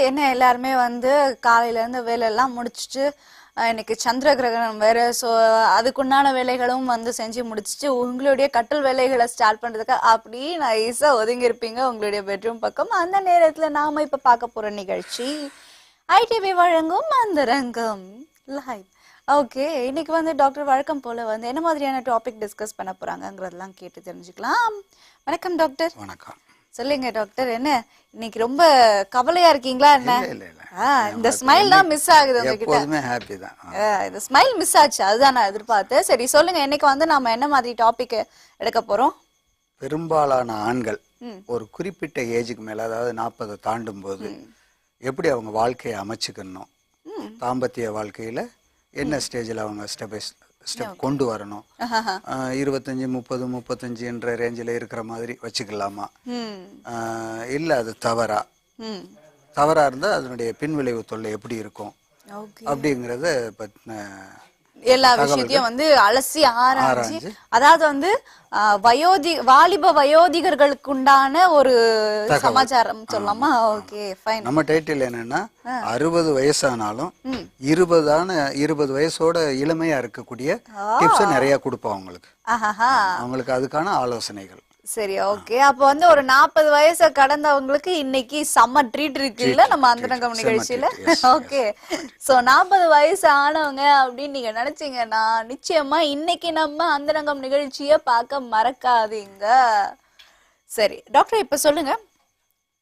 என்ன எல்லாருமே வந்து காலையில இருந்து வேலையெல்லாம் முடிச்சுட்டு இன்னைக்கு சந்திர கிரகணம் வேற, ஸோ அதுக்குண்டான வேலைகளும் வந்து செஞ்சு முடிச்சுட்டு உங்களுடைய கட்டல் வேலைகளை ஸ்டார்ட் பண்றதுக்கு அப்படி நைஸா ஒதுங்கி இருப்பீங்க உங்களுடைய பெட்ரூம் பக்கம். அந்த நேரத்துல நாம இப்ப பார்க்க போற நிகழ்ச்சி ஐடிவி வழங்கும் அந்தரங்கம் லைவ். ஓகே, இன்னைக்கு வந்து டாக்டர் வழக்கம் போல வந்து என்ன மாதிரியான டாபிக் டிஸ்கஸ் பண்ண போறாங்கிறதெல்லாம் கேட்டு தெரிஞ்சுக்கலாம். வணக்கம் டாக்டர். வணக்கம். சொல்லுங்க டாக்டர், என்ன இன்னைக்கு ரொம்ப கவலையா இருக்கீங்களா என்ன? இந்த ஸ்மைல் தான் மிஸ் ஆகுது உங்ககிட்ட. எப்பவுமே ஹாப்பி தான். இந்த ஸ்மைல் மிஸ் ஆச்சு, அதுதான் நான் எதிர்பார்த்தேன். சரி சொல்லுங்க, இன்னைக்கு வந்து நாம என்ன மாதிரி டாபிக் எடுக்க போறோம்? பெரும்பாலான ஆண்கள் ஒரு குறிப்பிட்ட ஏஜுக்கு மேல, அதாவது 40 தாண்டும் போது எப்படி அவங்க வாழ்க்கையை அமைச்சுக்கணும், தாம்பத்திய வாழ்க்கையில என்ன ஸ்டேஜில் அவங்க ஸ்டெப் கொண்டு வரணும், 25, 30, 35 என்ற ரேஞ்சில் இருக்கிற மாதிரி வச்சுக்கலாமா, இல்லை அது தவறா இருந்தால் அதனுடைய பின்விளைவு தொல்லை எப்படி இருக்கும் அப்படிங்கிறத பற்றின எல்லா விஷயத்தையும் வந்து அலசி ஆராய்ச்சி, அதாவது வந்து வாலிப வயோதிகர்களுக்கு உண்டான ஒரு சமாச்சாரம் சொல்லலாமா? Okay fine. நம்ம டைட்டில் என்னன்னா 60 வயசானாலும் 20 வயசோட இளமையா இருக்கக்கூடிய டிப்ஸ் நிறைய கொடுப்போம் அவங்களுக்கு. அவங்களுக்கு அதுக்கான ஆலோசனைகள். சரி, ஓகே. அப்ப வந்து ஒரு 40 வயசை கடந்தவங்களுக்கு இன்னைக்கு செம்ம ட்ரீட் இருக்குல்ல நம்ம அந்தரங்கம் நிகழ்ச்சியில. ஓகே, சோ 40 வயசு ஆனவங்க அப்படின்னு நீங்க நினைச்சீங்கன்னா நிச்சயமா இன்னைக்கு நம்ம அந்தரங்கம் நிகழ்ச்சிய பார்க்க மறக்காதீங்க. சரி டாக்டர், இப்ப சொல்லுங்க,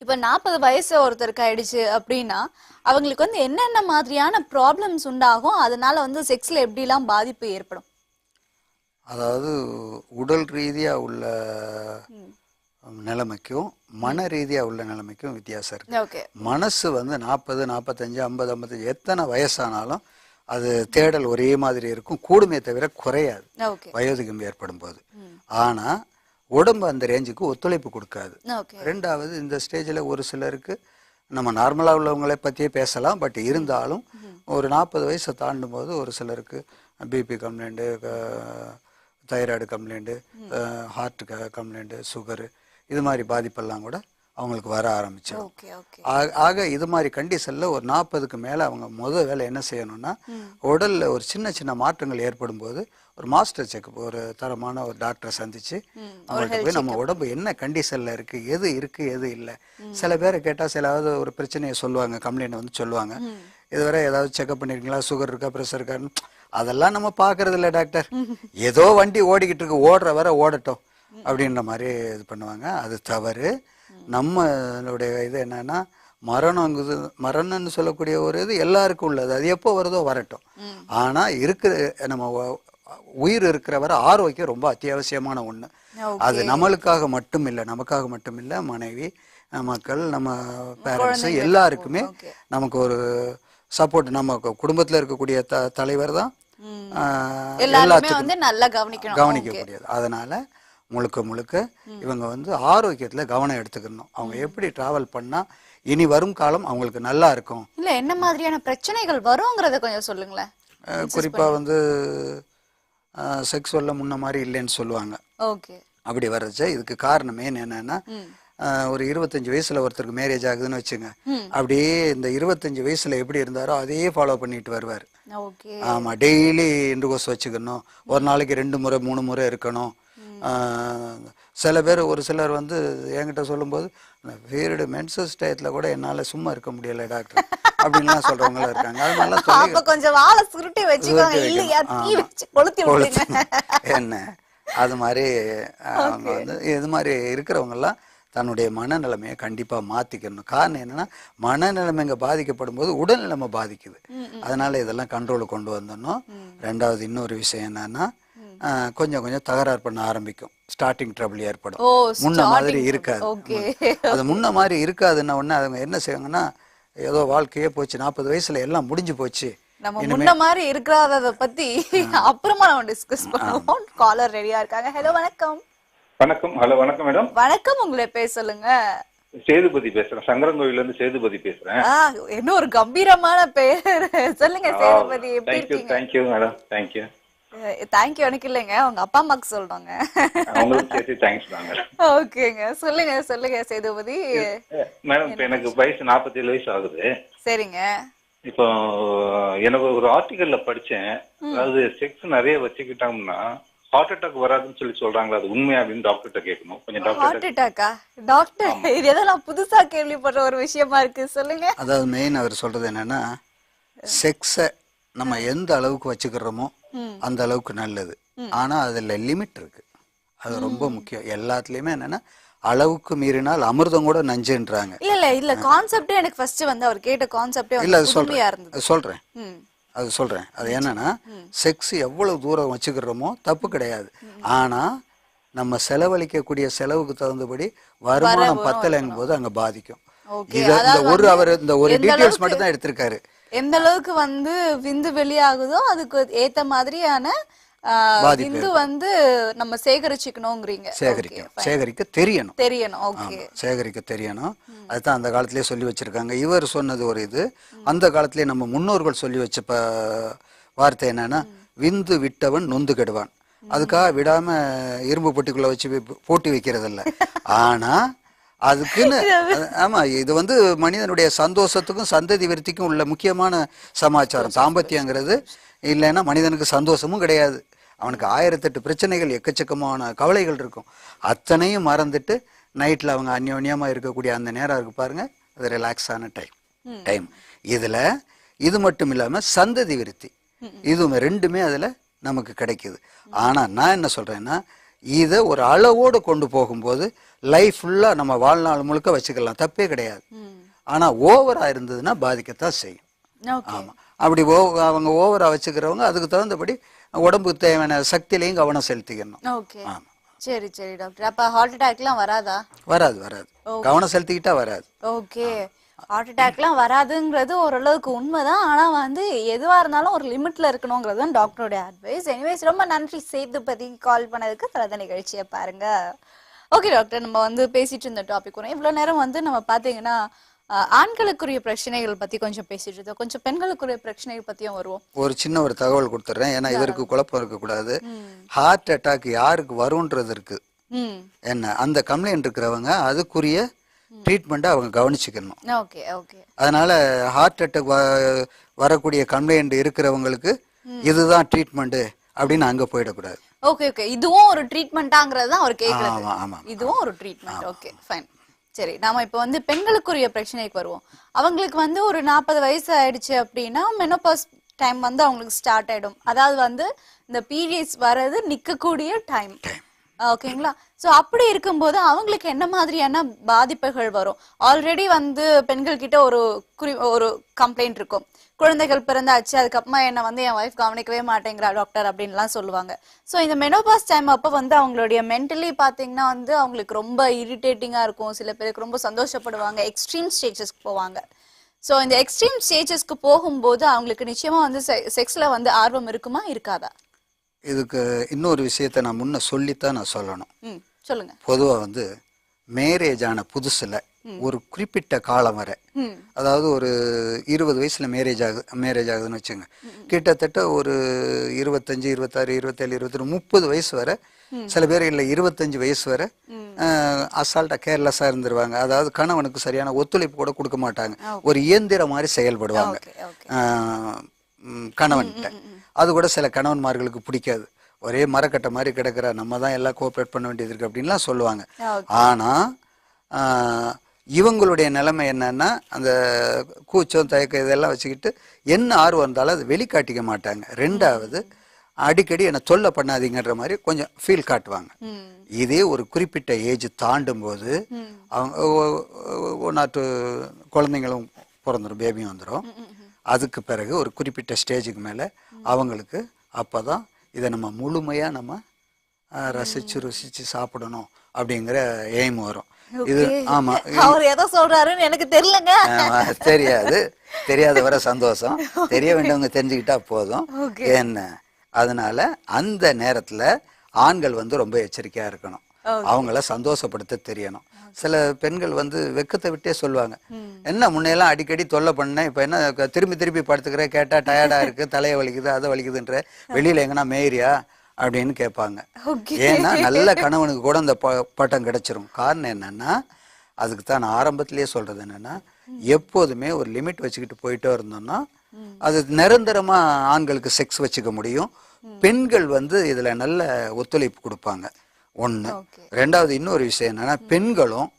இப்ப 40 வயசு ஒருத்தருக்கு ஆயிடுச்சு அப்படின்னா அவங்களுக்கு வந்து என்னென்ன மாதிரியான ப்ராப்ளம்ஸ் உண்டாகும், அதனால வந்து செக்ஸ்ல எப்படி எல்லாம் பாதிப்பு ஏற்படும்? அதாவது உடல் ரீதியா உள்ள நிலைமைக்கும் மன ரீதியா உள்ள நிலைமைக்கும் வித்தியாசம் இருக்கு. மனசு வந்து 40, 45, 50, 55 எத்தனை வயசானாலும் அது தேடல் ஒரே மாதிரி இருக்கும், கூடுமே தவிர குறையாது வயோதிகம் ஏற்படும் போது. ஆனா உடம்பு அந்த ரேஞ்சுக்கு ஒத்துழைப்பு கொடுக்காது. ரெண்டாவது, இந்த ஸ்டேஜில் ஒரு சிலருக்கு நம்ம நார்மலாக உள்ளவங்களை பற்றியே பேசலாம், பட் இருந்தாலும் ஒரு 40 வயசை தாண்டும் போது ஒரு சிலருக்கு BP complaint, thyroid complaint, heart complaint, sugar, இது மாதிரி பாதிப்பெல்லாம் கூட அவங்களுக்கு வர ஆரம்பிச்சிடும். ஆக இது மாதிரி கண்டிஷன்ல ஒரு 40க்கு மேலே அவங்க முதல் வேலை என்ன செய்யணும்னா, உடல்ல ஒரு சின்ன சின்ன மாற்றங்கள் ஏற்படும் போது ஒரு மாஸ்டர் செக்அப், ஒரு தரமான ஒரு டாக்டரை சந்திச்சு அவங்கள்ட்ட போய் நம்ம உடம்பு என்ன கண்டிஷன்ல இருக்கு, எது இருக்கு எது இல்லை. சில பேரை கேட்டால் சிலாவது ஒரு பிரச்சனையை சொல்லுவாங்க, கம்ப்ளைண்ட் வந்து சொல்லுவாங்க, இதுவரை ஏதாவது செக்அப் பண்ணிருக்கீங்களா, சுகர் இருக்கா, ப்ரெஷர் இருக்கான்னு. அதெல்லாம் நம்ம பாக்குறது இல்லை டாக்டர், ஏதோ வண்டி ஓடிக்கிட்டு இருக்கு, ஓடுற வர ஓடட்டும் அப்படின்ற மாதிரி இது பண்ணுவாங்க. அது தவறு. நம்மளுடைய இது என்னன்னா, மரணம்னு சொல்லக்கூடிய ஒரு இது எல்லாருக்கும் உள்ளது, அது எப்போ வருதோ வரட்டும். ஆனா நம்ம உயிர் இருக்கிற வரை ஆரோக்கியம் ரொம்ப அத்தியாவசியமான ஒண்ணு. அது நம்மளுக்காக மட்டும் இல்லை, நமக்காக மட்டும் இல்லை, மனைவி, மக்கள், நம்ம பேரண்ட்ஸ் எல்லாருக்குமே நமக்கு ஒரு சப்போர்ட். நம்ம குடும்பத்துல இருக்கக்கூடிய தலைவர் தான் எல்லாத்துக்கும் நல்லா கவனிக்கக்கூடியது. அதனால முழுக்க இவங்க வந்து ஆரோக்கியத்துல கவனம் எடுத்துக்கணும். அவங்க எப்படி டிராவல் பண்ணா இனி வரும் காலம் அவங்களுக்கு நல்லா இருக்கும். இல்ல என்ன மாதிரியான பிரச்சனைகள் வரும்ங்கறத கொஞ்சம் சொல்லுங்களேன். குறிப்பா வந்து செக்ஸுவல்ல முன்ன மாதிரி இல்லைன்னு சொல்லுவாங்க. அப்படி வர்றச்ச இதுக்கு காரணமே என்னன்னா, ஒரு 25 வயசுல ஒருத்தருக்கு மேரேஜ் ஆகுதுன்னு வச்சுங்க, அப்படியே இந்த 25 வயசுல எப்படி இருந்தாரோ அதையே ஃபாலோ பண்ணிட்டு வருவார். ஆமா, டெய்லி இன்டர்கோர்ஸ் வச்சுக்கணும், ஒரு நாளைக்கு 2 முறை 3 முறை இருக்கணும். சில பேர், ஒரு சிலர் வந்து என்கிட்ட சொல்லும்போது, பீரியடு மென்சஸ் டயத்துல கூட என்னால சும்மா இருக்க முடியல டாக்டர் அப்படின்லாம் சொல்றவங்க இருக்காங்க. அது நல்லா சொல்லி கொஞ்சம் வாழை சுருட்டி வச்சுக்கோங்க, இல்லையா தீ வச்சு கொளுத்தி விடுங்க என்ன. அது மாதிரி அவங்க வந்து இது மாதிரி இருக்கிறவங்க எல்லாம் தன்னுடைய மனநிலைமையை கண்டிப்பா மாத்திக்கணும். காரணம் என்னன்னா, மனநிலைமைங்க பாதிக்கப்படும் போது உடல்நிலைமை பாதிக்குது. அதனால இதெல்லாம் கண்ட்ரோலுக்கு கொண்டு வந்துடணும். ரெண்டாவது, இன்னொரு விஷயம் என்னன்னா, கொஞ்சம் தகராறு பண்ண ஆரம்பிக்கும், ஸ்டார்டிங் ட்ரபிள் ஏற்படும். முன்ன மாதிரி இருக்காது. அது முன்ன மாதிரி இருக்காதுன்னா உடனே அவங்க என்ன செய்வாங்கன்னா, ஏதோ வாழ்க்கையே போச்சு, 40 வயசுல எல்லாம் முடிஞ்சு போச்சு, நம்ம முன்ன மாதிரி இருக்கிறத பத்தி அப்புறமா நம்ம டிஸ்கஸ் பண்ணுவோம். காலர் ரெடியா இருக்காங்க. ஹலோ வணக்கம். வணக்கம். ஹலோ வணக்கம் மேடம். வணக்கம், உங்களை பேச சொல்லுங்க. சேதுபதி பேசுறேன், சங்கரன்கோவில்ல இருந்து சேதுபதி பேசுறேன். என்ன ஒரு கம்பீரமான பேர், சொல்லுங்க சேதுபதி, எப்படி இருக்கீங்க? Thank you madam, thank you. தேங்க்யூ எனக்கு இல்லைங்க, உங்க அப்பா அம்மாக்கு சொல்றாங்க. அவங்களுக்கு சேர்த்து தேங்க்ஸ் தாங்க. ஓகேங்க, சொல்லுங்க சொல்லுங்க சேதுபதி. மேடம் இப்ப எனக்கு வயசு 47 வயசு ஆகுது. சரிங்க. இப்போ எனக்கு ஒரு ஆர்டிகல்ல படிச்சேன், அதாவது செக்ஸ் நிறைய வச்சுக்கிட்டோம்னா ஹார்ட் அட்டாக் வராதுன்னு சொல்லி சொல்றாங்களா, அது உண்மையா அப்படின்னு டாக்டர்கிட்ட கேட்கணும். கொஞ்சம் ஹார்ட் அட்டாக்கா டாக்டர்? இது ஏதோ நான் புதுசா கேள்விப்படுற ஒரு விஷயமா இருக்கு, சொல்லுங்க. அதாவது மெயின் அவர் சொல்றது என்னன்னா, செக்ஸை நம்ம எந்த அளவுக்கு வச்சுக்கிறோமோ அந்த அளவுக்கு நல்லது. ஆனா அதுல லிமிட் இருக்கு, அது ரொம்ப முக்கியம். எல்லாத்துலயுமே என்னன்னா அளவுக்கு மீறினால் அமிர்தம் கூட நஞ்சுன்றாங்க. இல்ல கான்செப்டே எனக்கு ஃபர்ஸ்ட் வந்து அவர் கேட்ட கான்செப்டே இல்ல வந்து புதுமையா இருந்தது. சொல்றேன் அது என்னன்னா, செக்ஸ் எவ்வளவு தூரம் வச்சுக்கிறோமோ தப்பு கிடையாது. ஆனா நம்ம செலவழிக்கக்கூடிய செலவுக்கு தகுந்தபடி வருமானம் பத்தலைங்கும் போது அங்க பாதிக்கும். இந்த ஒரு டீடைல்ஸ் மட்டும் தான் எடுத்திருக்காரு. எந்த அளவுக்கு வந்து விந்து வெளியாகுதோ அதுக்கு ஏத்த மாதிரியான விந்து வந்து நம்ம சேகரிச்சுக்கணும்ங்கறீங்க. சேகரிக்க தெரியணும். ஓகே, சேகரிக்க தெரியணும். அதுதான் அந்த காலத்திலேயே சொல்லி வச்சிருக்காங்க. இவர் சொன்னது ஒரு இது, அந்த காலத்திலேயே நம்ம முன்னோர்கள் சொல்லி வச்ச வார்த்தை என்னன்னா, விந்து விட்டவன் நொந்து கெடுவான். அதுக்காக விடாம இரும்பு பொட்டிக்குள்ள வச்சு போட்டி வைக்கிறது இல்ல. ஆனா அதுக்குன்னு ஆமா, இது வந்து மனிதனுடைய சந்தோஷத்துக்கும் சந்ததி விருத்திக்கும் உள்ள முக்கியமான சமாச்சாரம். தாம்பத்தியங்கிறது இல்லைன்னா மனிதனுக்கு சந்தோஷமும் கிடையாது. அவனுக்கு 1008 பிரச்சனைகள், எக்கச்சக்கமான கவலைகள் இருக்கும். அத்தனையும் மறந்துட்டு நைட்ல அவங்க அந்யோன்யமா இருக்கக்கூடிய அந்த நேரம் இருக்கு பாருங்க, அது ரிலாக்ஸான டைம். இதுல இது மட்டும் இல்லாம சந்ததி விருத்தி, இதுவுமே ரெண்டுமே அதுல நமக்கு கிடைக்குது. ஆனா நான் என்ன சொல்றேன்னா, இதை ஒரு அளவோடு கொண்டு போகும்போது லைஃப் ஃபுல்லா நம்ம வாழ்நாள் முழுக்க வச்சுக்கலாம், தப்பே கிடையாது. ஆனா ஓவரா இருந்ததுன்னா பாதிக்கத்தான் செய்யும். ஆமா, அப்படி அவங்க ஓவரா வச்சுக்கிறவங்க அதுக்கு தகுந்தபடி உடம்புக்கு தேவையான சக்தியிலையும் கவனம் செலுத்திக்கணும். ஆமா, சரி சரி டாக்டர். அப்ப ஹார்ட் அட்டாக்லாம் வராதா? வராது. கவனம் செலுத்திக்கிட்டா வராது. ஓகே, ஹார்ட் அட்டாக்லாம் வராதுங்கிறது ஓரளவுக்கு உண்மைதான். ஆனா வந்து எதுவா இருந்தாலும் ஒரு லிமிட்ல இருக்கணுங்கிறது தான் டாக்டரோட அட்வைஸ். எனிவேஸ் ரொம்ப நன்றி சேதுபதி, கால் பண்ணதுக்கு. தரத நிகழ்ச்சியை பாருங்க. ஓகே டாக்டர், நம்ம வந்து பேசிட்டு இருந்த டாபிக் வரும். இவ்வளவு நேரம் வந்து நம்ம பாத்தீங்கன்னா ஆண்களுக்குரிய பிரச்சனைகள் பத்தி கொஞ்சம் பேசிட்டு இருந்தோம், கொஞ்சம் பெண்களுக்குரிய பிரச்சனைகள் பத்தியும் வருவோம். ஒரு சின்ன ஒரு தகவல் கொடுத்துறேன், ஏன்னா இவருக்கு குழப்பம் இருக்க கூடாது. ஹார்ட் அட்டாக் யாருக்கு வரும்ன்றது இருக்கு என்ன, அந்த கம்ப்ளைண்ட் இருக்கிறவங்க அதுக்குரிய ட்ரீட்மெண்ட்டை அவங்க கவனிச்சுக்கணும். அதனால ஹார்ட் அட்டாக் வரக்கூடிய கம்ப்ளைண்ட் இருக்கிறவங்களுக்கு இதுதான் ட்ரீட்மெண்ட் அப்படின்னு அங்க போயிடக்கூடாது. ஓகே ஓகே, இதுவும் ஒரு ட்ரீட்மெண்ட்டாங்கிறது தான் அவர் கேக்குறாரு. இதுவும் ஒரு ட்ரீட்மெண்ட். Okay fine. சரி, நாம இப்ப வந்து பெண்களுக்குரிய பிரச்சனைக்கு வருவோம். அவங்களுக்கு வந்து ஒரு 40 வயசு ஆயிடுச்சு அப்படின்னா மெனோபாஸ் டைம் வந்து அவங்களுக்கு ஸ்டார்ட் ஆயிடும். அதாவது வந்து இந்த பீரியட்ஸ் வர்றது நிக்கக்கூடிய டைம். ஓகேங்களா? சோ அப்படி இருக்கும்போது அவங்களுக்கு என்ன மாதிரியான பாதிப்புகள் வரும்? ஆல்ரெடி வந்து பெண்கள் கிட்ட ஒரு கம்ப்ளைண்ட் இருக்கும், குழந்தைகள் பிறந்தாச்சு, அதுக்கப்புறமா என்ன வந்து என் வைஃப் கவனிக்கவே மாட்டேங்கிறா டாக்டர் அப்படின்லாம் சொல்லுவாங்க. ஸோ இந்த மெனோபாஸ் டைம் அப்போ வந்து அவங்களுடைய மென்டலி பார்த்தீங்கன்னா வந்து அவங்களுக்கு ரொம்ப இரிட்டேட்டிங்காக இருக்கும். சில பேருக்கு ரொம்ப சந்தோஷப்படுவாங்க, எக்ஸ்ட்ரீம் ஸ்டேஜஸ்க்கு போவாங்க. ஸோ இந்த எக்ஸ்ட்ரீம் ஸ்டேஜஸ்க்கு போகும்போது அவங்களுக்கு நிச்சயமா வந்து செக்ஸ்ல வந்து ஆர்வம் இருக்குமா இருக்காதா? இதுக்கு இன்னொரு விஷயத்த நான் முன்ன சொல்லித்தான் நான் சொல்லணும். சொல்லுங்க. பொதுவா வந்து மேரேஜ் ஆன புதுசுல ஒரு குறிப்பிட்ட காலம் வரை, அதாவது ஒரு 20 வயசுல மேரேஜ் ஆகுதுன்னு வச்சுங்க, கிட்டத்தட்ட ஒரு 25, 26, 27, 28, 30 வயசு வரை, சில பேர் இல்லை 25 வயசு வரை அசால்ட்டா கேர்லெஸ்ஸா இருந்துருவாங்க. அதாவது கணவனுக்கு சரியான ஒத்துழைப்பு கூட கொடுக்க மாட்டாங்க, ஒரு இயந்திர மாதிரி செயல்படுவாங்க கணவன்கிட்ட. அது கூட சில கணவன்மார்களுக்கு பிடிக்காது. ஒரே மரக்கட்டை மாதிரி கிடக்குற, நம்ம தான் எல்லாம் கோஆப்ரேட் பண்ண வேண்டியது இருக்கு அப்படின்லாம் சொல்லுவாங்க. ஆனா இவங்களுடைய நிலைமை என்னன்னா, அந்த கூச்சம் தயக்கம் இதெல்லாம் வச்சுக்கிட்டு என்ன ஆர்வம் இருந்தாலும் அது வெளிக்காட்டிக்க மாட்டாங்க. ரெண்டாவது, அடிக்கடி என்ன தொல்லை பண்ணாதீங்கன்ற மாதிரி கொஞ்சம் ஃபீல் காட்டுவாங்க. இதே ஒரு குறிப்பிட்ட ஏஜ் தாண்டும் போது அவங்க 1 குழந்தைங்களும் பிறந்துடும், பேபியும் வந்துடும். அதுக்கு பிறகு ஒரு குறிப்பிட்ட ஸ்டேஜுக்கு மேல அவங்களுக்கு அப்பதான் இதை நம்ம முழுமையா நம்ம ரசிச்சு ருசிச்சு சாப்பிடணும் அப்படிங்கிற எய்ம் வரும். இது ஆமா, அவர் எதை சொல்றாருன்னு எனக்கு தெரியலங்க. தெரியாத வர சந்தோஷம், தெரிய வேண்டியவங்க தெரிஞ்சுக்கிட்டா போதும். என்ன, அதனால அந்த நேரத்துல ஆண்கள் வந்து ரொம்ப எச்சரிக்கையா இருக்கணும். அவங்கள சந்தோஷப்படுத்த தெரியணும். சில பெண்கள் வந்து வெக்கத்தை விட்டே சொல்லுவாங்க, என்ன முன்னையெல்லாம் அடிக்கடி தொல்லை பண்ணேன், இப்ப என்ன திரும்பி திரும்பி படுத்துக்கிற, கேட்டா டயர்டா இருக்கு, தலையை வலிக்குது, அதை வலிக்குதுன்ற, வெளியில எங்கன்னா மேயரியா அப்படின்னு கேட்பாங்க. ஏன்னா நல்ல கணவனுக்கு கூட அந்த பட்டம் கிடைச்சிரும். காரணம் என்னன்னா, அதுக்கு தான் நான் ஆரம்பத்திலேயே சொல்றது என்னன்னா, எப்போதுமே ஒரு லிமிட் வச்சுக்கிட்டு போயிட்டே இருந்தோம்னா அது நிரந்தரமா ஆண்களுக்கு செக்ஸ் வச்சுக்க முடியும். பெண்கள் வந்து இதுல நல்ல ஒத்துழைப்பு கொடுப்பாங்க. ஒண்ணு. ரெண்டாவது இன்னொரு விஷயம் என்னன்னா, பெண்களும்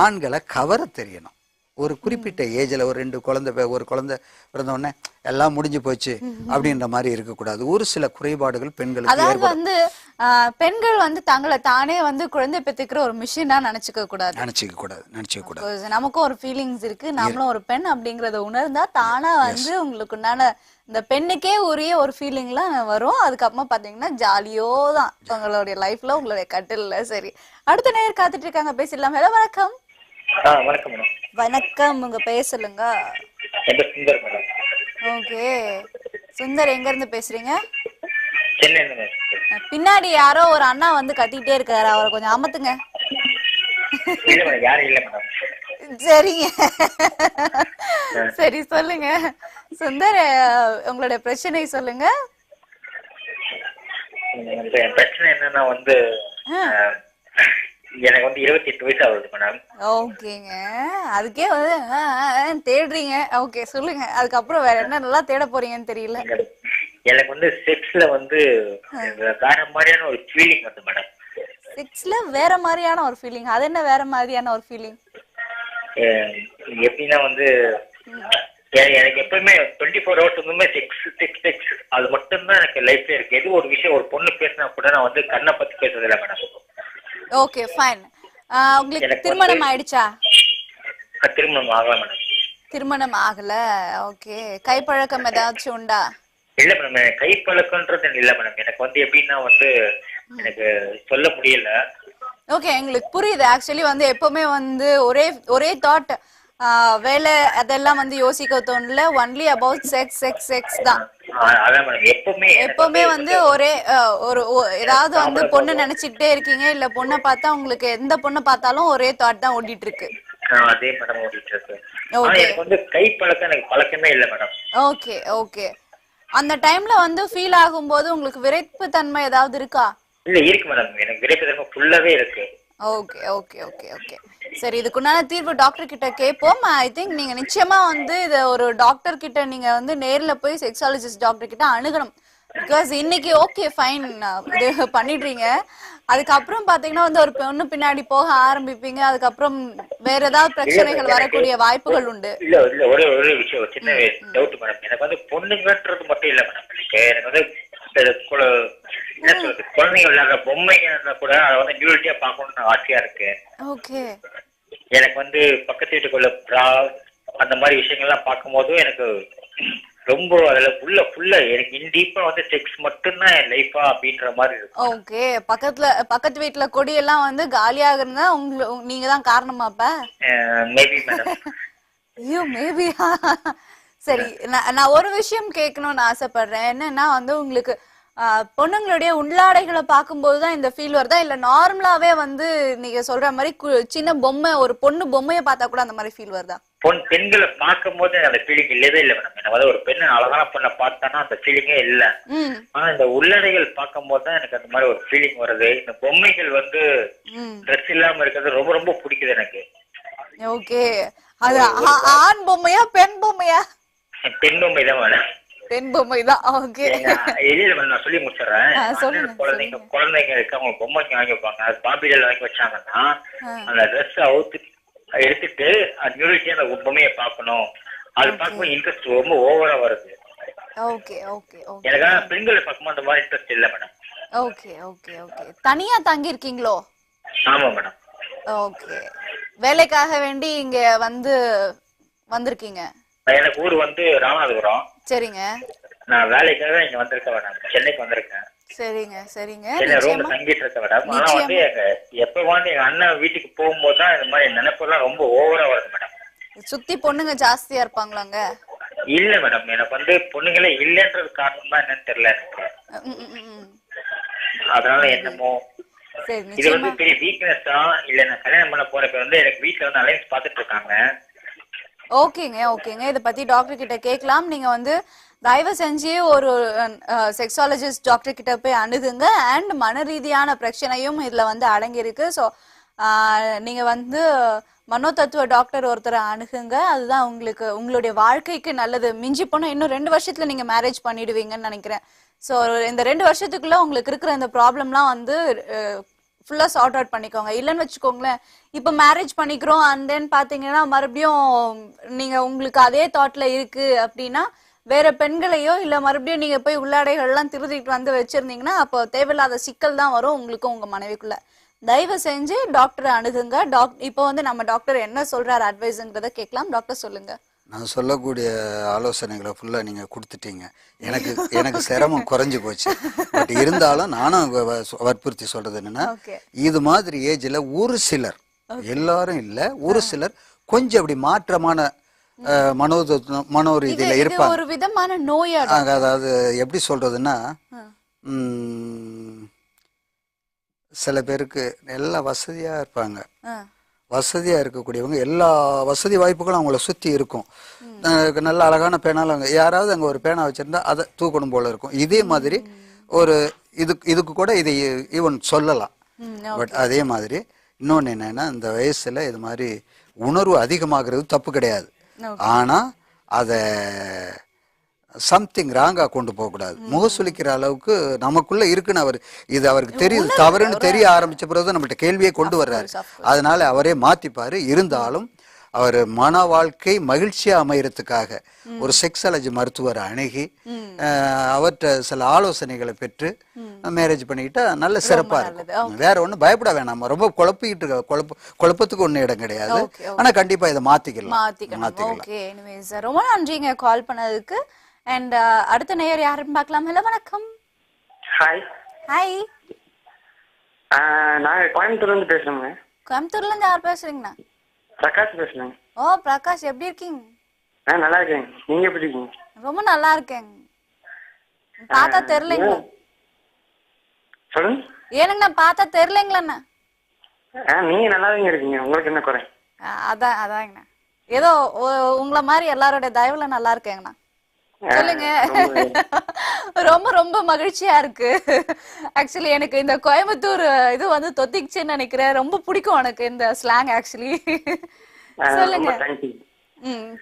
ஆண்களை கவர தெரியணும். ஒரு குறிப்பிட்ட ஏஜ்ல ஒரு 2 குழந்தை ஒரு குழந்தை பிறந்த உடனே எல்லாம் முடிஞ்சு போச்சு அப்படின்ற மாதிரி இருக்கக்கூடாது. ஒரு சில குறைபாடுகள் பெண்களுக்கு அதாவது வந்து பெண்கள் வந்து தங்களை தானே வந்து குழந்தை பெற்றுக்கிற ஒரு மிஷினா நினைச்சுக்க கூடாது. நமக்கும் ஒரு ஃபீலிங்ஸ் இருக்கு, நம்மளும் ஒரு பெண் அப்படிங்கறத உணர்ந்தா தானா வந்து உங்களுக்கு உண்டான இந்த பெண்ணுக்கே உரிய ஒரு ஃபீலிங்லாம் வரும். அதுக்கப்புறமா பாத்தீங்கன்னா ஜாலியோ தான் உங்களுடைய லைஃப்ல, உங்களுடைய கட்டில்ல. சரி, அடுத்த நேரம் காத்துட்டு இருக்காங்க, பேசிடலாம். ஹலோ, வணக்கம். வணக்கம் மேடம். வணக்கம், உங்க பெயர் சொல்லுங்க. சுந்தர் மேடம். ஓகே, சுந்தர், எங்க இருந்து பேசுறீங்க? சென்னையில. பின்னாடி யாரோ ஒரு அண்ணா வந்து கத்திட்டே இருக்காரு, அவரை கொஞ்சம் அமத்துங்க. இல்ல மேடம், யாரும் இல்ல மேடம். சரிங்க, சரி சொல்லுங்க சுந்தர், உங்களுடைய பிரச்சனை சொல்லுங்க. பிரச்சனை என்னன்னா வந்து எனக்கு வந்து 28 வயசு ஆகுது மேடம். ஓகேங்க, அதுக்கே வந்து தேடுறீங்க. ஓகே, சொல்லுங்க. அதுக்கப்புறம் வேற என்ன நல்லா தேட போறீங்கன்னு தெரியல. எனக்கு வந்து செக்ஸ்ல வந்து வேற மாதிரியான ஒரு ஃபீலிங் வந்து மேடம். செக்ஸ்ல வேற மாதிரியான ஒரு ஃபீலிங்? அது என்ன வேற மாதிரியான ஒரு ஃபீலிங்? எப்படின்னா வந்து எனக்கு எப்பவுமே 24 hours வந்து செக்ஸ் அது மட்டும்தான் எனக்கு லைஃப்ல இருக்கு. எது ஒரு விஷயம் ஒரு பொண்ணு பேசினா கூட நான் வந்து கண்ணை பத்தி பேசுறது இல்லை மேடம். Okay, fine. உங்களுக்கு திருமணம் ஆயிடுச்சா? திருமணம் ஆகல மேடம். திருமணம் ஆகல. ஓகே, கைப்பழக்கம் ஏதாச்சும் உண்டா? இல்ல மேடம், கைப்பழக்கம்ன்றது இல்ல மேடம். எனக்கு வந்து எப்படின்னா வந்து எனக்கு சொல்ல முடியல. ஓகே, எங்களுக்கு புரியுது. ஆக்சுவலி வந்து எப்பவுமே வந்து ஒரே தாட், வேலை அதெல்லாம் வந்து யோசிக்க தோணல. ஒன்லி அபவுட் செக்ஸ் தான். அதான் மேடம், எப்பவுமே வந்து ஒரே ஒரு ஏதாவது வந்து பொண்ணு நினைச்சுக்கிட்டே இருக்கீங்க, இல்ல பொண்ணை பார்த்தா உங்களுக்கு எந்த பொண்ணை பார்த்தாலும் ஒரே தாட் தான் ஓடிட்டு இருக்கு. அதே மேடம் ஓடிட்டு இருக்கு. எனக்கு வந்து கை பழக்கம் எனக்கு பழக்கமே இல்ல மேடம். ஓகே ஓகே, அந்த டைம்ல வந்து ஃபீல் ஆகும்போது உங்களுக்கு விரைப்பு தன்மை ஏதாவது இருக்கா? இல்ல, இருக்கு மேடம். எனக்கு விரைப்பு தன்மை ஃபுல்லாவே இருக்கு. ஓகே ஓகே ஓகே ஓகே, சரி, இதுக்குண்டான தீர்வு டாக்டர் கிட்ட கேட்போம். ஐ திங்க் நீங்க நிச்சயமா வந்து இத ஒரு டாக்டர் கிட்ட நீங்க வந்து நேர்ல போய் செக்ஸாலஜிஸ்ட் டாக்டர் கிட்ட அணுகணும். பிகாஸ் இன்னைக்கு ஓகே ஃபைன் இது பண்ணிடுறீங்க, அதுக்கப்புறம் பாத்தீங்கன்னா வந்து ஒரு பொண்ணு பின்னாடி போக ஆரம்பிப்பீங்க, அதுக்கப்புறம் வேற ஏதாவது பிரச்சனைகள் வரக்கூடிய வாய்ப்புகள் உண்டு. இல்ல இல்ல, ஒரே விஷயம், சின்ன டவுட் மேடம். எனக்கு வந்து பொண்ணுங்கன்றது மட்டும் இல்ல மேடம். எனக்கு வந்து குழந்தைங்க விளையாடுற பொம்மைங்க கூட அதை வந்து நியூலிட்டியா பார்க்கணும்னு ஆசையா இருக்கு. ஓகே, எனக்கு வந்து பக்கத்து வீட்டுக்குள்ள ப்ரா அந்த மாதிரி விஷயங்கள்லாம் பார்க்கும்போது எனக்கு ரொம்ப அதுல ஃபுல்லா எனக்கு இன்டீப்பா வந்து செக்ஸ் மட்டும்தான் என் லைஃபா அப்படின்ற மாதிரி இருக்கு. ஓகே, பக்கத்து வீட்டுல கொடி எல்லாம் வந்து காலியாக இருந்தா நீங்க தான் காரணமா? அப்ப மேபி மேடம். ஐயோ, மேபி. சரி, நான் ஒரு விஷயம் கேட்கணும்னு ஆசைப்படுறேன். என்னன்னா வந்து உங்களுக்கு பொண்ணுங்களுடைய உள்ளாடைகளை பார்க்கும்போதுதான் இந்த ஃபீல் வருதா, இல்ல நார்மலாவே வந்து நீங்க சொல்ற மாதிரி சின்ன பொம்மை, ஒரு பொண்ணு பொம்மையை பார்த்தா கூட அந்த மாதிரி ஃபீல் வருதா? பெண்களை பார்க்கும் போது அந்த ஃபீலிங் இல்லவே இல்லை மேடம். எனக்கு வந்து ஒரு பெண்ணு அழகான பொண்ணை பார்த்தானா அந்த ஃபீலிங்கே இல்ல. ஆனா இந்த உள்ளடைகள் பார்க்கும் போதுதான் எனக்கு அந்த மாதிரி ஒரு ஃபீலிங் வருது. இந்த பொம்மைகள் வந்து ட்ரெஸ் இல்லாம இருக்கிறது ரொம்ப ரொம்ப பிடிக்குது எனக்கு. ஓகே, அது ஆண் பொம்மையா பெண் பொம்மையா? பெண் பொம்மை தான் மேடம். பெண் பொம்மை தான். ஓகே, நான் சொல்லி முடிச்சிடறேன். குழந்தைங்க இருக்கு, அவங்க பொம்மை வாங்கி வைப்பாங்க. அது பாபிடல் வாங்கி வச்சாங்கன்னா அந்த ட்ரெஸ் எடுத்துட்டு நியூரிட்டியா அந்த பொம்மையை பார்க்கணும். அது பார்க்கும்போது இன்ட்ரெஸ்ட் ரொம்ப ஓவரா வருது. ஓகே ஓகே ஓகே, எனக்கு பெண்களை பார்க்கும்போது அந்த மாதிரி இன்ட்ரெஸ்ட் இல்ல மேடம். ஓகே ஓகே ஓகே, தனியா தங்கி இருக்கீங்களோ? ஆமா மேடம். ஓகே, வேலைக்காக வேண்டி இங்க வந்திருக்கீங்க? எனக்கு ஊர் வந்து ராமநாதபுரம். சரிங்க, நான் வேலைக்காக இங்க வந்திருக்கேன் மேடம். சென்னைக்கு வந்திருக்கேன். சரிங்க சரிங்க, ரூம்ல தங்கிட்டு இருக்கேன் மேடம். ஆனா வந்து எப்ப வந்து எங்க அண்ணன் வீட்டுக்கு போகும்போது தான் இந்த மாதிரி நினைப்பெல்லாம் ரொம்ப ஓவரா வருது மேடம். சுத்தி பொண்ணுங்க ஜாஸ்தியா இருப்பாங்களாங்க? இல்ல மேடம், எனக்கு வந்து பொண்ணுங்களே இல்லன்றது காரணம் தான் என்னன்னு தெரியல எனக்கு. அதனால என்னமோ. இது வந்து பெரிய வீக்னஸ் தான் இல்ல? நான் கல்யாணம் பண்ண போறப்ப வந்து எனக்கு வீட்டுல வந்து அலைன்ஸ் பாத்துட்டு இருக்காங்க. ஓகேங்க இத பத்தி டாக்டர் கிட்ட கேட்கலாம். நீங்க வந்து தயவு செஞ்சு ஒரு செக்ஸாலஜிஸ்ட் டாக்டர் கிட்ட போய் அணுகுங்க. அண்ட் மன ரீதியான பிரச்சனையும் இதுல வந்து அடங்கி இருக்கு. ஸோ நீங்க வந்து மனோதத்துவ டாக்டர் ஒருத்தரை அணுகுங்க. அதுதான் உங்களுக்கு உங்களுடைய வாழ்க்கைக்கு நல்லது. மிஞ்சி போனா இன்னும் 2 வருஷத்துல நீங்க மேரேஜ் பண்ணிடுவீங்கன்னு நினைக்கிறேன். ஸோ இந்த 2 வருஷத்துக்குள்ள உங்களுக்கு இருக்கிற இந்த ப்ராப்ளம்லாம் வந்து ஃபுல்லா சார்ட் அவுட் பண்ணிக்கோங்க. இல்லைன்னு வச்சுக்கோங்களேன், இப்ப மேரேஜ் பண்ணிக்கிறோம் அண்ட் தென் பாத்தீங்கன்னா மறுபடியும் நீங்க உங்களுக்கு அதே தாட்ல இருக்கு அப்படின்னா வேற பெண்களையோ இல்ல மறுபடியும் நீங்க போய் உள்ளாடைகள்லாம் திருதிட்டு வந்து வச்சிருந்தீங்கன்னா அப்போ தேவையில்லாத சிக்கல் தான் வரும் உங்களுக்கும் உங்க மனைவிக்குள்ள. தயவு செஞ்சு டாக்டரை அணுகுங்க. இப்போ வந்து நம்ம டாக்டர் என்ன சொல்றாரு அட்வைஸ்ங்கிறத கேட்கலாம். டாக்டர் சொல்லுங்க. நான் சொல்லக்கூடிய ஆலோசனைகளை ஃபுல்லா நீங்க கொடுத்துட்டீங்க. எனக்கு சிரமம் குறைஞ்சு போச்சு. பட் இருந்தாலும் நானும் வற்புறுத்தி சொல்றது என்னன்னா, இது மாதிரி ஏஜ்ல ஒரு சிலர், எல்லாரும் இல்ல, ஒரு சிலர் கொஞ்சம் அப்படி மாற்றமான மனோரீதியில இருப்பாங்க. ஒரு விதமான நோயா, அதாவது எப்படி சொல்றதுன்னா, சில பேருக்கு எல்லா வசதியா இருப்பாங்க. வசதியா இருக்கக்கூடியவங்க எல்லா வசதி வாய்ப்புகளும் அவங்கள சுத்தி இருக்கும். நல்ல அழகான பேனால யாராவது அங்க ஒரு பேனா வச்சிருந்தா அதை தூக்கணும் போல இருக்கும். இதே மாதிரி ஒரு இதுக்கு கூட இதை ஈவன் சொல்லலாம். பட் அதே மாதிரி இன்னொன்னு என்னன்னா, இந்த வயசுல இது மாதிரி உணர்வு அதிகமாகிறது தப்பு கிடையாது. ஆனா அத சம்திங் ராங்கா கொண்டு போக கூடாது. முகசுலிக்கிற அளவுக்கு நமக்குள்ள இருக்குன்னு அவருக்கு தெரியுது, தவறுன்னு தெரிய ஆரம்பிச்ச பிறகு நம்மகிட்ட கேள்வியே கொண்டு வர்றாரு. அதனால அவரே மாத்திப்பாரு. இருந்தாலும் அவர் மன வாழ்க்கை மகிழ்ச்சியா அமையறதுக்காக ஒரு செக்ஸாலஜி மருத்துவரை அணுகி அவர்கிட்ட சில ஆலோசனைகளை பெற்று மேரேஜ் பண்ணிக்கிட்டா நல்ல சிறப்பா இருக்கும். வேற ஒண்ணும் பயப்பட வேணாம். ரொம்ப குழப்பத்துக்கு ஒண்ணு இடம் கிடையாது. ஆனா கண்டிப்பா இதை மாத்திக்கலாம். ரொம்ப நன்றிங்க கால் பண்ணதுக்கு. அண்ட் அடுத்த நேயர் யாருன்னு பார்க்கலாம். ஹலோ, வணக்கம். ஹாய். ஹாய். நான் கோயம்புத்தூர்ல இருந்து பேசுறேங்க. கோயம்புத்தூர்ல இருந்து யார் பேசுறீங்கண்ணா? பிரகாஷ் பேசுறேன். ஓ பிரகாஷ், எப்படி இருக்கீங்க? நல்லா இருக்கேன். நீங்க எப்படி இருக்கீங்க? ரொம்ப நல்லா இருக்கேங்க. பார்த்தா தெரியலங்களா? சொல்லுங்க. ஏனுங்கண்ணா பார்த்தா தெரியலங்களாண்ணா? நீங்க நல்லாவே இருக்கீங்க. உங்களுக்கு என்ன குறை? அதாங்கண்ணா, ஏதோ உங்களை மாதிரி எல்லாரோட தயவுல நல்லா இருக்கேங்கண்ணா. சொல்லுங்க. ரொம்ப ரொம்ப மகிழ்ச்சியா இருக்கு. ஆக்சுவலி எனக்கு இந்த கோயம்புத்தூர் இது வந்து தொத்திக்குச்சுன்னு நினைக்கிறேன். ரொம்ப பிடிக்கும் எனக்கு இந்த ஸ்லாங் ஆக்சுவலி. சொல்லுங்க.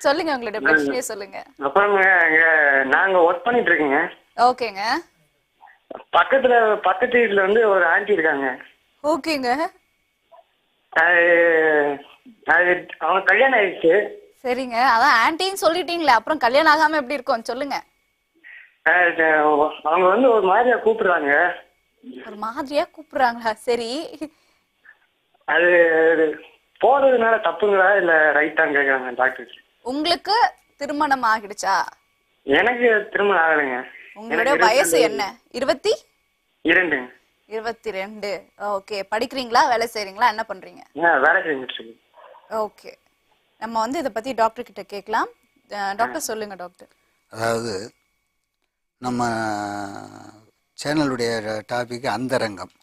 சொல்லுங்க, உங்களோட பிரச்சனையே சொல்லுங்க. அப்புறம் நாங்க ஒர்க் பண்ணிட்டு இருக்கீங்க. ஓகேங்க. பக்கத்து வீட்டுல வந்து ஒரு ஆண்டி இருக்காங்க. ஓகேங்க. அவங்க கல்யாணம் ஆயிடுச்சு. சரிங்க. அதான் ஆன்டின்னு சொல்லிட்டீங்களே, அப்புறம் கல்யாணம் ஆகாம எப்படி இருக்கும் சொல்லுங்க. அவங்க வந்து ஒரு மாதிரியா கூப்பிடுறாங்க. ஒரு மாதிரியா கூப்பிடுறாங்களா? சரி, அது போறதுனால தப்புங்களா இல்ல ரைட்டான்னு கேக்குறாங்க டாக்டர். உங்களுக்கு திருமணம் ஆகிடுச்சா? எனக்கு திருமணம் ஆகலைங்க. உங்களோட வயசு என்ன? 22. 22. ஓகே. படிக்கிறீங்களா, வேலை செய்றீங்களா, என்ன பண்றீங்க? வேலை செஞ்சுட்டு. ஓகே, நம்ம வந்து இத பத்தி டாக்டர் கிட்ட கேட்கலாம். டாக்டர் சொல்லுங்க டாக்டர். அதாவது நம்ம சேனலுடைய டாபிக் அந்தரங்கம்.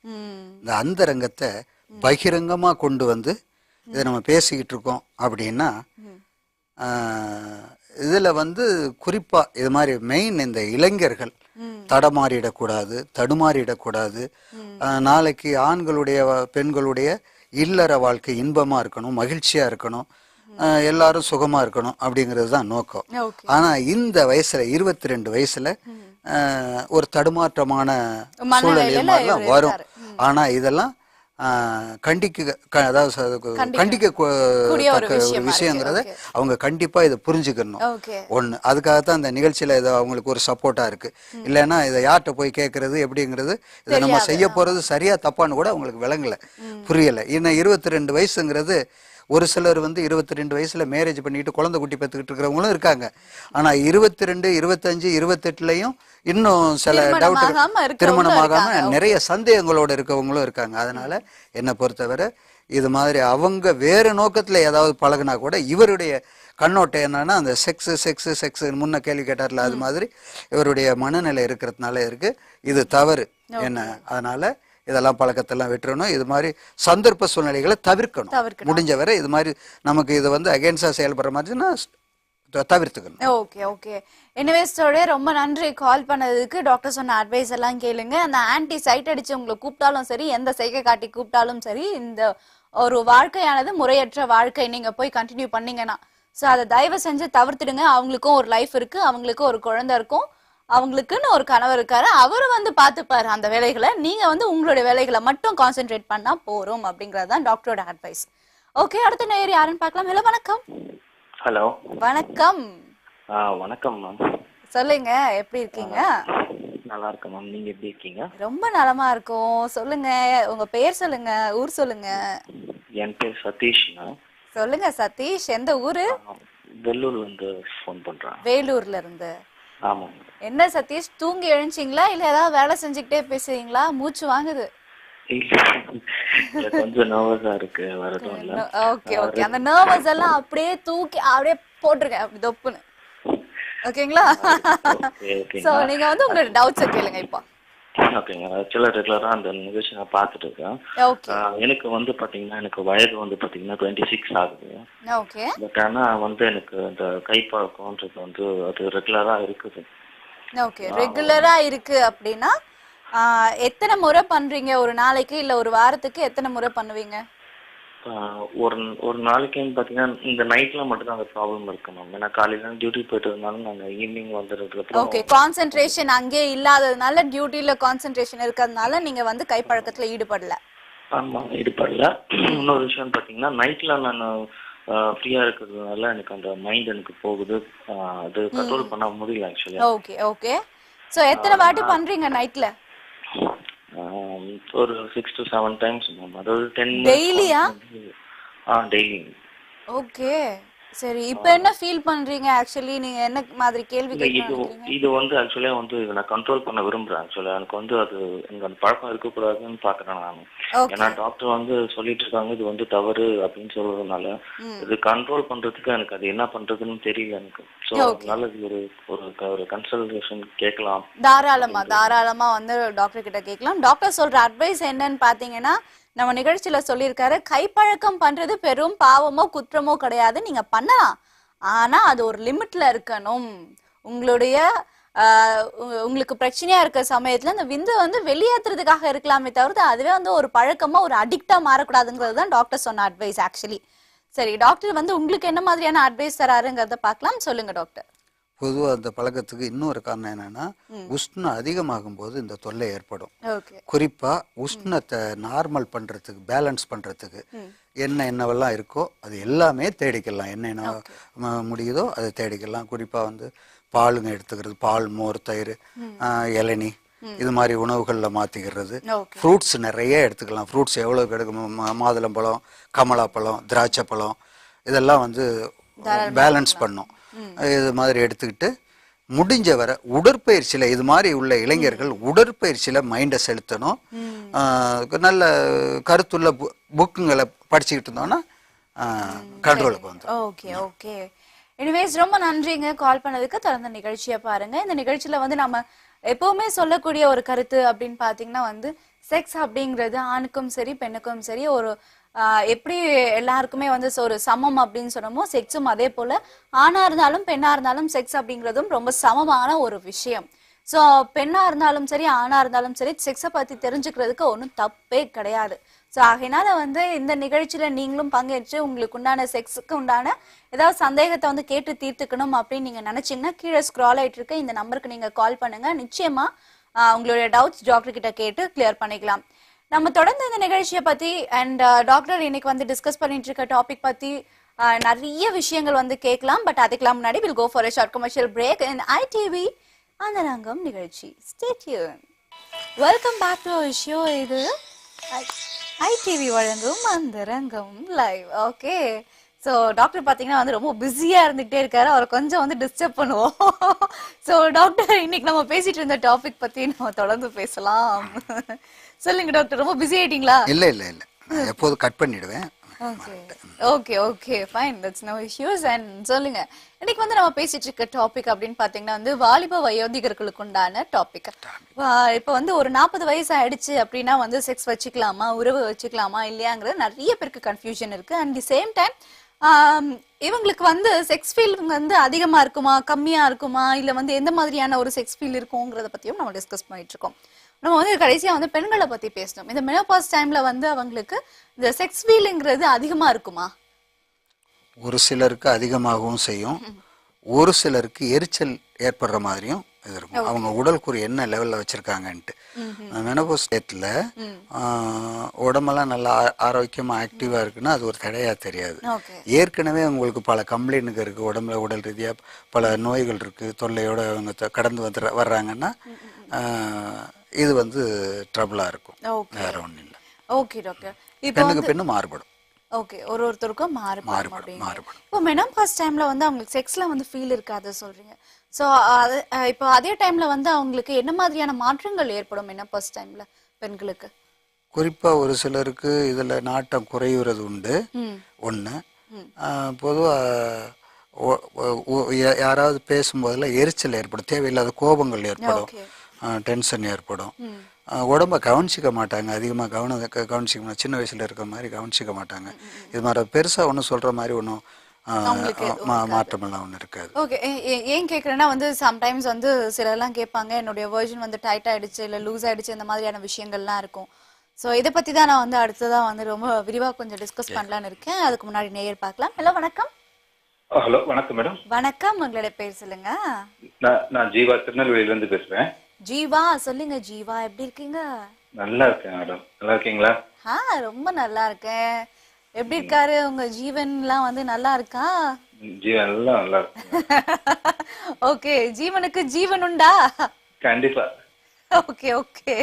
இந்த அந்தரங்கத்தை பகிரங்கமா கொண்டு வந்து இதை நம்ம பேசிக்கிட்டு இருக்கோம் அப்படின்னா, இதுல வந்து குறிப்பா இது மாதிரி மெயின் இந்த இளைஞர்கள் தடுமாறிடக்கூடாது. நாளைக்கு ஆண்களுடைய பெண்களுடைய இல்லற வாழ்க்கை இன்பமா இருக்கணும், மகிழ்ச்சியா இருக்கணும், எல்லாரும் சுகமா இருக்கணும் அப்படிங்கிறது தான் நோக்கம். ஆனா இந்த வயசுல 22 வயசுல ஒரு தடுமாற்றமான சூழல் வரும். ஆனா இதெல்லாம் கண்டிக்க ஒரு விஷயங்கிறத அவங்க கண்டிப்பா இதை புரிஞ்சுக்கணும். ஒண்ணு, அதுக்காகத்தான் இந்த நிகழ்ச்சியில இதை அவங்களுக்கு ஒரு சப்போர்ட்டா இருக்கு. இல்லைன்னா இதை யார்கிட்ட போய் கேட்கறது எப்படிங்கிறது, இதை நம்ம செய்ய போறது சரியா தப்பான்னு கூட அவங்களுக்கு விளங்கல, புரியல. இன்னும் 22 வயசுங்கிறது, ஒரு சிலர் வந்து 22 வயசுல மேரேஜ் பண்ணிட்டு குழந்தை குட்டி பெற்றுக்கிட்டு இருக்கிறவங்களும் இருக்காங்க. ஆனா 22, 25, 28லயும் இன்னும் சில டவுட், திருமணமாகாம நிறைய சந்தேகங்களோட இருக்கவங்களும் இருக்காங்க. அதனால என்னை பொறுத்தவரை இது மாதிரி அவங்க வேற நோக்கத்துல ஏதாவது பழகுனா கூட இவருடைய கண்ணோட்டம் என்னன்னா, அந்த செக்ஸ் முன்ன கேள்வி கேட்டார்ல, அது மாதிரி இவருடைய மனநிலை இருக்கிறதுனால இருக்கு இது தவறு என்ன. அதனால இதெல்லாம் பழக்கத்தெல்லாம் விட்டுறணும். இது மாதிரி சந்தர்ப்ப சூழ்நிலைகளை தவிர்க்கணும். முடிஞ்ச வரை இது மாதிரி நமக்கு இது வந்து அகேன்ஸ்டா செயல்படுற மாதிரினா தவிர்த்துக்கணும். Okay okay. எனிவேஸ் ரொம்ப நன்றி கால் பண்ணதுக்கு. டாக்டர் சொன்ன அட்வைஸ் எல்லாம் கேளுங்க. அந்த ஆன்டி சைட் அடிச்சு உங்களை கூப்பிட்டாலும் சரி, எந்த சைகை காட்டி கூப்பிட்டாலும் சரி, இந்த ஒரு வாழ்க்கையானது முறையற்ற வாழ்க்கை நீங்க போய் கண்டினியூ பண்ணீங்கன்னா ஸோ அதை தயவு செஞ்சு தவிர்த்துடுங்க. அவங்களுக்கும் ஒரு லைஃப் இருக்கு, அவங்களுக்கும் ஒரு குழந்தை இருக்கும், அவங்களுக்குன்னு ஒரு கணவர் இருக்காரு, அவரு வந்து பார்த்துப்பாரு அந்த வேலைகளை. நீங்க வந்து உங்களுடைய வேலைகளை மட்டும் கான்சென்ட்ரேட் பண்ணா போறோம் அப்படிங்கறதுதான் டாக்டரோட அட்வைஸ். ஓகே, அடுத்த நேயர் யாருன்னு பார்க்கலாம். ஹலோ, வணக்கம். ஹலோ, வணக்கம். வணக்கம் மேம். சொல்லுங்க, எப்படி இருக்கீங்க? நல்லா இருக்கேன் மேம், நீங்க எப்படி இருக்கீங்க? ரொம்ப நலமா இருக்கும். சொல்லுங்க, உங்க பேர் சொல்லுங்க, ஊர் சொல்லுங்க. என் பேர் சதீஷ். சொல்லுங்க சதீஷ், எந்த ஊரு? வெள்ளூர்ல இருந்து ஃபோன் பண்றேன். வேலூர்ல இருந்து. ஆமா. என்ன சதீஷ், தூங்கி எழுந்தீங்களா இல்ல ஏதாவது வேலை செஞ்சுக்கிட்டே பேசுறீங்களா? மூச்சு வாங்குது. கொஞ்சம் நர்வஸா இருக்கு, வரதும் இல்ல. ஓகே ஓகே, அந்த நர்வஸ் எல்லாம் அப்படியே தூக்கி அப்படியே போட்டுருங்க, அப்படி தொப்புன்னு. ஓகேங்களா? சோ நீங்க வந்து உங்களோட டவுட்ஸ் கேளுங்க இப்போ. ஓகேங்க. ஆக்சுவலா ரெகுலரா அந்த நிகழ்ச்சி நான் பார்த்துட்டு இருக்கேன். எனக்கு வந்து பாத்தீங்கன்னா எனக்கு வயது வந்து பாத்தீங்கன்னா 26 ஆகுது. ஓகே. பட் ஆனா வந்து எனக்கு அந்த கைப்பழக்கம்ன்றது வந்து அது ரெகுலரா இருக்குது. ஓகே, ரெகுலரா இருக்கு அப்படின்னா எத்தனை முறை பண்றீங்க ஒரு நாளைக்கு இல்ல ஒரு வாரத்துக்கு எத்தனை முறை பண்ணுவீங்க? ஒரு நாளைக்குன்னு பாத்தீங்கன்னா இந்த நைட்ல மட்டும் தான் அந்த ப்ராப்ளம் இருக்கு மேம். ஏன்னா காலையில டியூட்டி போயிட்டு இருந்தாலும் நான் ஈவினிங் வந்துடுறதுக்கு ஓகே, கான்சென்ட்ரேஷன் அங்கே இல்லாததுனால, டியூட்டில கான்சென்ட்ரேஷன் இருக்கிறதுனால நீங்க வந்து கைப்பழக்கத்துல ஈடுபடல. ஆமா, ஈடுபடல. இன்னொரு விஷயம் பாத்தீங்கன்னா நைட்ல நான் ஃப்ரீயா இருக்கிறதுனால எனக்கு அந்த மைண்ட் எனக்கு போகுது, அது கண்ட்ரோல் பண்ண முடியல ஆக்சுவலி. Okay okay. சோ எத்தனை வாட்டி பண்றீங்க நைட்ல? ஒரு 6 to 7 times மேம். அதாவது 10 டெய்லியா? டெய்லி. ஓகே சரி, இப்போ என்ன ஃபீல் பண்றீங்க? ஆக்சுவலி நீங்க என்ன மாதிரி கேள்வி கேக்குறீங்க? இது வந்து ஆக்சுவலா வந்து நான் கண்ட்ரோல் பண்ண விரும்புறேன். ஆக்சுவலா எனக்கு வந்து அது எனக்கு அந்த பழக்கம் இருக்க கூடாதுன்னு பாக்குறேன் நான். ஏன்னா டாக்டர் வந்து சொல்லிட்டு இருக்காங்க இது வந்து தவறு அப்படின்னு சொல்றதுனால இது கண்ட்ரோல் பண்றதுக்கு எனக்கு அது என்ன பண்றதுன்னு தெரியல எனக்கு. சோ அதனால இது ஒரு கன்சல்டேஷன் கேட்கலாம். தாராளமா வந்து டாக்டர் கிட்ட கேட்கலாம். டாக்டர் சொல்ற அட்வைஸ் என்னன்னு பாத்தீங்கன்னா, நம்ம நிகழ்ச்சியில சொல்லியிருக்காரு, கைப்பழக்கம் பண்றது பெரும் பாவமோ குற்றமோ கிடையாது, நீங்க பண்ணலாம், ஆனா அது ஒரு லிமிட்ல இருக்கணும். உங்களுடைய உங்களுக்கு பிரச்சனையா இருக்க சமயத்துல அந்த விந்து வந்து வெளியேற்றுறதுக்காக இருக்கலாமே தவிர்த்து அதுவே வந்து ஒரு பழக்கமா ஒரு அடிக்டா மாறக்கூடாதுங்கிறது தான் டாக்டர் சொன்ன அட்வைஸ் ஆக்சுவலி. சரி, டாக்டர் வந்து உங்களுக்கு என்ன மாதிரியான அட்வைஸ் தராருங்கிறத பார்க்கலாம். சொல்லுங்க டாக்டர். பொதுவாக அந்த பழக்கத்துக்கு இன்னொரு காரணம் என்னன்னா, உஷ்ணம் அதிகமாகும் போது இந்த தொல்லை ஏற்படும். குறிப்பா உஷ்ணத்தை நார்மல் பண்றதுக்கு, பேலன்ஸ் பண்றதுக்கு என்னவெல்லாம் இருக்கோ அது எல்லாமே தேடிக்கலாம். என்ன முடியுதோ அதை தேடிக்கலாம். குறிப்பா வந்து பாலுங்க எடுத்துக்கிறது, பால், மோர், தயிர், இளநீ, இது மாதிரி உணவுகளில் மாற்றிக்கிறது. ஃப்ரூட்ஸ் நிறைய எடுத்துக்கலாம். ஃப்ரூட்ஸ் எவ்வளோக்கு எடுக்கணும், மாதுளம்பழம், கமலாப்பழம், திராட்சை பழம், இதெல்லாம் வந்து பேலன்ஸ் பண்ணும். இது மாதிரி எடுத்துக்கிட்டு முடிஞ்ச வரை உடற்பயிற்சியில, இது மாதிரி உள்ள இளைஞர்கள் உடற்பயிற்சியில மைண்டை செலுத்தணும். நல்ல கருத்துள்ள புக்குங்களை படிச்சுக்கிட்டு இருந்தோம்னா கண்ட்ரோலுக்கு வந்து. Okay okay. எனிவேஸ் ரொம்ப நன்றிங்க கால் பண்ணதுக்கு. தொடர்ந்து நிகழ்ச்சியை பாருங்க. இந்த நிகழ்ச்சியில வந்து நம்ம எப்பவுமே சொல்லக்கூடிய ஒரு கருத்து அப்படின்னு பாத்தீங்கன்னா வந்து, செக்ஸ் அப்படிங்கிறது ஆணுக்கும் சரி பெண்ணுக்கும் சரி ஒரு எப்படி எல்லாருக்குமே வந்து ஒரு சமம் அப்படின்னு சொன்னோமோ, செக்ஸும் அதே போல ஆணா இருந்தாலும் பெண்ணா இருந்தாலும் செக்ஸ் அப்படிங்கிறதும் ரொம்ப சமமான ஒரு விஷயம். ஸோ பெண்ணா இருந்தாலும் சரி ஆணா இருந்தாலும் சரி செக்ஸை பத்தி தெரிஞ்சுக்கிறதுக்கு ஒன்றும் தப்பே கிடையாது. ஸோ ஆகையினால வந்து இந்த நிகழ்ச்சியில நீங்களும் பங்கேற்று உங்களுக்கு உண்டான செக்ஸுக்கு உண்டான ஏதாவது சந்தேகத்தை வந்து கேட்டு தீர்த்துக்கணும் அப்படின்னு நீங்க நினைச்சீங்கன்னா கீழே ஸ்க்ரால் ஆயிட்டு இருக்க இந்த நம்பருக்கு நீங்க கால் பண்ணுங்க. நிச்சயமா உங்களுடைய டவுட்ஸ் டாக்டர் கிட்ட கேட்டு கிளியர் பண்ணிக்கலாம். நம்ம தொடர்ந்து இந்த நிகழ்ச்சியை பத்தி அண்ட் டாக்டர் இன்னைக்கு வந்து டிஸ்கஸ் பண்ணிட்டு இருக்க டாபிக் பத்தி நிறைய விஷயங்கள் வந்து கேட்கலாம். பட் அதுக்கெல்லாம் முன்னாடி we'll go for a short commercial break in ITV அந்தரங்கம் நிகழ்ச்சி. Stay tuned. Welcome back to our show. இது ITV வழங்கும் அந்தரங்கம் லைவ். ஓகே, ஸோ டாக்டர் பார்த்தீங்கன்னா வந்து ரொம்ப பிஸியாக இருந்துகிட்டே இருக்காரு. அவரை கொஞ்சம் வந்து டிஸ்டர்ப் பண்ணுவோம். ஸோ டாக்டர், இன்னைக்கு நம்ம பேசிட்டு இருந்த டாபிக் பற்றி நம்ம தொடர்ந்து பேசலாம். சொல்லுங்க டாக்டர், ரொம்ப பிஸி ஆயிட்டீங்களா? இல்லை இல்லை இல்லை, எப்போதும் கட் பண்ணிடுவேன். Okay okay fine, that's no issues. And சொல்லுங்க, இன்னைக்கு வந்து நம்ம பேசிட்டு இருக்க டாபிக் அப்படின்னு பாத்தீங்கன்னா வந்து வாலிப வயோதிகர்களுக்கு உண்டான டாபிக். இப்போ வந்து ஒரு 40 வயசு ஆயிடுச்சு அப்படின்னா வந்து செக்ஸ் வச்சுக்கலாமா, உறவு வச்சுக்கலாமா இல்லையாங்கிறது நிறைய பேருக்கு கன்ஃபியூஷன் இருக்கு. அண்ட் தி சேம் டைம் இவங்களுக்கு வந்து செக்ஸ் ஃபீல் வந்து அதிகமா இருக்குமா கம்மியா இருக்குமா இல்ல வந்து எந்த மாதிரியான ஒரு செக்ஸ் ஃபீல் இருக்குங்கிறத பத்தியும் நம்ம டிஸ்கஸ் பண்ணிட்டு இருக்கோம். நம்ம வந்து கடைசியா வந்து பெண்களை பத்தி பேசணும். இந்த மெனோபாஸ் டைம்ல வந்து அவங்களுக்கு இந்த செக்ஸ் ஃபீல்ங்கிறது அதிகமா இருக்குமா? ஒரு சிலருக்கு அதிகமாகவும் செய்யும், ஒரு சிலருக்கு எரிச்சல் ஏற்படுற மாதிரியும் இது இருக்கும். அவங்க உடல் கூறு என்ன லெவல்ல வச்சிருக்காங்கன்ட்டு. மெனோபாஸ் ஸ்டேட்ல உடம்பெல்லாம் நல்லா ஆரோக்கியமா ஆக்டிவா இருக்குன்னா அது ஒரு தடையா தெரியாது. ஏற்கனவே உங்களுக்கு பல கம்ப்ளைண்ட்டுங்க இருக்கு, உடம்புல உடல் ரீதியா பல நோய்கள் இருக்கு, தொல்லையோட அவங்க கடந்து வர்றாங்கன்னா இது வந்து ட்ரபிளா இருக்கும், வேற ஒண்ணும் இல்லை. ஓகே டாக்டர், பெண்ணுக்கு பெண்ணு மாறுபடும். ஓகே, ஒருத்தருக்கும் மாறுபடும். இப்போ மெனோபாஸ் டைம்ல வந்து அவங்களுக்கு செக்ஸ்ல வந்து ஃபீல் இருக்காது சொல்றீங்க. சோ இப்போ அதே டைம்ல வந்து அவங்களுக்கு என்ன மாதிரியான மாற்றங்கள் ஏற்படும் மெனோபாஸ் டைம்ல பெண்களுக்கு? குறிப்பா ஒரு சிலருக்கு இதுல நாட்டம் குறையுறது உண்டு. ஒண்ணு, பொதுவா யாராவது பேசும்போதுல எரிச்சல் ஏற்படும், தேவையில்லாத கோபங்கள் ஏற்படும், டென்ஷன் ஏற்படும். உடம்ப கவனிச்சிக்க மாட்டாங்க, அதிகமா கவனிச்சிக்க, சின்ன வயசுல இருக்கிற மாதிரி கவனிச்சிக்க மாட்டாங்க. இது மாதிரி பெருசா ஒன்றும் சொல்ற மாதிரி ஒன்றும் மாற்றம் எல்லாம் ஒண்ணு இருக்காது. ஓகே, ஏன் கேக்குறேன்னா வந்து சம்டைம்ஸ் வந்து சிலர்லாம் கேட்பாங்க, என்னுடைய வெர்ஷன் வந்து டைட் ஆயிடுச்சு இல்ல லூஸ் ஆயிடுச்சு, இந்த மாதிரியான விஷயங்கள்லாம் இருக்கும். சோ இதை பத்தி தான் நான் வந்து அடுத்ததான் வந்து ரொம்ப விரிவா கொஞ்சம் டிஸ்கஸ் பண்ணலான்னு இருக்கேன். அதுக்கு முன்னாடி நேயர் பார்க்கலாம். ஹலோ வணக்கம். ஹலோ வணக்கம் மேடம். வணக்கம், உங்களோட பேர் சொல்லுங்க. நான் ஜீவா திருநெல்வேலியில இருந்து பேசுறேன். ஜீவா, சொல்லுங்க ஜீவா, எப்படி இருக்கீங்க? நல்லா இருக்கேன் மேடம், நல்லா இருக்கீங்களா? ரொம்ப நல்லா இருக்கேன். எப்படி இருக்காரு உங்க ஜீவன்லாம் வந்து நல்லா இருக்கா? ஜீவன் எல்லாம் நல்லா இருக்கு. ஓகே, ஜீவனுக்கு ஜீவன் உண்டா? கண்டிப்பா. ஓகே ஓகே,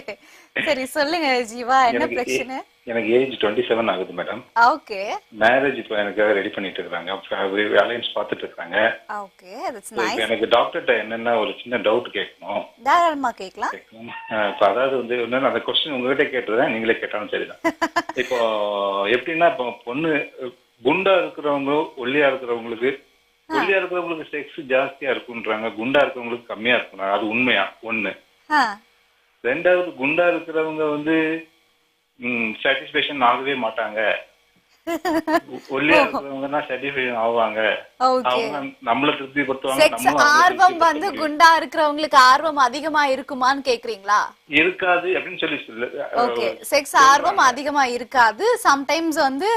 சரி சொல்லுங்க ஜீவா, என்ன பிரச்சனை? எனக்கு ஏஜ் 27 ஆகுது மேடம். ஓகே, மேரேஜ் இப்போ எனக்கு ரெடி பண்ணிட்டு இருக்காங்க, அலைன்ஸ் பார்த்துட்டு இருக்காங்க. Okay, that's nice. எனக்கு டாக்டர்ட்ட என்னன்னா ஒரு சின்ன டவுட் கேட்கணும். தாராளமா கேட்கலாம். இப்போ அதாவது வந்து என்னன்னா அந்த கொஸ்டின் உங்ககிட்ட கேட்டுறேன், நீங்களே கேட்டாலும் சரிதான். இப்போ எப்படின்னா இப்போ பொண்ணு குண்டா இருக்கிறவங்க ஒல்லியா இருக்கிறவங்களுக்கு, ஒல்லியா இருக்கிறவங்களுக்கு செக்ஸ் ஜாஸ்தியா இருக்குன்றாங்க, குண்டா இருக்கிறவங்களுக்கு கம்மியா இருக்குறாங்க. அது உண்மையா? ஒண்ணு. ரெண்டாவது, குண்டா இருக்கிறவங்க வந்து சாட்டிஸ்பேக்ஷன் ஆகவே மாட்டாங்க, ஒல்லியா இருக்கிறவங்கன்னா சாட்டிஸ்பேக்ஷன் ஆவாங்க, அவங்க நம்மள திருப்தி படுத்துவாங்க. ஆர்வம் வந்து குண்டா இருக்கிறவங்களுக்கு ஆர்வம் அதிகமா இருக்குமான்னு கேக்குறீங்களா? இருக்காது அப்படின்னு சொல்லி சொல்லு. ஓகே, செக்ஸ் ஆர்வம் அதிகமா இருக்காது, சம்டைம்ஸ் வந்து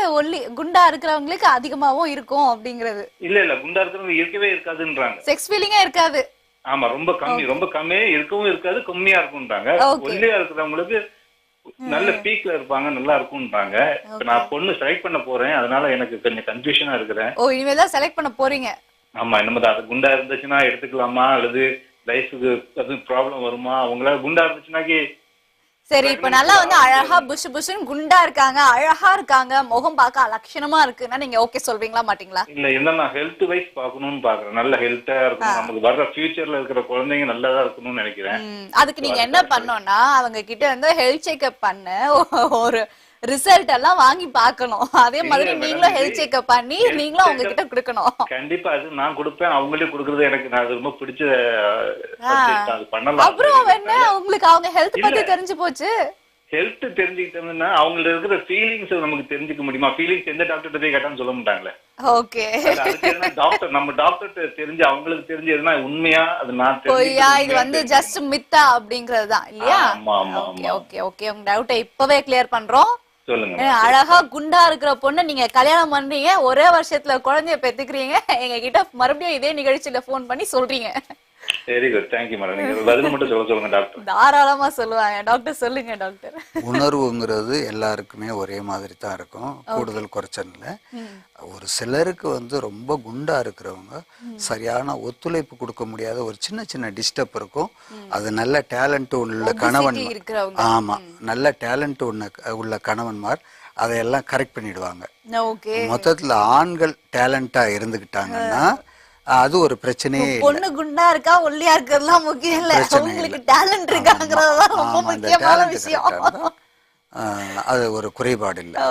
குண்டா இருக்கிறவங்களுக்கு அதிகமாவும் இருக்கும் அப்படிங்கிறது. இல்ல குண்டா இருக்கிறவங்க இருக்கவே இருக்காதுன்றாங்க, செக்ஸ் ஃபீலிங்கே இருக்காது. ஆமா, ரொம்ப கம்மியே இருக்கவும் இருக்காது, கம்மியா இருக்கும்ன்றாங்க. ஒல்லியா இருக்கிறவங்களுக்கு நல்ல பீக்ல இருப்பாங்க, நல்லா இருக்கும்ன்றாங்க. இப்ப நான் பொண்ணு செலக்ட் பண்ண போறேன், அதனால எனக்கு கொஞ்சம் கன்ஃபியூஷனா இருக்கிறேன். ஓ, இனிமேதான் செலக்ட் பண்ண போறீங்க? ஆமா, என்னமோ அது குண்டா இருந்துச்சுன்னா எடுத்துக்கலாமா அல்லது லைஃபுக்கு அது ப்ராப்ளம் வருமா? அவங்களால குண்டா இருந்துச்சுன்னாக்கி சரி, இப்ப நல்லா வந்து அழகா புஷ் புஷ்னு குண்டா இருக்காங்க, அழகா இருக்காங்க, முகம் பார்க்க லட்சணமா இருக்குன்னா நீங்க ஓகே சொல்வீங்களா மாட்டீங்களா? இல்ல, என்னன்னா ஹெல்த் வைஸ் பாக்கணும்னு பாக்குறேன். நல்ல ஹெல்த்தா இருக்கணும், நமக்கு வர்ற ஃபியூச்சர்ல இருக்கிற குழந்தைங்க நல்லதா இருக்கணும்னு நினைக்கிறேன். அதுக்கு நீங்க என்ன பண்ணணும்னா அவங்க கிட்ட வந்து ஹெல்த் செக்அப் பண்ண ஒரு ரிசல்ட் எல்லாம் வாங்கி பாக்கணும். அதே மாதிரி நீங்களும் ஹெல்த் செக்அப் பண்ணி நீங்களும் அவங்க கிட்ட கொடுக்கணும். கண்டிப்பா அது நான் கொடுப்பேன், அவங்களே கொடுக்கறது எனக்கு நான் ரொம்ப பிடிச்ச சப்ஜெக்ட். அது பண்ணலாம். அப்புறம் என்ன உங்களுக்கு அவங்க ஹெல்த் பத்தி தெரிஞ்சு போச்சு? ஹெல்த் தெரிஞ்சுக்கிட்டோம்னா அவங்களுக்கு இருக்கிற ஃபீலிங்ஸ் நமக்கு தெரிஞ்சுக்க முடியுமா? ஃபீலிங்ஸ் எந்த டாக்டர் போய் கேட்டான்னு சொல்ல மாட்டாங்களே. ஓகே, டாக்டர் நம்ம டாக்டர் தெரிஞ்சு அவங்களுக்கு தெரிஞ்சு எதுனா உண்மையா அது நான் பொய்யா இது வந்து ஜஸ்ட் மித்தா அப்படிங்கறதுதான் இல்லையா? ஓகே ஓகே ஓகே, உங்க டவுட்டை இப்பவே கிளியர் பண்றோம். சொல்லுங்க. அழகா குண்டா இருக்கிற பொண்ணு நீங்க கல்யாணம் பண்றீங்க, ஒரே வருஷத்துல குழந்தைய பெத்துக்கிறீங்க, எங்க கிட்ட மறுபடியும் இதே நிகழ்ச்சியில போன் பண்ணி சொல்றீங்க. Very good, thank you madam. நீங்க பதில் மட்டும் சொல்லுங்க டாக்டர். தாராளமா சொல்லுவாங்க டாக்டர். சொல்லுங்க டாக்டர். உணர்வுங்கிறது எல்லாருக்குமே ஒரே மாதிரி தான் இருக்கும், கூடுதல் குறைச்சல் இல்லை. ஒரு சிலருக்கு வந்து ரொம்ப குண்டா இருக்கிறவங்க சரியான ஒத்துழைப்பு கொடுக்க முடியாத ஒரு சின்ன சின்ன டிஸ்டர்ப் இருக்கும். அது நல்ல டேலண்ட் உள்ள கணவன், ஆமா, நல்ல டேலண்ட் உள்ள கணவன்மார் அதையெல்லாம் கரெக்ட் பண்ணிடுவாங்க. மொத்தத்துல ஆண்கள் டேலண்டா இருந்துகிட்டாங்கன்னா அது ஒரு பிரச்சனையே இல்ல. பொண்ணு குண்டா இருக்கா ஒல்லியா இருக்கிறதுலாம் முக்கியம் இல்ல, உங்களுக்கு டேலண்ட் இருக்காங்கறதுதான் ரொம்ப முக்கியமான விஷயம். அது ஒரு குறைபாடு இல்ல.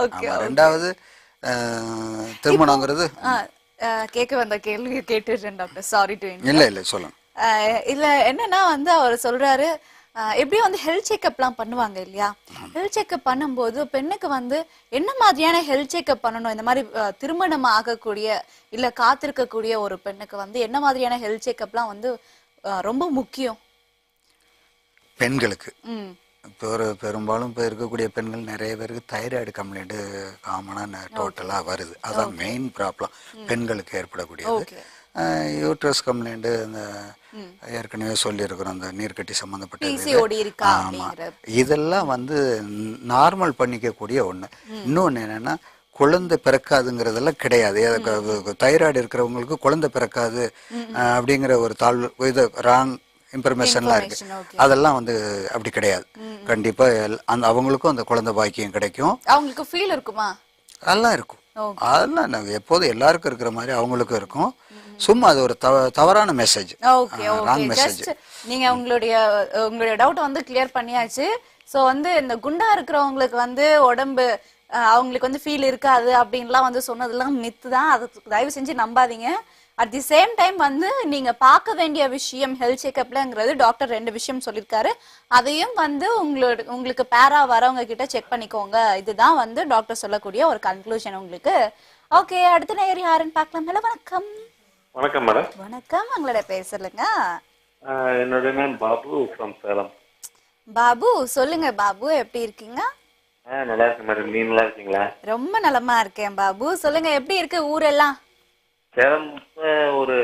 ரெண்டாவது திருமணங்கிறது கேட்க வந்த கேள்வி கேட்டுறேன் டாக்டர், சாரி டு இல்ல சொல்லுங்க. இல்ல என்னன்னா வந்து அவர் சொல்றாரு எப்படியும் வந்து ஹெல்த் செக்அப்லாம் பண்ணுவாங்க இல்லையா, ஹெல்த் செக்அப் பண்ணும்போது பெண்ணுக்கு வந்து என்ன மாதிரியான ஹெல்த் செக்அப் பண்ணணும், இந்த மாதிரி திருமணம் ஆகக்கூடிய இல்ல காத்திருக்கக்கூடிய ஒரு பெண்ணுக்கு வந்து என்ன மாதிரியான ஹெல்த் செக்அப்லாம் வந்து ரொம்ப முக்கியம் பெண்களுக்கு? இப்போ பெரும்பாலும் இப்போ இருக்கக்கூடிய பெண்கள் நிறைய பேருக்கு தைராய்டு கம்ப்ளைண்ட் காமனாக டோட்டலாக வருது. அதான் மெயின் ப்ராப்ளம் பெண்களுக்கு ஏற்படக்கூடியது. யூட்ரஸ் கம்ப்ளைண்ட், இந்த ஏற்கனவே சொல்லியிருக்கிறோம் அந்த நீர்க்கட்டி சம்மந்தப்பட்ட, ஆமாம், இதெல்லாம் வந்து நார்மல் பண்ணிக்கக்கூடிய ஒன்று. இன்னொன்று என்னென்னா குழந்தை பிறக்காதுங்கிறதெல்லாம் கிடையாது. தைராய்டு இருக்கிறவங்களுக்கு குழந்தை பிறக்காது அப்படிங்கிற ஒரு தாழ்வு இது ராங் இன்ஃபர்மேஷன்லாம் இருக்கு. அதெல்லாம் வந்து அப்படி கிடையாது. கண்டிப்பா அவங்களுக்கும் அந்த குழந்தை பாக்கியம் கிடைக்கும். அவங்களுக்கு ஃபீல் இருக்குமா? அதெல்லாம் இருக்கும். அதெல்லாம் எப்போதும் எல்லாருக்கும் இருக்கிற மாதிரி அவங்களுக்கும் இருக்கும். சும்மா அது ஒரு தவறான மெசேஜ், ராங் மெசேஜ். நீங்க உங்களுடைய டவுட் வந்து கிளியர் பண்ணியாச்சு. சோ வந்து இந்த குண்டா இருக்கிறவங்களுக்கு வந்து உடம்பு அவங்களுக்கு வந்து ஃபீல் இருக்காது அப்படின்லாம் வந்து சொன்னதெல்லாம் மித்து தான். அது தயவு செஞ்சு நம்பாதீங்க. அட் தி சேம் டைம் வந்து நீங்க பார்க்க வேண்டிய விஷயம் ஹெல்த் செக்அப்லங்கிறது டாக்டர் 2 விஷயம் சொல்லியிருக்காரு. அதையும் வந்து உங்களுக்கு பேரா வரவங்க கிட்ட செக் பண்ணிக்கோங்க. இதுதான் வந்து டாக்டர் சொல்லக்கூடிய ஒரு கன்க்ளூஷன் உங்களுக்கு. ஓகே, அடுத்த நேயர் யாருன்னு பார்க்கலாம். ஹலோ, வணக்கம். வணக்கம் மேடம். வணக்கம், உங்களோட பேர் சொல்லுங்க. என்னோட நேம் பாபு ஃப்ரம் சேலம். பாபு, சொல்லுங்க பாபு, எப்படி இருக்கீங்க? நல்லா இருக்கேன் மேடம், நீங்க நல்லா இருக்கீங்களா? ரொம்ப நலமா இருக்கேன் பாபு. சொல்லுங்க, எப்படி இருக்கு ஊரெல்லாம்? சேலம் ஒரு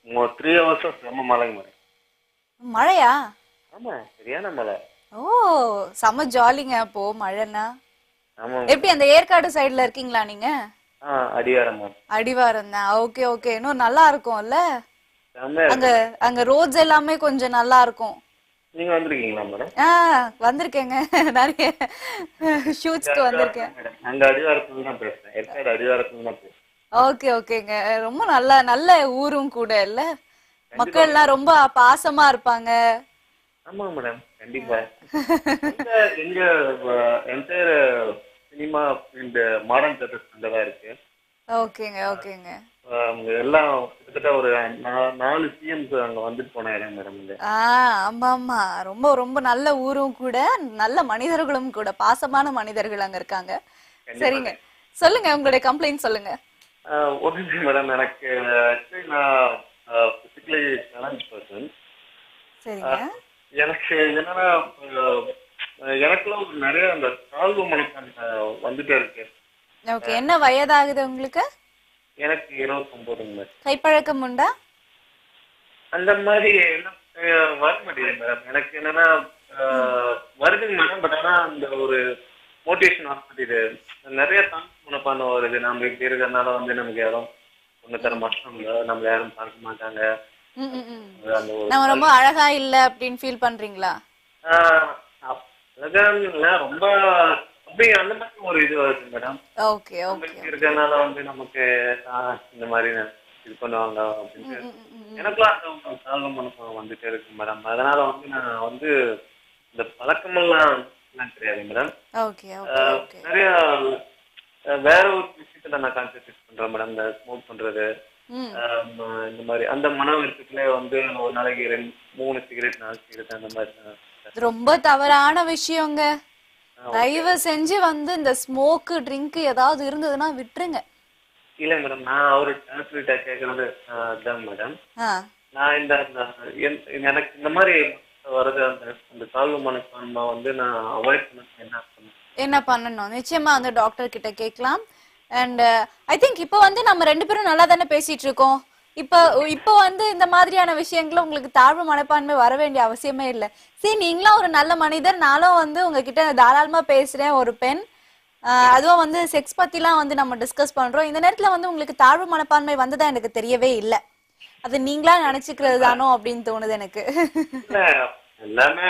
3 hours செம்ம மழைங்க மேடம். மழையா? ஆமா, சரியான மழை. ஓ, செம்ம ஜாலிங்க அப்போ மழைன்னா. ஆமா. எப்படி அந்த ஏற்காடு சைடுல இருக்கீங்களா நீங்க? அடிவாரம் மேம். அடிவாரம் தான். ஓகே ஓகே, இன்னும் நல்லா இருக்கும்ல அங்க ரோட்ஸ் எல்லாமே கொஞ்சம் நல்லா இருக்கும். நீங்க வந்திருக்கீங்களா மேடம்? வந்திருக்கேங்க, நிறைய ஷூட்ஸ்க்கு வந்திருக்கேன். அங்க அடிவாரத்துல தான் பேசுறேன், ஏற்காடு அடிவாரத்துல தான் பேசுறேன். ஓகே ஓகேங்க, ரொம்ப நல்ல ஊரும் கூட இல்ல, மக்கள் எல்லாம் ரொம்ப பாசமா இருப்பாங்க. ஆமா மேடம், கண்டிப்பா. எங்க entire cinema field modern theatres அங்கதான் இருக்கு. ஓகேங்க ஓகேங்க. எல்லாம் கிட்டத்தட்ட ஒரு 4 சிஎம்ஸ் அங்க வந்துட்டு போன இடம் மேடம். ஆமா ஆமா, ரொம்ப ரொம்ப நல்ல ஊரும் கூட, நல்ல மனிதர்களும் கூட, பாசமான மனிதர்கள் அங்க இருக்காங்க. சரிங்க, சொல்லுங்க உங்களுடைய கம்ப்ளைண்ட் சொல்லுங்க. ஒன்று மேடம், எனக்கு நான் பிசிக்கலி சேலஞ்ச் பர்சன். சரிங்க. எனக்கு என்னன்னா எனக்குள்ள நிறைய அந்த தாழ்வு மனப்பான் வந்துட்டே இருக்கு. ஓகே, என்ன வயதாகுது உங்களுக்கு? எனக்கு 29. கைப்பழக்கம் உண்டா? அந்த மாதிரி வர மாட்டேங்குது மேடம். எனக்கு என்னன்னா வருதுங்க மேடம், பட் ஆனா அந்த ஒரு மோட்டிவேஷன் ஆஸ்பத்திரி நிறைய தாழ்வு மனப்பான் வருது. நம்ம இப்படி இருக்கிறதுனால வந்து நமக்கு யாரும் ஒண்ணு தர மாட்டோம், நம்மள யாரும் பார்க்க மாட்டாங்க, நம்ம ரொம்ப அழகா இல்ல அப்படின்னு ஃபீல் பண்றீங்களா? ரொம்ப அப்படி அந்த மாதிரி ஒரு இது வருது மேடம். ஓகே ஓகே, இருக்கிறதுனால வந்து நமக்கு இந்த மாதிரி இது பண்ணுவாங்க அப்படின்ட்டு எனக்குலாம் அந்த தாழ்வு மனப்பான் வந்துட்டே இருக்கு மேடம். அதனால வந்து நான் வந்து இந்த பழக்கமெல்லாம் தெரியாது மேடம். நிறைய வேற ஒரு விஷயத்துல நான் கான்சென்ட்ரேட் பண்றேன் மேடம். இந்த ஸ்மோக் பண்றது, இந்த மாதிரி அந்த மன வருத்தத்துல வந்து ஒரு நாளைக்கு 3 சிகரெட் 4 சிகரெட் அந்த மாதிரி. ரொம்ப தவறான விஷயங்க. தயவு செஞ்சு வந்து இந்த ஸ்மோக் ட்ரிங்க் ஏதாவது இருந்ததுன்னா விட்டுருங்க. இல்ல மேடம், நான் அவரு டாக்டர்கிட்ட கேக்குறது அதுதான் மேடம். நான் இந்த எனக்கு இந்த மாதிரி வரது அந்த தாழ்வு மனப்பான்மை வந்து நான் அவாய்ட் பண்ண என்ன பண்ணணும்? நிச்சயமா வந்து டாக்டர் கிட்ட கேட்கலாம். அண்ட் ஐ திங்க் இப்போ வந்து நம்ம 2 பேரும் நல்லா தானே பேசிட்டு இருக்கோம். இப்போ வந்து இந்த மாதிரியான விஷயங்கள உங்களுக்கு தாழ்வு மனப்பான்மை வர வேண்டிய அவசியமே இல்லை. சரி, நீங்களும் ஒரு நல்ல மனிதர், நானும் வந்து உங்ககிட்ட தாராளமா பேசுறேன், ஒரு பெண். அதுவும் வந்து செக்ஸ் பத்திலாம் வந்து நம்ம டிஸ்கஸ் பண்றோம். இந்த நேரத்துல வந்து உங்களுக்கு தாழ்வு மனப்பான்மை வந்ததா எனக்கு தெரியவே இல்லை. அது நீங்களா நினைச்சுக்கிறது தானோ அப்படின்னு தோணுது எனக்கு. எல்லாமே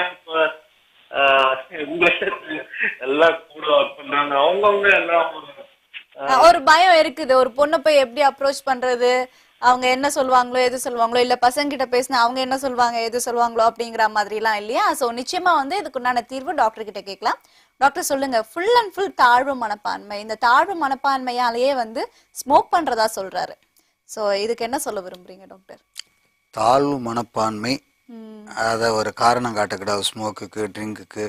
எல்லாம் கூட ஒர்க் பண்றாங்க, அவங்கவுங்க எல்லாம் ஒரு பயம் இருக்குது. ஒரு பொண்ணை போய் எப்படி அப்ரோச் பண்றது, அவங்க என்ன சொல்லுவாங்களோ எது சொல்லுவாங்களோ இல்ல பசங்க கிட்ட பேசினா அவங்க என்ன சொல்லுவாங்க எது சொல்லுவாங்களோ அப்படிங்கிற மாதிரி எல்லாம் இல்லையா? சோ நிச்சயமா வந்து இதுக்குண்டான தீர்வு டாக்டர் கிட்ட கேட்கலாம். டாக்டர் சொல்லுங்க, ஃபுல் அண்ட் ஃபுல் தாழ்வு மனப்பான்மை, இந்த தாழ்வு மனப்பான்மையாலேயே வந்து ஸ்மோக் பண்றதா சொல்றாரு. சோ இதுக்கு என்ன சொல்ல விரும்புறீங்க டாக்டர்? தாழ்வு மனப்பான்மை அதை ஒரு காரணம் காட்டக்கூடாது. ஸ்மோக்குக்கு, ட்ரிங்குக்கு,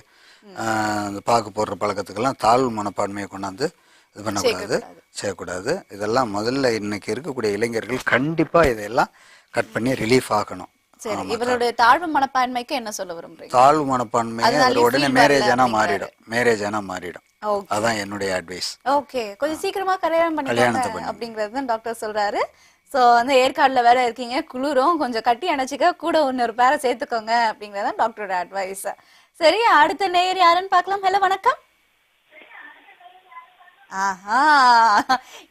இந்த பாக்கு போடுற பழக்கத்துக்கெல்லாம் தாழ்வு மனப்பான்மையை கொண்டாந்து இது பண்ணக்கூடாது, செய்யக்கூடாது. இதெல்லாம் முதல்ல இன்னைக்கு இருக்கக்கூடிய இளைஞர்கள் கண்டிப்பா இதெல்லாம் கட் பண்ணி ரிலீஃப் ஆகணும். சரி, இவருடைய தாழ்வு மனப்பான்மைக்கு என்ன சொல்ல விரும்புறீங்க? தாழ்வு மனப்பான்மை உடனே மேரேஜ் ஆனா மாறிடும். அதான் என்னுடைய அட்வைஸ். ஓகே, கொஞ்சம் சீக்கிரமா கல்யாணம் பண்ணிக்கோங்க அப்படிங்கறது டாக்டர் சொல்றாரு. சோ அந்த ஏற்காடுல வேற இருக்கீங்க, குளிரும், கொஞ்சம் கட்டி அணைச்சிக்க, கூட இன்னொரு பேரை சேர்த்துக்கோங்க அப்படிங்கறதான் டாக்டரோட அட்வைஸ். சரி, அடுத்த நேயர் யாருன்னு பார்க்கலாம். ஹலோ, வணக்கம். ஆஹா,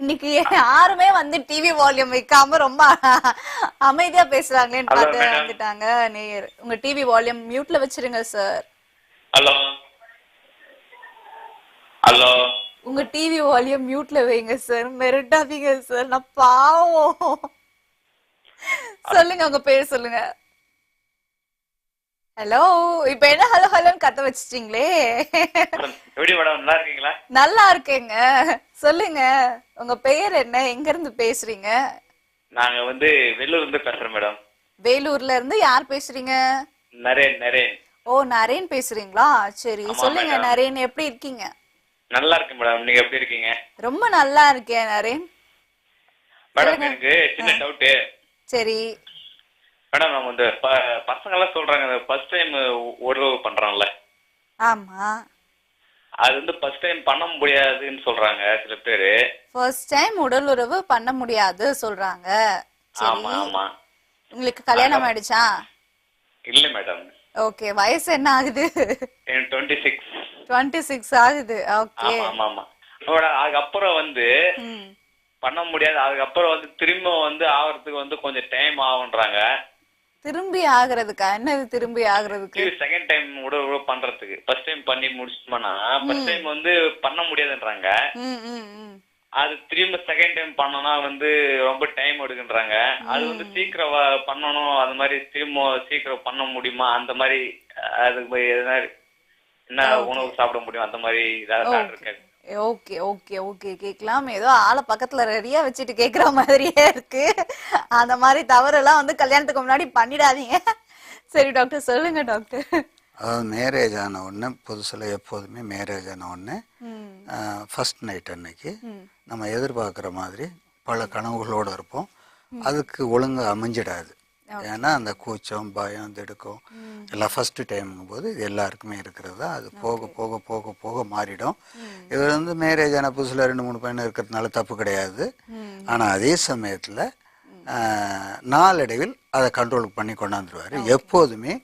இன்னைக்கு யாருமே வந்து டிவி வால்யூம் வைக்காம ரொம்ப அமைதியா பேசுறாங்களேன்னு பார்த்து வந்துட்டாங்க நேயர். உங்க டிவி வால்யூம் மியூட்ல வச்சிருங்க சார். ஹலோ ஹலோ, உங்க டிவி வால்யூம் மியூட்ல வைங்க சார். மிரட்டாதீங்க சார், நான் பாவம். சொல்லுங்க, உங்க பேர் சொல்லுங்க. ஹலோ, இப்ப என்ன ஹலோ ஹலோன்னு கத்த வச்சிட்டீங்களே. எப்படி மேடம், நல்லா இருக்கீங்களா? நல்லா இருக்கேங்க. சொல்லுங்க, உங்க பெயர் என்ன, எங்க இருந்து பேசுறீங்க? நாங்க வந்து வேலூர்ல இருந்து பேசுறோம் மேடம். வேலூர்ல இருந்து யார் பேசுறீங்க? நரேன். ஓ, நரேன் பேசுறீங்களா? சரி, சொல்லுங்க நரேன், எப்படி இருக்கீங்க? நல்லா இருக்கு மேடம், நீங்க எப்படி இருக்கீங்க? ரொம்ப நல்லா இருக்கேன் நரேன். மேடம், எனக்கு சின்ன டவுட். சரி மேடம், நம்ம இந்த பசங்க எல்லாம் சொல்றாங்க ஃபர்ஸ்ட் டைம் உறவு பண்றாங்கல்ல. ஆமா, அது வந்து ஃபர்ஸ்ட் டைம் பண்ண முடியாதுன்னு சொல்றாங்க சில பேரு. ஃபர்ஸ்ட் டைம் உடல் உறவு பண்ண முடியாது சொல்றாங்க. ஆமா ஆமா. உங்களுக்கு கல்யாணம் ஆயிடுச்சா? இல்ல மேடம். ஓகே, வயசு என்ன ஆகுது? 26 ஆகுது. ஓகே. ஆமா ஆமா. அதுக்கப்புறம் வந்து பண்ண முடியாது, அதுக்கப்புறம் வந்து திரும்ப வந்து ஆகிறதுக்கு வந்து கொஞ்சம் டைம் ஆகுன்றாங்க. திரும்பி ஆகுறதுக்கா? என்னது திரும்பி ஆகுறதுக்கு? செகண்ட் டைம் உடல் பண்றதுக்கு ஃபர்ஸ்ட் டைம் பண்ணி முடிச்சிட்டோம்னா ஃபர்ஸ்ட் டைம் வந்து பண்ண முடியாதுன்றாங்க. அது திரும்ப செகண்ட் டைம் பண்ணனா வந்து ரொம்ப டைம் எடுக்குன்றாங்க. அது வந்து சீக்கிரம் பண்ணணும், அது மாதிரி திரும்ப சீக்கிரம் பண்ண முடியுமா? அந்த மாதிரி அதுக்கு என்ன உணவு சாப்பிட முடியும், அந்த மாதிரி ஏதாவது? ஓகே ஓகே ஓகே, கேட்கலாம். ஏதோ ஆளை பக்கத்துல ரெடியா வச்சுட்டு கேக்குற மாதிரியே இருக்கு. அந்த மாதிரி தவறெல்லாம் வந்து கல்யாணத்துக்கு முன்னாடி பண்ணிடாதீங்க. சரி டாக்டர், சொல்லுங்க டாக்டர். அதாவது மேரேஜ் ஆன உடனே புதுசுல எப்போதுமே மேரேஜ் ஆன உடனே ஃபர்ஸ்ட் நைட் அன்னைக்கு நம்ம எதிர்பார்க்குற மாதிரி பல கனவுகளோடு இருப்போம். அதுக்கு ஒழுங்கு அமைஞ்சிடாது. ஏன்னா அந்த கூச்சம், பயம், திடுக்கம் எல்லாம் ஃபர்ஸ்ட் டைம்ங்கும் போது இது எல்லாருக்குமே இருக்கிறதா. அது போக போக போக போக மாறிடும். இது வந்து மேரேஜ் ஆன புதுசில் 2-3 பையன் இருக்கிறதுனால தப்பு கிடையாது. ஆனால் அதே சமயத்தில் நாளடைவில் அதை கண்ட்ரோல் பண்ணி கொண்டாந்துருவார். எப்போதுமே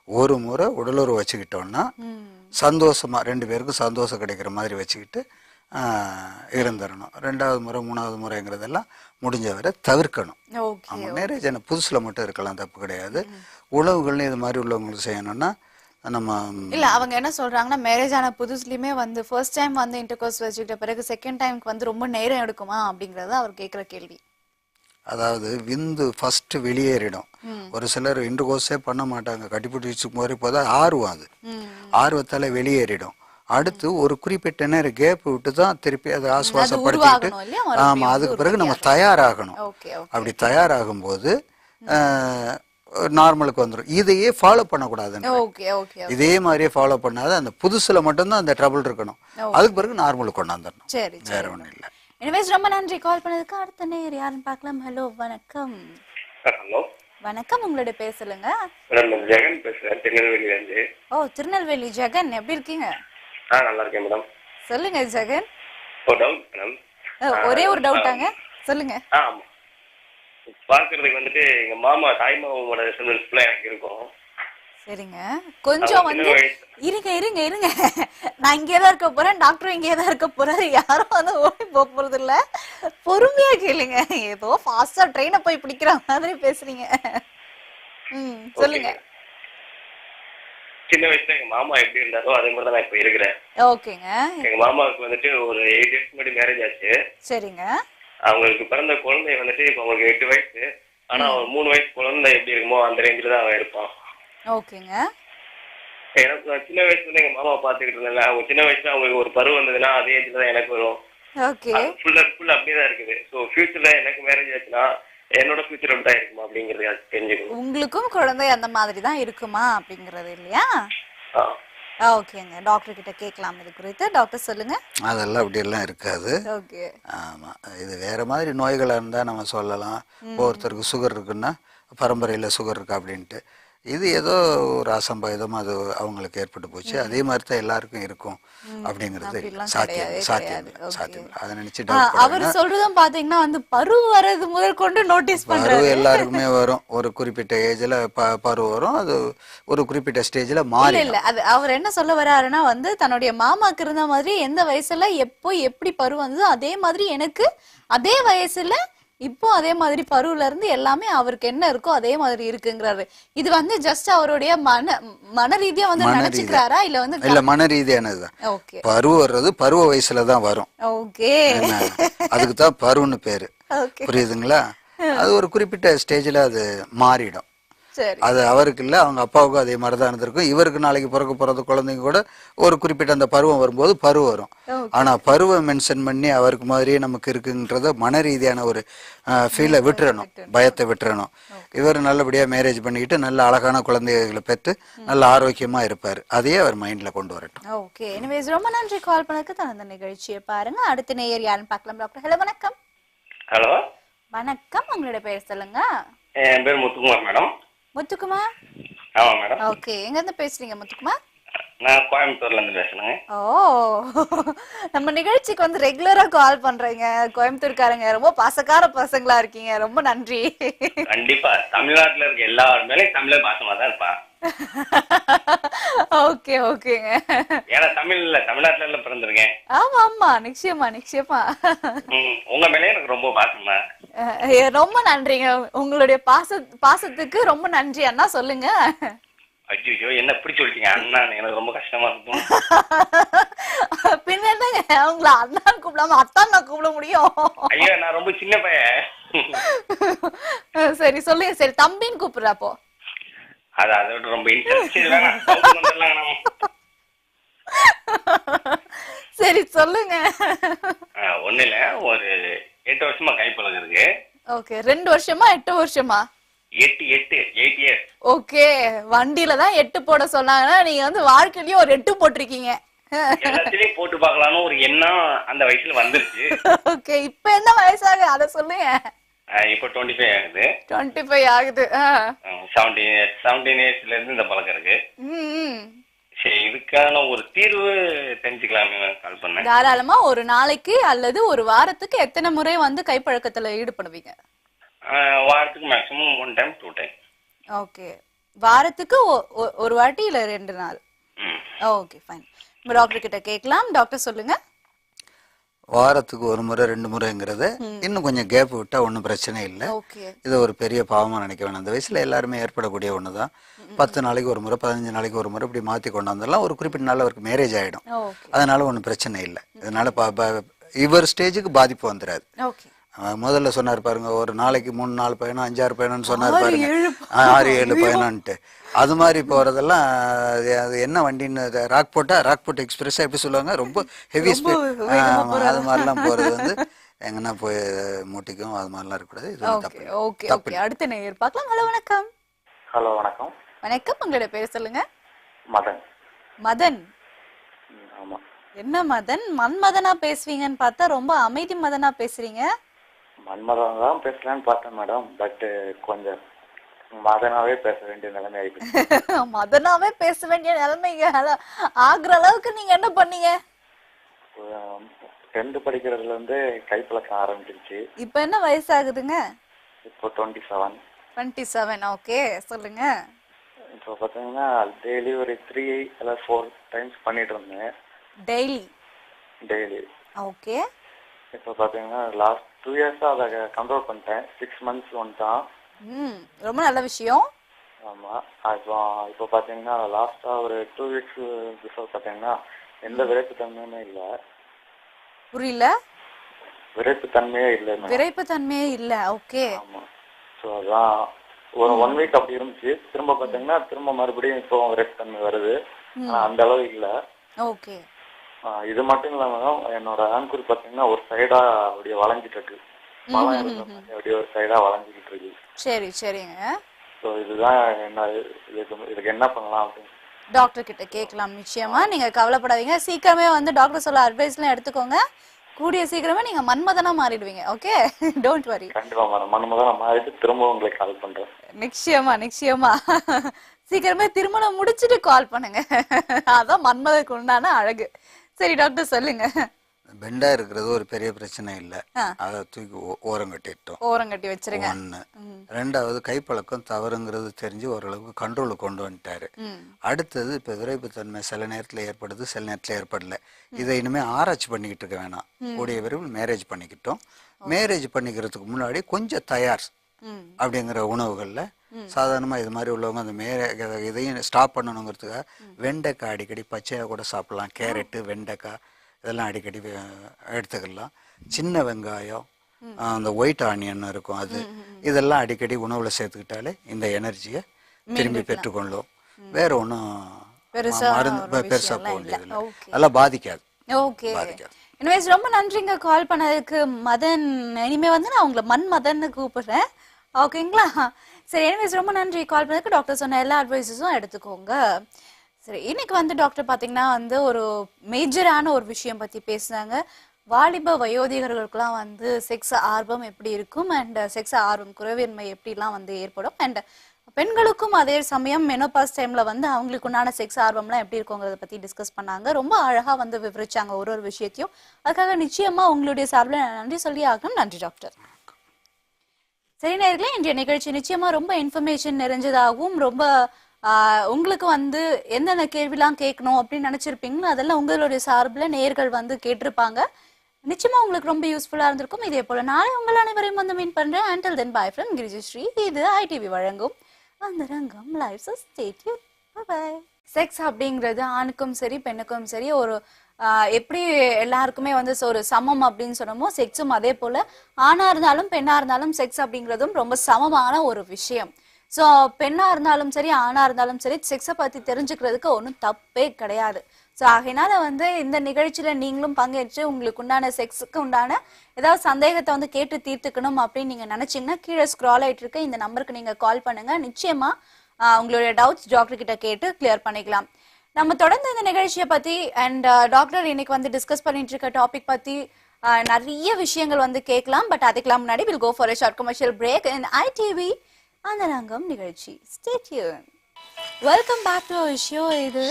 ஒரு முறை உடலுறவு வச்சுக்கிட்டோம்னா சந்தோஷமா 2 பேருக்கும் சந்தோஷம் கிடைக்கிற மாதிரி வச்சுக்கிட்டு இருந்துடணும். 2வது முறை 3வது முறைங்கிறதெல்லாம் முடிஞ்ச வரை தவிர்க்கணும். நம்ம மேரேஜ் ஆன புதுசுல மட்டும் இருக்கலாம், தப்பு கிடையாது. உழவுகள்னு இது மாதிரி உள்ளவங்களுக்கு செய்யணும்னா நம்ம இல்ல, அவங்க என்ன சொல்றாங்கன்னா மேரேஜ் ஆன புதுசுலயுமே வந்து ஃபர்ஸ்ட் டைம் வந்து இன்டர்கோர்ஸ் வச்சுக்கிட்ட பிறகு செகண்ட் டைம்க்கு வந்து ரொம்ப நேரம் எடுக்குமா அப்படிங்கறது அவர் கேட்கிற கேள்வி. அதாவது விந்து ஃபர்ஸ்ட் வெளியேறிடும். ஒரு சிலர் இன்டர்கோர்ஸே பண்ண மாட்டாங்க, கட்டிப்பிடிச்சு போது இப்போதான் ஆர்வம், அது ஆர்வத்தால வெளியேறிடும். அடுத்து ஒரு குறிப்பிட்ட நேரம் கேப் விட்டு தான் திருப்பி அதை ஆசுவாசப்படுத்திட்டு ஆமா அதுக்கு பிறகு நம்ம தயாராகணும். அப்படி தயாராகும் போது நார்மலுக்கு வந்துடும். இதையே ஃபாலோ பண்ணக்கூடாதுன்னு, இதே மாதிரியே ஃபாலோ பண்ணாத அந்த புதுசுல மட்டும்தான் அந்த ட்ரபிள் இருக்கணும். அதுக்கு பிறகு நார்மலுக்கு கொண்டாந்துடணும். சரி, வேற ஒண்ணும் இல்லை. எனிவேஸ், ரொம்ப நன்றி கால் பண்ணதுக்கு. அடுத்த நேர் யாருன்னு பார்க்கலாம். ஹலோ, வணக்கம். ஹலோ வணக்கம், உங்களோட பேர் சொல்லுங்க. மேடம், ஜெகன் பேசுறேன், திருநெல்வேலியில இருந்து. ஓ, திருநெல்வேலி ஜெகன், எப்படி இருக்கீங்க? நல்லா இருக்கேன் மேடம். சொல்லுங்க ஜெகன். ஒரு டவுட் மேடம். ஒரே ஒரு டவுட்டாங்க, சொல்லுங்க. ஆமா, பாக்குறதுக்கு வந்துட்டு எங்க மாமா தாய் மாமாவோட ரிசல்ட்ஸ்ல எனக்கு இருக்கும். சரிங்க, கொஞ்சம் வந்து இருங்க இருங்க இருங்க, நான் இங்கேதான் இருக்க போறேன், டாக்டர் இங்கேதான் இருக்க போறாரு, யாரும் வந்து ஓடி போறது இல்ல, பொறுமையா கேளுங்க. ஏதோ ஃபாஸ்டா ட்ரெயினை போய் பிடிக்கிற மாதிரி பேசுறீங்க. சொல்லுங்க. சின்ன வயசுல எங்க மாமா எப்படி இருந்தாரோ அதே மாதிரி தான் நான் இப்ப இருக்கிறேன். ஓகேங்க. எங்க மாமாவுக்கு வந்துட்டு ஒரு 8 இயர்ஸ் முன்னாடி மேரேஜ் ஆச்சு. சரிங்க. அவங்களுக்கு பிறந்த குழந்தை வந்துட்டு இப்ப அவங்களுக்கு 8 வயசு. ஆனா ஒரு 3 வயசு குழந்தை எப்படி இருக்குமோ அந்த ரேஞ்சில தான் அவன் இருப்பான். ஓகேங்க. எனக்கு சின்ன வயசுல இருந்து எங்க மாமா பாத்துக்கிட்டு இருந்தேன். அவங்க சின்ன வயசுல அவங்களுக்கு ஒரு பருவம் வந்ததுன்னா அதே ஏஜ்ல தான் எனக்கு வரும். ஓகே. ஃபுல் அண்ட் ஃபுல் அப்படியே தான் இருக்குது. ஸோ ஃபியூச்சர்ல எனக்கு மேரேஜ் ஆச்சுன்னா என்னோட ஃபியூச்சர் எப்படி தான் இருக்குமா அப்படிங்கறது தெரிஞ்சுக்கணும். உங்களுக்கும் குழந்தை அந்த மாதிரி தான் இருக்குமா அப்படிங்கறது இல்லையா? ஓகேங்க. டாக்டர் கிட்ட கேட்கலாம் இது குறித்து. டாக்டர் சொல்லுங்க. அதெல்லாம் அப்படியெல்லாம் இருக்காது. ஓகே. ஆமா, இது வேற மாதிரி நோய்களா இருந்தா நம்ம சொல்லலாம். ஒருத்தருக்கு சுகர் இருக்குன்னா பரம்பரையில சுகர் இருக்கா அப்படின்ட்டு. இது ஏதோ ஒரு அசம்பாவிதம் அது அவங்களுக்கு ஏற்பட்டு போச்சு. அதே மாதிரி தான் எல்லாருக்கும் இருக்கும் அப்படிங்கிறது சாத்தியம். அதை நினைச்சு அவர் சொல்றதும் பாத்தீங்கன்னா வந்து பருவ வரது முதல் கொண்டு நோட்டீஸ் பண்றாரு. எல்லாருக்குமே வரும். ஒரு குறிப்பிட்ட ஏஜ்ல பருவம் வரும். அது ஒரு குறிப்பிட்ட ஸ்டேஜ்ல மாறி இல்ல அது அவர் என்ன சொல்ல வர்றாருன்னா வந்து தன்னுடைய மாமாக்கு இருந்த மாதிரி எந்த வயசுல எப்போ எப்படி பருவம் வந்ததோ அதே மாதிரி எனக்கு அதே வயசுல இப்போ அதே மாதிரி பருவல இருந்து எல்லாமே அவருக்கு என்ன இருக்கோ அதே மாதிரி இருக்குங்கிறாரு. இது வந்து ஜஸ்ட் அவருடைய மன ரீதியா வந்து நினைச்சுக்கிறாரா இல்ல வந்து இல்ல மன ரீதியானதுதான். பருவம் வர்றது பருவ வயசுலதான் வரும். ஓகே. அதுக்குதான் பருவன்னு பேரு. புரியுதுங்களா? அது ஒரு குறிப்பிட்ட ஸ்டேஜ்ல அது மாறிடும். அது அவருக்கு இல்ல அவங்க அப்பாவுக்கும் அதே மாதிரிதான் இருந்திருக்கும். இவருக்கு நாளைக்கு பிறக்க போறது குழந்தைங்க கூட ஒரு குறிப்பிட்ட அந்த பருவம் வரும்போது பருவம் வரும். ஆனா பருவம் மென்ஷன் பண்ணி அவருக்கு மாதிரியே நமக்கு இருக்குன்றத மன ரீதியான ஒரு ஃபீலை விட்டுறணும், பயத்தை விட்டுறணும். இவர் நல்லபடியா மேரேஜ் பண்ணிக்கிட்டு நல்ல அழகான குழந்தைகளை பெற்று நல்ல ஆரோக்கியமா இருப்பாரு. அதையே அவர் மைண்ட்ல கொண்டு வரட்டும். ஓகே. எனிவேஸ் ரொம்ப நன்றி கால் பண்ணதுக்கு. தந்த நிகழ்ச்சியை பாருங்க. அடுத்த நேயர் யாருன்னு பார்க்கலாம். டாக்டர் ஹலோ வணக்கம். ஹலோ வணக்கம். உங்களோட பேர் சொல்லுங்க. என் பேர் முத்துக்குமார் மேடம். முத்துக்குமார். ஆமா மேடம். ஓகே. எங்க இருந்து பேசுறீங்க முத்துக்குமார்? நான் கோயம்புத்தூர்ல இருந்து பேசுறேங்க. நம்ம நிகழ்ச்சிக்கு வந்து ரெகுலரா கால் பண்றீங்க. கோயம்புத்தூர்காரங்க ரொம்ப பாசக்கார பசங்களா இருக்கீங்க. ரொம்ப நன்றி. கண்டிப்பா தமிழ்நாட்டுல இருக்க எல்லாரும் மேலே தமிழே பாசமா தான் இருப்பா. ஓகே ஓகேங்க. ஏன்னா தமிழ்நாட்டுல பிறந்திருக்கேன். ஆமா ஆமா நிச்சயமா நிச்சயமா. உங்க மேலே எனக்கு ரொம்ப பாசமா. ரொம்ப நன்றிங்க. உங்களுடைய பாசத்துக்கு ரொம்ப நன்றி அண்ணா. சொல்லுங்க. ஐயோ என்ன இப்படி சொல்லிட்டீங்க அண்ணா, எனக்கு ரொம்ப கஷ்டமா இருக்கும். பின்ன என்னங்க உங்களை அண்ணான்னு கூப்பிடாம அத்தான் நான் கூப்பிட முடியும்? ஐயோ நான் ரொம்ப சின்ன பையன். சரி சொல்லுங்க. சரி தம்பின்னு கூப்பிடுறப்போ அதோட ரொம்ப சரி சொல்லுங்க. ஒண்ணு இல்ல, ஒரு 8 வருஷமா கைப்பழகம் இருக்கு. ஓகே. 2 வருஷமா 8 வருஷமா? 8 இயர்ஸ். ஓகே. வண்டியில தான் 8 போட சொன்னாங்கன்னா நீங்க வந்து வாழ்க்கையிலயும் ஒரு 8 போட்டிருக்கீங்க. எல்லாத்தையும் போட்டு பார்க்கலாம்னு ஒரு எண்ணம் அந்த வயசுல வந்துருச்சு. ஓகே. இப்ப என்ன வயசாக அத சொல்லுங்க. இப்போ 25 ஆகுது. 25 ஆகுது. 17 இயர்ஸ்ல இருந்து இந்த பழக்கம் இருக்கு. சரி, இதுக்கான ஒரு தீர்வு தெரிஞ்சுக்கலாமே கால் பண்ணேன். தாராளமா. ஒரு நாளைக்கு அல்லது ஒரு வாரத்துக்கு எத்தனை முறை வந்து கைப்பழக்கத்துல ஈடுபடுவீங்க? வாரத்துக்கு மேக்ஸிமம் 1 டைம் 2 டைம். ஓகே. வாரத்துக்கு ஒரு வாட்டி இல்ல 2 நாள்? Okay fine. டாக்டர் கிட்ட கேட்கலாம். டாக்டர் சொல்லுங்க. வாரத்துக்கு 1 முறை 2 முறைங்கிறது இன்னும் கொஞ்சம் கேப் விட்டா ஒன்றும் பிரச்சனை இல்லை. இது ஒரு பெரிய பாவமா நினைக்க வேணாம். அந்த வயசுல எல்லாருமே ஏற்படக்கூடிய ஒண்ணுதான். 10 நாளைக்கு ஒரு முறை 15 நாளைக்கு ஒரு முறை இப்படி மாத்தி கொண்டு வந்தாலும் ஒரு குறிப்பிட்ட நாள் அவருக்கு மேரேஜ் ஆயிடும். அதனால ஒன்றும் பிரச்சனை இல்லை. இதனால இவர் ஸ்டேஜுக்கு பாதிப்பு வந்துடாது. முதல்ல சொன்னார் பாருங்க, ஒரு நாளைக்கு 3 4 பயணம் 5 6 பயணம்னு சொன்னார் பாருங்க, 6 7 பயணம்ட்டு. அது மாதிரி போறதெல்லாம் அது என்ன வண்டின்னு ராக்போர்ட் எக்ஸ்பிரஸ் எப்படி சொல்லுவாங்க, ரொம்ப ஹெவி ஸ்பீட் அது மாதிரிலாம் போறது வந்து எங்கன்னா போய் மூட்டிக்கும் அது மாதிரிலாம் இருக்கக்கூடாது. அடுத்த நேயர் பார்க்கலாம். ஹலோ வணக்கம். ஹலோ வணக்கம். வணக்கம். உங்களோட பேர் சொல்லுங்க. மதன். மதன். ஆமா. என்ன மதன் மன்மதனா பேசுவீங்கன்னு பார்த்தா ரொம்ப அமைதி மதனா பேசுறீங்க. மன்மதன் தான் பேசலான்னு பார்த்தேன் மேடம், பட் கொஞ்சம் மதனாவே பேச வேண்டிய நிலைமை ஆயிடுச்சு. மதனாவே பேச வேண்டிய நிலைமைங்க ஆகுற அளவுக்கு நீங்க என்ன பண்ணீங்க? 10th படிக்கிறதுல இருந்து கைப்பழக்கம் ஆரம்பிச்சிருச்சு. இப்ப என்ன வயசு ஆகுதுங்க? இப்போ 27. 27. ஓகே சொல்லுங்க. இப்போ பாத்தீங்கன்னா டெய்லி ஒரு 3 இல்ல 4 டைம்ஸ் பண்ணிட்டு இருந்தேன். டெய்லி. ஓகே. இப்போ பாத்தீங்கன்னா லாஸ்ட் 2 இயர்ஸா அதை கண்ட்ரோல் பண்ணிட்டேன். 6 months வந்துட்டான். ரொம்ப நல்ல விஷயம். ஆமா. இப்போ பாத்தீங்கன்னா லாஸ்டா ஒரு 2 weeks பிஃபோர் பாத்தீங்கன்னா எந்த விரைப்பு தன்மையுமே இல்ல. புரியல. விரைப்பு தன்மையே இல்லை. விரைப்பு தன்மையே இல்ல. ஓகே. ஆமா. ஸோ அதான் ஒரு 1 வீக் அப்படி இருந்துச்சு. திரும்ப பாத்தீங்கன்னா திரும்ப மறுபடியும் இப்போ விரைப்பு தன்மை வருது. ஆனா அந்த அளவு இல்ல. ஓகே. இது மட்டும் இல்லாம என்னோட ஆங்கூர் பாத்தீங்கன்னா ஒரு சைடா அப்படியே வளைஞ்சிட்டு இருக்கு. மழை அப்படியே ஒரு சைடா வளைஞ்சிக்கிட்டு இருக்கு. சரி சரிங்க. ஸோ இதுதான் என்ன, இதுக்கு என்ன பண்ணலாம் அப்படின்னு டாக்டர் கிட்ட கேட்கலாம். நிச்சயமா நீங்க கவலைப்படாதீங்க. சீக்கிரமே வந்து டாக்டர் சொல்ல அட்வைஸ்லாம் எடுத்துக்கோங்க. கூடிய சீக்கிரமே நீங்க மன்மதனா மாறிடுவீங்க. Okay, don't worry. கண்டிப்பா மேடம், மன்மதனா மாறிட்டு திரும்ப உங்களுக்கு கால் பண்றேன். நிச்சயமா நிச்சயமா. சீக்கிரமே திருமணம் முடிச்சிட்டு கால் பண்ணுங்க. அதான் மன்மதனுக்கு உண்டான அழகு. சரி டாக்டர் சொல்லுங்க. பெண்டா இருக்கிறது ஒரு பெரிய பிரச்சனை இல்லை. அதை தூக்கி ஓரம் கட்டிட்டோம். ஓரம் கட்டி வச்சிருங்க. 1. 2வது கைப்பழக்கம் தவறுங்கிறது தெரிஞ்சு ஓரளவுக்கு கண்ட்ரோலுக்கு கொண்டு வந்துட்டாரு. அடுத்தது இப்ப விரைப்புத்தன்மை சில நேரத்துல ஏற்படுது, சில நேரத்துல ஏற்படல. இதை இனிமே ஆராய்ச்சி பண்ணிக்கிட்டு இருக்க வேணாம். கூடிய விரைவில் மேரேஜ் பண்ணிக்கிட்டோம். மேரேஜ் பண்ணிக்கிறதுக்கு முன்னாடி கொஞ்சம் தயார் அப்படிங்கிற உணவுகள்ல சாதாரணமா இது மாதிரி உள்ளவங்க அந்த இதையும் ஸ்டாப் பண்ணணுங்கிறதுக்காக வெண்டைக்காய் அடிக்கடி பச்சையா கூட சாப்பிடலாம். கேரட்டு, வெண்டைக்காய் இதெல்லாம் அடிக்கடி எடுத்துக்கலாம். சின்ன வெங்காயம், அந்த ஒயிட் ஆனியன் இருக்கும், அது இதெல்லாம் அடிக்கடி உணவுல சேர்த்துக்கிட்டாலே இந்த எனர்ஜியை திரும்பி பெற்றுக்கொள்ளும். வேற ஒன்றும் மருந்து பெருசா போக வேண்டியதில்லை. அதெல்லாம் பாதிக்காது. ஓகே. எனிவேஸ் ரொம்ப நன்றிங்க கால் பண்ணதுக்கு மதன். இனிமே வந்து நான் உங்களை மன்மதன்னு கூப்பிடுறேன். ஓகேங்களா? சரி, எனிவேஸ் ரொம்ப நன்றி கால் பண்ணதுக்கு. டாக்டர் சொன்ன எல்லா அட்வைஸஸும் எடுத்துக்கோங்க. சரி, இன்னைக்கு வந்து டாக்டர் பார்த்தீங்கன்னா வந்து ஒரு மேஜரான ஒரு விஷயம் பற்றி பேசுனாங்க. வாலிப வயோதிகர்களுக்கெல்லாம் வந்து செக்ஸ் ஆர்வம் எப்படி இருக்கும் அண்ட் செக்ஸ் ஆர்வம் குறைவின்மை எப்படிலாம் வந்து ஏற்படும் அண்ட் பெண்களுக்கும் அதே சமயம் மெனோபாஸ் டைம்ல வந்து அவங்களுக்கு உண்டான செக்ஸ் ஆர்வம்லாம் எப்படி இருக்குங்கிறத பற்றி டிஸ்கஸ் பண்ணாங்க. ரொம்ப அழகாக வந்து விவரிச்சாங்க ஒரு விஷயத்தையும். அதுக்காக நிச்சயமா உங்களுடைய சார்பில் நன்றி சொல்லி ஆகணும். நன்றி டாக்டர். சரி நேயர்களே, இன்றைய நிகழ்ச்சி நிச்சயமா ரொம்ப இன்ஃபர்மேஷன் நிறைஞ்சதாகவும் ரொம்ப உங்களுக்கு வந்து என்னென்ன கேள்விலாம் கேட்கணும் அப்படின்னு நினைச்சிருப்பீங்களோ அதெல்லாம் உங்களுடைய சார்பில் நேயர்கள் வந்து கேட்டிருப்பாங்க. நிச்சயமா உங்களுக்கு ரொம்ப யூஸ்ஃபுல்லா இருந்திருக்கும். இதே போல நாளை உங்கள் அனைவரையும் வந்து மீட் பண்றேன். Until then, bye from கிரிஜஸ்ரீ. இது ITV வழங்கும் அந்தரங்கம் live. So stay tuned. Bye bye. Sex அப்படிங்கிறது ஆணுக்கும் சரி பெண்ணுக்கும் சரி ஒரு எப்படி எல்லாருக்குமே வந்து ஒரு சமம் அப்படின்னு சொன்னோமோ செக்ஸும் அதே போல ஆணா இருந்தாலும் பெண்ணா இருந்தாலும் செக்ஸ் அப்படிங்கிறதும் ரொம்ப சமமான ஒரு விஷயம். ஸோ பெண்ணா இருந்தாலும் சரி ஆணா இருந்தாலும் சரி செக்ஸை பத்தி தெரிஞ்சுக்கிறதுக்கு ஒன்றும் தப்பே கிடையாது. ஸோ ஆகையினால வந்து இந்த நிகழ்ச்சியில நீங்களும் பங்கேற்று உங்களுக்கு உண்டான செக்ஸுக்கு உண்டான ஏதாவது சந்தேகத்தை வந்து கேட்டு தீர்த்துக்கணும் அப்படின்னு நீங்க நினைச்சீங்கன்னா கீழே ஸ்க்ரால் ஆயிட்டு இருக்க இந்த நம்பருக்கு நீங்க கால் பண்ணுங்க. நிச்சயமா உங்களுடைய டவுட்ஸ் டாக்டர் கிட்ட கேட்டு கிளியர் பண்ணிக்கலாம். நம்ம தொடர்ந்து இந்த நிகழ்ச்சியை பத்தி அண்ட் டாக்டர் இன்னைக்கு வந்து டிஸ்கஸ் பண்ணிட்டு இருக்க டாபிக் பத்தி நிறைய விஷயங்கள் வந்து கேட்கலாம். பட் அதுக்கெல்லாம் முன்னாடி we'll go for a short commercial break in ITV அந்தரங்கம் நிகழ்ச்சி. Stay tuned. Welcome back to our show. இது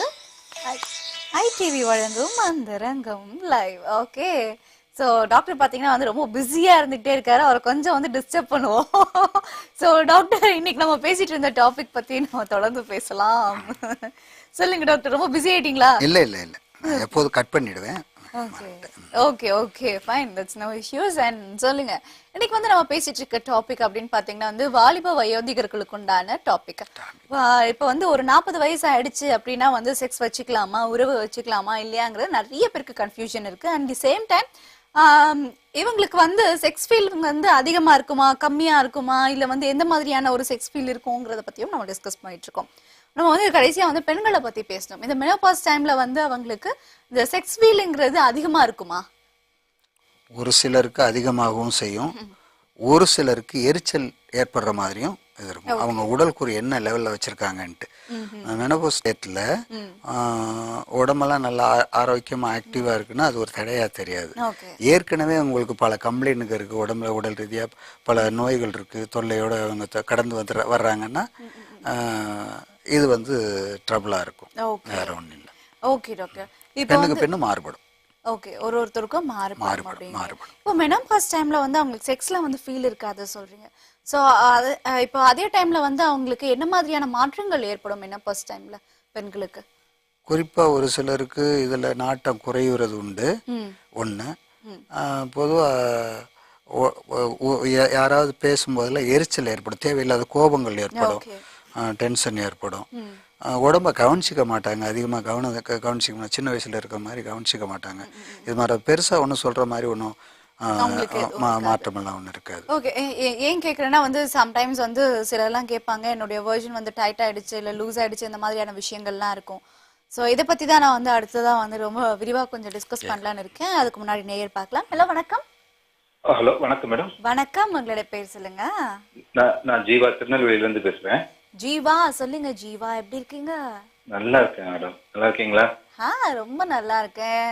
ITV வழங்கும் அந்தரங்கம் லைவ். ஓகே, ஸோ டாக்டர் பார்த்தீங்கன்னா வந்து ரொம்ப பிஸியாக இருந்துகிட்டே இருக்காரு. அவரை கொஞ்சம் வந்து டிஸ்டர்ப் பண்ணுவோம். ஸோ டாக்டர் இன்னைக்கு நம்ம பேசிட்டு இருந்த டாபிக் பற்றி நம்ம தொடர்ந்து பேசலாம். சொல்லுங்க டாக்டர், ரொம்ப பிஸி ஆயிட்டீங்களா? இல்லை இல்லை இல்லை, எப்போதும் கட் பண்ணிடுவேன். Okay okay fine, that's no issues. And சொல்லுங்க, இன்னைக்கு வந்து நம்ம பேசிட்டு இருக்க டாபிக் அப்படின்னு பாத்தீங்கன்னா வந்து வாலிப வயோதிகர்களுக்கு உண்டான டாபிக். இப்போ வந்து ஒரு 40 வயசு ஆயிடுச்சு அப்படின்னா வந்து செக்ஸ் வச்சுக்கலாமா, உறவு வச்சுக்கலாமா இல்லையாங்கிறது நிறைய பேருக்கு கன்ஃபியூஷன் இருக்கு. அண்ட் தி சேம் டைம் இவங்களுக்கு வந்து செக்ஸ் ஃபீல் வந்து அதிகமா இருக்குமா கம்மியா இருக்குமா இல்ல வந்து எந்த மாதிரியான ஒரு செக்ஸ் ஃபீல் இருக்குங்கிறத பத்தியும் நம்ம டிஸ்கஸ் பண்ணிட்டு இருக்கோம். நம்ம வந்து கடைசியா வந்து பெண்களை பத்தி பேசணும். இந்த மெனோபாஸ் டைம்ல வந்து அவங்களுக்கு இந்த செக்ஸ் ஃபீல்ங்கிறது அதிகமா இருக்குமா? ஒரு சிலருக்கு அதிகமாகவும் செய்யும், ஒரு சிலருக்கு எரிச்சல் ஏற்படுற மாதிரியும் இது இருக்கும். அவங்க உடல்குறி என்ன லெவல்ல வச்சிருக்காங்கன்ட்டு. மெனோபாஸ் ஸ்டேட்ல உடம்பெல்லாம் நல்லா ஆரோக்கியமா ஆக்டிவா இருக்குன்னா அது ஒரு தடையா தெரியாது. ஏற்கனவே உங்களுக்கு பல கம்ப்ளைண்ட்டுங்க இருக்கு, உடம்புல உடல் ரீதியா பல நோய்கள் இருக்கு, தொல்லையோட அவங்க கடந்து வர்றாங்கன்னா இது வந்து ட்ரபிளா இருக்கும். வேற ஒன்றும் இல்லை. ஓகே டாக்டர், பெண்ணுக்கு பெண்ணு மாறுபடும். ஓகே, ஒருத்தருக்கும் மாறுபடும். இப்போ மெனோபாஸ் டைம்ல வந்து அவங்களுக்கு செக்ஸ்ல வந்து ஃபீல் இருக்காது சொல்றீங்க. ஸோ அது இப்போ அதே டைம்ல வந்து அவங்களுக்கு என்ன மாதிரியான மாற்றங்கள் ஏற்படும் மெனோபாஸ் டைம்ல பெண்களுக்கு? குறிப்பா ஒரு சிலருக்கு இதுல நாட்டம் குறையுறது உண்டு. ஒண்ணு, பொதுவா யாராவது பேசும்போதுல எரிச்சல் ஏற்படும், தேவையில்லாத கோபங்கள் ஏற்படும், டென்ஷன் ஏற்படும். உடம்ப கவனிச்சிக்க மாட்டாங்க, அதிகமாக கவனிச்சிக்க, சின்ன வயசுல இருக்கிற மாதிரி கவனிச்சிக்க மாட்டாங்க. இது மாதிரி பெருசாக ஒன்றும் சொல்கிற மாதிரி ஒன்றும் மாற்றமெல்லாம் ஒண்ணு இருக்காது. ஓகே. ஏன் கேக்குறேன்னா வந்து சம்டைம்ஸ் வந்து சிலர்லாம் கேட்பாங்க என்னுடைய வெர்ஷன் வந்து டைட் ஆயிடுச்சு இல்ல லூஸ் ஆயிடுச்சு இந்த மாதிரியான விஷயங்கள்லாம் இருக்கும். சோ இத பத்தி தான் நான் வந்து அடுத்ததா வந்து ரொம்ப விரிவா கொஞ்சம் டிஸ்கஸ் பண்ணலாம்னு இருக்கேன். அதுக்கு முன்னாடி நேயர் பார்க்கலாம். ஹலோ வணக்கம். ஹலோ வணக்கம் மேடம். வணக்கம், உங்களுடைய பேர் சொல்லுங்க. நான் ஜீவா திருநெல்வேலியில இருந்து பேசுறேன். ஜீவா, சொல்லுங்க ஜீவா, எப்படி இருக்கீங்க? நல்லா இருக்கேன் மேடம். நல்லா இருக்கீங்களா? ரொம்ப நல்லா இருக்கேன்.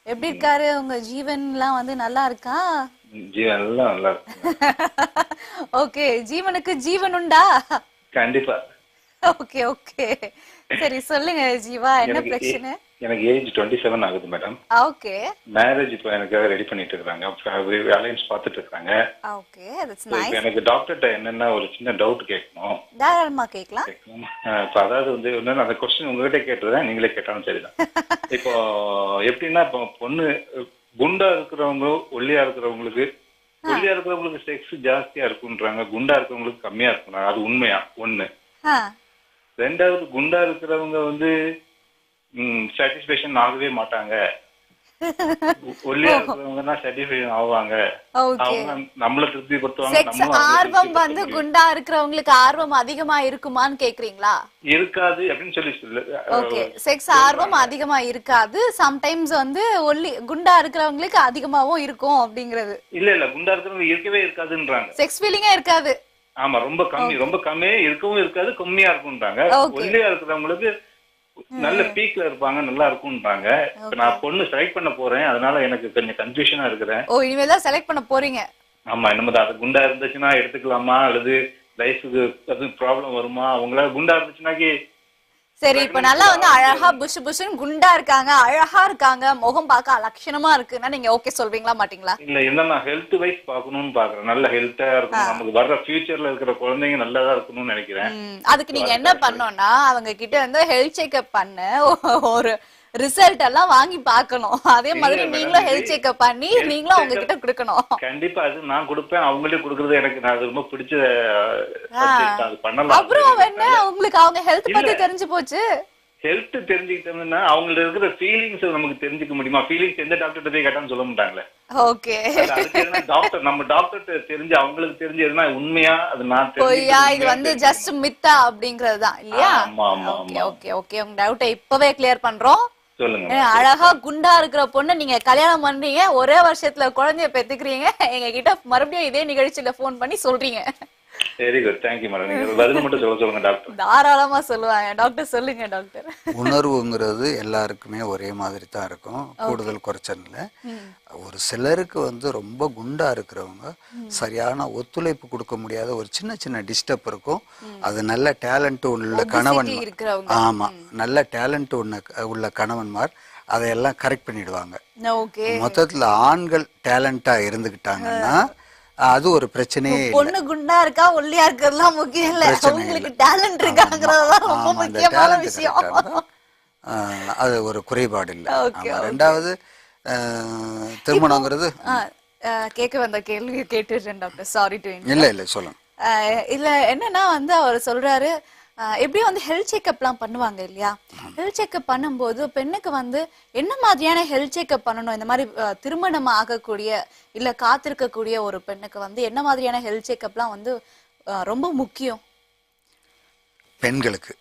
எப்படி இருக்காரு உங்க ஜீவன்லாம் வந்து நல்லா இருக்கா? ஜீவன் எல்லாம் நல்லா இருக்கு. ஓகே, ஜீவனுக்கு ஜீவன் உண்டா? கண்டிப்பா. ஓகே ஓகே, சரி சொல்லுங்க ஜீவா, என்ன பிரச்சனை? எனக்கு ஏஜ் 27 ஆகுது மேடம். ஓகே. மேரேஜ் இப்போ எனக்காக ரெடி பண்ணிட்டு இருக்காங்க. அலைன்ஸ் பார்த்துட்டு இருக்காங்க. Okay, that's nice. எனக்கு டாக்டர்ட்ட என்னன்னா ஒரு சின்ன டவுட் கேட்கணும். தாராளமா கேட்கலாம். இப்போ அதாவது வந்து என்னன்னா அந்த கொஸ்டின் உங்ககிட்ட கேட்டுறேன், நீங்களே கேட்டாலும் சரிதான். இப்போ எப்படின்னா இப்போ பொண்ணு குண்டா இருக்கிறவங்க ஒல்லியா இருக்கிறவங்களுக்கு செக்ஸ் ஜாஸ்தியா இருக்குன்றாங்க, குண்டா இருக்கிறவங்களுக்கு கம்மியா இருக்குறாங்க. அது உண்மையா? ஒண்ணு. ரெண்டாவது, குண்டா இருக்கிறவங்க வந்து சாட்டிஸ்பேக்ஷன் ஆகவே மாட்டாங்க, ஒல்லியா இருக்கிறவங்க சாட்டிஸ்பேக்ஷன் ஆவாங்க, அவங்க நம்மள திருப்திப்படுத்துவாங்க. செக்ஸ் ஆர்வம் வந்து குண்டா இருக்கிறவங்களுக்கு ஆர்வம் அதிகமா இருக்குமான்னு கேக்குறீங்களா? இருக்காது அப்படின்னு சொல்லி ஓகே, செக்ஸ் ஆர்வம் அதிகமா இருக்காது, சம்டைம்ஸ் வந்து குண்டா இருக்கிறவங்களுக்கு அதிகமாவும் இருக்கும் அப்படிங்கிறது. இல்ல குண்டா இருக்கிறவங்க இருக்கவே இருக்காதுன்றாங்க. செக்ஸ் ஃபீலிங்கே இருக்காது. ஆமா, ரொம்ப கம்மியே இருக்கவும் இருக்காது, கம்மியா இருக்கும்ன்றாங்க. ஒல்லியா இருக்கிறவங்களுக்கு நல்ல பீக்ல இருப்பாங்க, நல்லா இருக்கும்ன்றாங்க. இப்ப நான் பொண்ணு செலக்ட் பண்ண போறேன், அதனால எனக்கு கொஞ்சம் கன்ஃபியூஷனா இருக்கிறேன். இனிமேதான் செலக்ட் பண்ண போறீங்க? ஆமா. என்னமோ அது குண்டா இருந்துச்சுன்னா எடுத்துக்கலாமா அல்லது லைஃபுக்கு அது ப்ராப்ளம் வருமா? அவங்கள குண்டா இருந்துச்சுன்னாக்கி சரி, இப்ப நல்லா வந்து அழகா புஷ் புஷ்னு குண்டா இருக்காங்க, அழகா இருக்காங்க, முகம் பார்க்க லட்சணமா இருக்குன்னா நீங்க ஓகே சொல்வீங்களா மாட்டீங்களா? இல்ல, என்ன ஹெல்த் வைஸ் பாக்கணும்னு பாக்குறேன். நல்ல ஹெல்த்தா இருக்கணும், நமக்கு வர்ற ஃபியூச்சர்ல இருக்கிற குழந்தைங்க நல்லதா இருக்கணும்னு நினைக்கிறேன். அதுக்கு நீங்க என்ன பண்ணணும்னா அவங்க கிட்ட வந்து ஹெல்த் செக்அப் பண்ண ஒரு ரிசல்ட் எல்லாம் வாங்கி பார்க்கணும். அதே மாதிரி நீங்களும் ஹெல்த் செக்அப் பண்ணி நீங்களும் அவங்க கிட்ட கொடுக்கணும். கண்டிப்பா அது நான் கொடுப்பேன், அவங்களே கொடுக்கறது எனக்கு நான் ரொம்ப பிடிச்ச அது பண்ணலாம். அப்புறம் என்ன உங்களுக்கு அவங்க ஹெல்த் பத்தி தெரிஞ்சு போச்சு? ஹெல்த் தெரிஞ்சுக்கிட்டோம்னா அவங்கள இருக்கிற ஃபீலிங்ஸ் நமக்கு தெரிஞ்சுக்க முடியுமா? ஃபீலிங்ஸ் எந்த டாக்டர் போய் கேட்டான்னு சொல்ல மாட்டாங்களே. ஓகே, டாக்டர் நம்ம டாக்டர் தெரிஞ்சு அவங்களுக்கு தெரிஞ்சு எதுனா உண்மையா அது நான் பொய்யா இது வந்து ஜஸ்ட் மித்தா அப்படிங்கிறது தான் இல்லையா? ஓகே ஓகே ஓகே, உங்க டவுட்டை இப்பவே கிளியர் பண்றோம். சொல்லுங்க. அழகா குண்டா இருக்கிற பொண்ணு நீங்க கல்யாணம் பண்றீங்க, ஒரே வருஷத்துல குழந்தைய பெத்துக்கிறீங்க, எங்க கிட்ட மறுபடியும் இதே நிகழ்ச்சியில போன் பண்ணி சொல்றீங்க. Very good, thank you madam. நீங்க பதில் மட்டும் சொல்லுங்க டாக்டர். தாராளமா சொல்லுவாங்க டாக்டர். சொல்லுங்க டாக்டர். உணர்வுங்கிறது எல்லாருக்குமே ஒரே மாதிரி தான் இருக்கும், கூடுதல் குறைச்சல் இல்ல. ஒரு சிலருக்கு வந்து ரொம்ப குண்டா இருக்கிறவங்க சரியான ஒத்துழைப்பு கொடுக்க முடியாத ஒரு சின்ன சின்ன டிஸ்டர்ப் இருக்கும். அது நல்ல டேலண்ட் உள்ள கணவன், ஆமா நல்ல டேலண்ட் உள்ள கணவன்மார் அதையெல்லாம் கரெக்ட் பண்ணிடுவாங்க. மொத்தத்துல ஆண்கள் டேலண்டா இருந்துகிட்டாங்கன்னா அது ஒரு பிரச்சனையே இல்ல. பொண்ணு குண்டா இருக்கா ஒல்லியா இருக்கிறதுலாம் முக்கியம் இல்ல, உங்களுக்கு டேலண்ட் இருக்காங்கறதுதான் ரொம்ப முக்கியமான விஷயம். அது ஒரு குறைபாடு இல்ல. ரெண்டாவது திருமணங்கிறது கேட்க வந்த கேள்வி கேட்டுறேன் டாக்டர், சாரி டு இல்ல இல்ல சொல்லுங்க. இல்ல என்னன்னா வந்து அவர் சொல்றாரு எப்படியும் வந்து ஹெல்த் செக்அப்லாம் பண்ணுவாங்க இல்லையா? ஹெல்த் செக்அப் பண்ணும்போது பெண்ணுக்கு வந்து என்ன மாதிரியான ஹெல்த் செக்அப் பண்ணணும்? இந்த மாதிரி திருமணம் ஆகக்கூடிய இல்ல காத்திருக்கக்கூடிய ஒரு பெண்ணுக்கு வந்து என்ன மாதிரியான ஹெல்த் செக்அப்லாம் வந்து ரொம்ப முக்கியம் பெண்களுக்கு?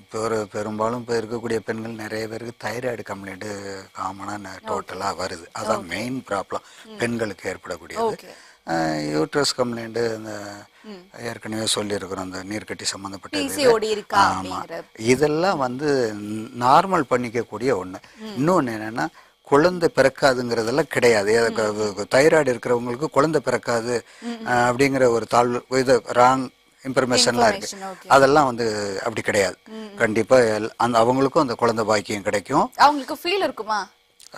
இப்போ பெரும்பாலும் இப்போ இருக்கக்கூடிய பெண்கள் நிறைய பேருக்கு தைராய்டு கம்ப்ளைண்ட் காமனாக டோட்டலாக வருது. அதான் மெயின் ப்ராப்ளம் பெண்களுக்கு ஏற்படக்கூடியது. யூட்ரஸ் கம்ப்ளைண்ட், இந்த ஏற்கனவே சொல்லியிருக்கிறோம் அந்த நீர்க்கட்டி சம்மந்தப்பட்டது. ஆமாம், இதெல்லாம் வந்து நார்மல் பண்ணிக்கக்கூடிய ஒன்று. இன்னொன்று என்னென்னா குழந்தை பிறக்காதுங்கிறதெல்லாம் கிடையாது. தைராய்டு இருக்கிறவங்களுக்கு குழந்தை பிறக்காது அப்படிங்கிற ஒரு தாழ்வு இது ராங் இன்ஃபர்மேஷன்லாம் இருக்கு. அதெல்லாம் வந்து அப்படி கிடையாது. கண்டிப்பா அந்த அவங்களுக்கும் அந்த குழந்தை பாக்கியம் கிடைக்கும். அவங்களுக்கு ஃபீல் இருக்குமா?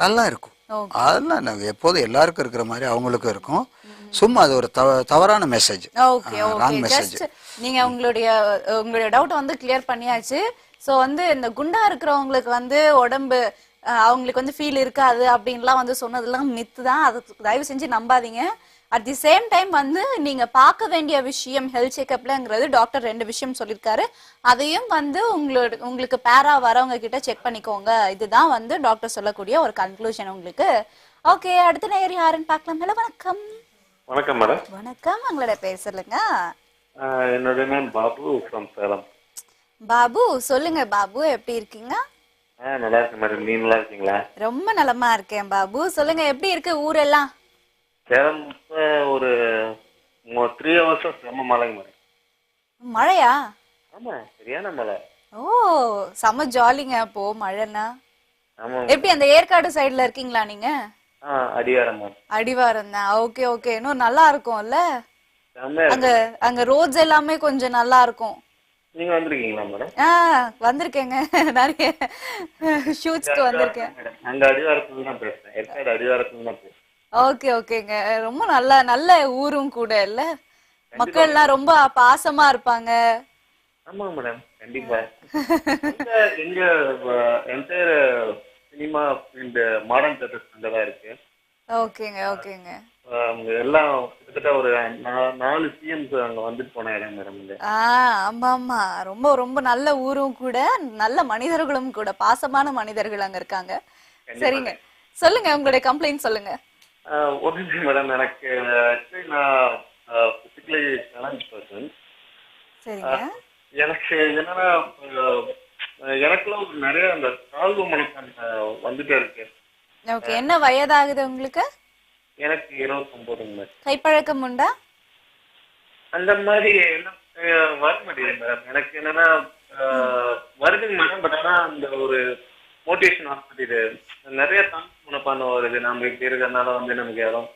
அதெல்லாம் இருக்கும். அதெல்லாம் எப்போதும் எல்லாருக்கும் இருக்கிற மாதிரி அவங்களுக்கும் இருக்கும். சும்மா அது ஒரு தவறான மெசேஜ், ராங் மெசேஜ். நீங்க உங்களுடைய டவுட் வந்து கிளியர் பண்ணியாச்சு. சோ வந்து இந்த குண்டா இருக்கிறவங்களுக்கு வந்து உடம்பு அவங்களுக்கு வந்து ஃபீல் இருக்காது அப்படின்லாம் வந்து சொன்னதெல்லாம் மித்து தான். அது தயவு செஞ்சு நம்பாதீங்க. அட் தி சேம் டைம் வந்து நீங்க பார்க்க வேண்டிய விஷயம் ஹெல்த் செக்அப்லங்கிறது டாக்டர் 2 விஷயம் சொல்லியிருக்காரு. அதையும் வந்து உங்களுக்கு பேரா வரவங்க கிட்ட செக் பண்ணிக்கோங்க. இதுதான் வந்து டாக்டர் சொல்லக்கூடிய ஒரு கன்க்ளூஷன் உங்களுக்கு. ஓகே, அடுத்த நேயர் யாருன்னு பார்க்கலாம். ஹலோ வணக்கம். வணக்கம் மேடம். வணக்கம், உங்களோட பேர் சொல்லுங்க. என்னோட நேம் பாபு ஃப்ரம் சேலம். பாபு சொல்லுங்க. பாபு எப்படி இருக்கீங்க? நல்லா இருக்கேன் மேடம். நீங்க நல்லா இருக்கீங்களா? ரொம்ப நலமா இருக்கேன் பாபு. சொல்லுங்க, எப்படி இருக்கு ஊரெல்லாம்? சேலம் ஒரு 3 hours செம்ம மழைங்க மேடம். மழையா? ஆமா, சரியான மழை. ஓ, செம்ம ஜாலிங்க அப்போ மழைன்னா. ஆமா. எப்படி அந்த ஏற்காடு சைடுல இருக்கீங்களா நீங்க? அடிவாரம் மேம். அடிவாரம் தான். Okay okay. இன்னும் நல்லா இருக்கும்ல அங்க? அங்க ரோட்ஸ் எல்லாமே கொஞ்சம் நல்லா இருக்கும். நீங்க வந்திருக்கீங்களா மேடம்? வந்திருக்கேங்க. நிறைய ஷூட்ஸ்க்கு வந்திருக்கேன். அங்க அடிவாரத்துல தான் பேசுறேன். ஏற்காடு அடிவாரத்துல தான் பேசுறேன். ஓகே ஓகேங்க. ரொம்ப நல்ல ஊரும் கூட இல்ல? மக்கள்லாம் ரொம்ப பாசமா இருப்பாங்க. ஆமா மேடம், கண்டிப்பா. எங்க entire cinema field modern theatres அங்கதான் இருக்கு. ஓகேங்க ஓகேங்க. எல்லாம் கிட்டத்தட்ட ஒரு 4 CMs அங்க வந்துட்டு போன இடம் மேடம். ஆமா ஆமா, ரொம்ப ரொம்ப நல்ல ஊரும் கூட, நல்ல மனிதர்களும் கூட, பாசமான மனிதர்கள் அங்க இருக்காங்க. சரிங்க, சொல்லுங்க உங்களுடைய கம்ப்ளைண்ட் சொல்லுங்க. ஒரு நிமிஷம் மேடம். எனக்கு நான் பிசிக்கலி சேலஞ்ச் பர்சன். சரிங்க. எனக்கு என்னன்னா எனக்குள்ள நிறைய அந்த தாழ்வு மனப்பான்மை வந்துட்டே இருக்கு. ஓகே, என்ன வயதாகுது உங்களுக்கு? எனக்கு 29. கைப்பழக்கம் உண்டா? அந்த மாதிரி எல்லாம் வர மாட்டேங்குது மேடம். எனக்கு என்னன்னா வருதுங்க மேடம். பட் ஆனா அந்த ஒரு மோட்டிவேஷன் ஆஸ்பத்திரி நிறைய தாழ்வு மனப்பான்மை வருது. நம்ம இப்படி இருக்கிறதுனால நமக்கு யாரும்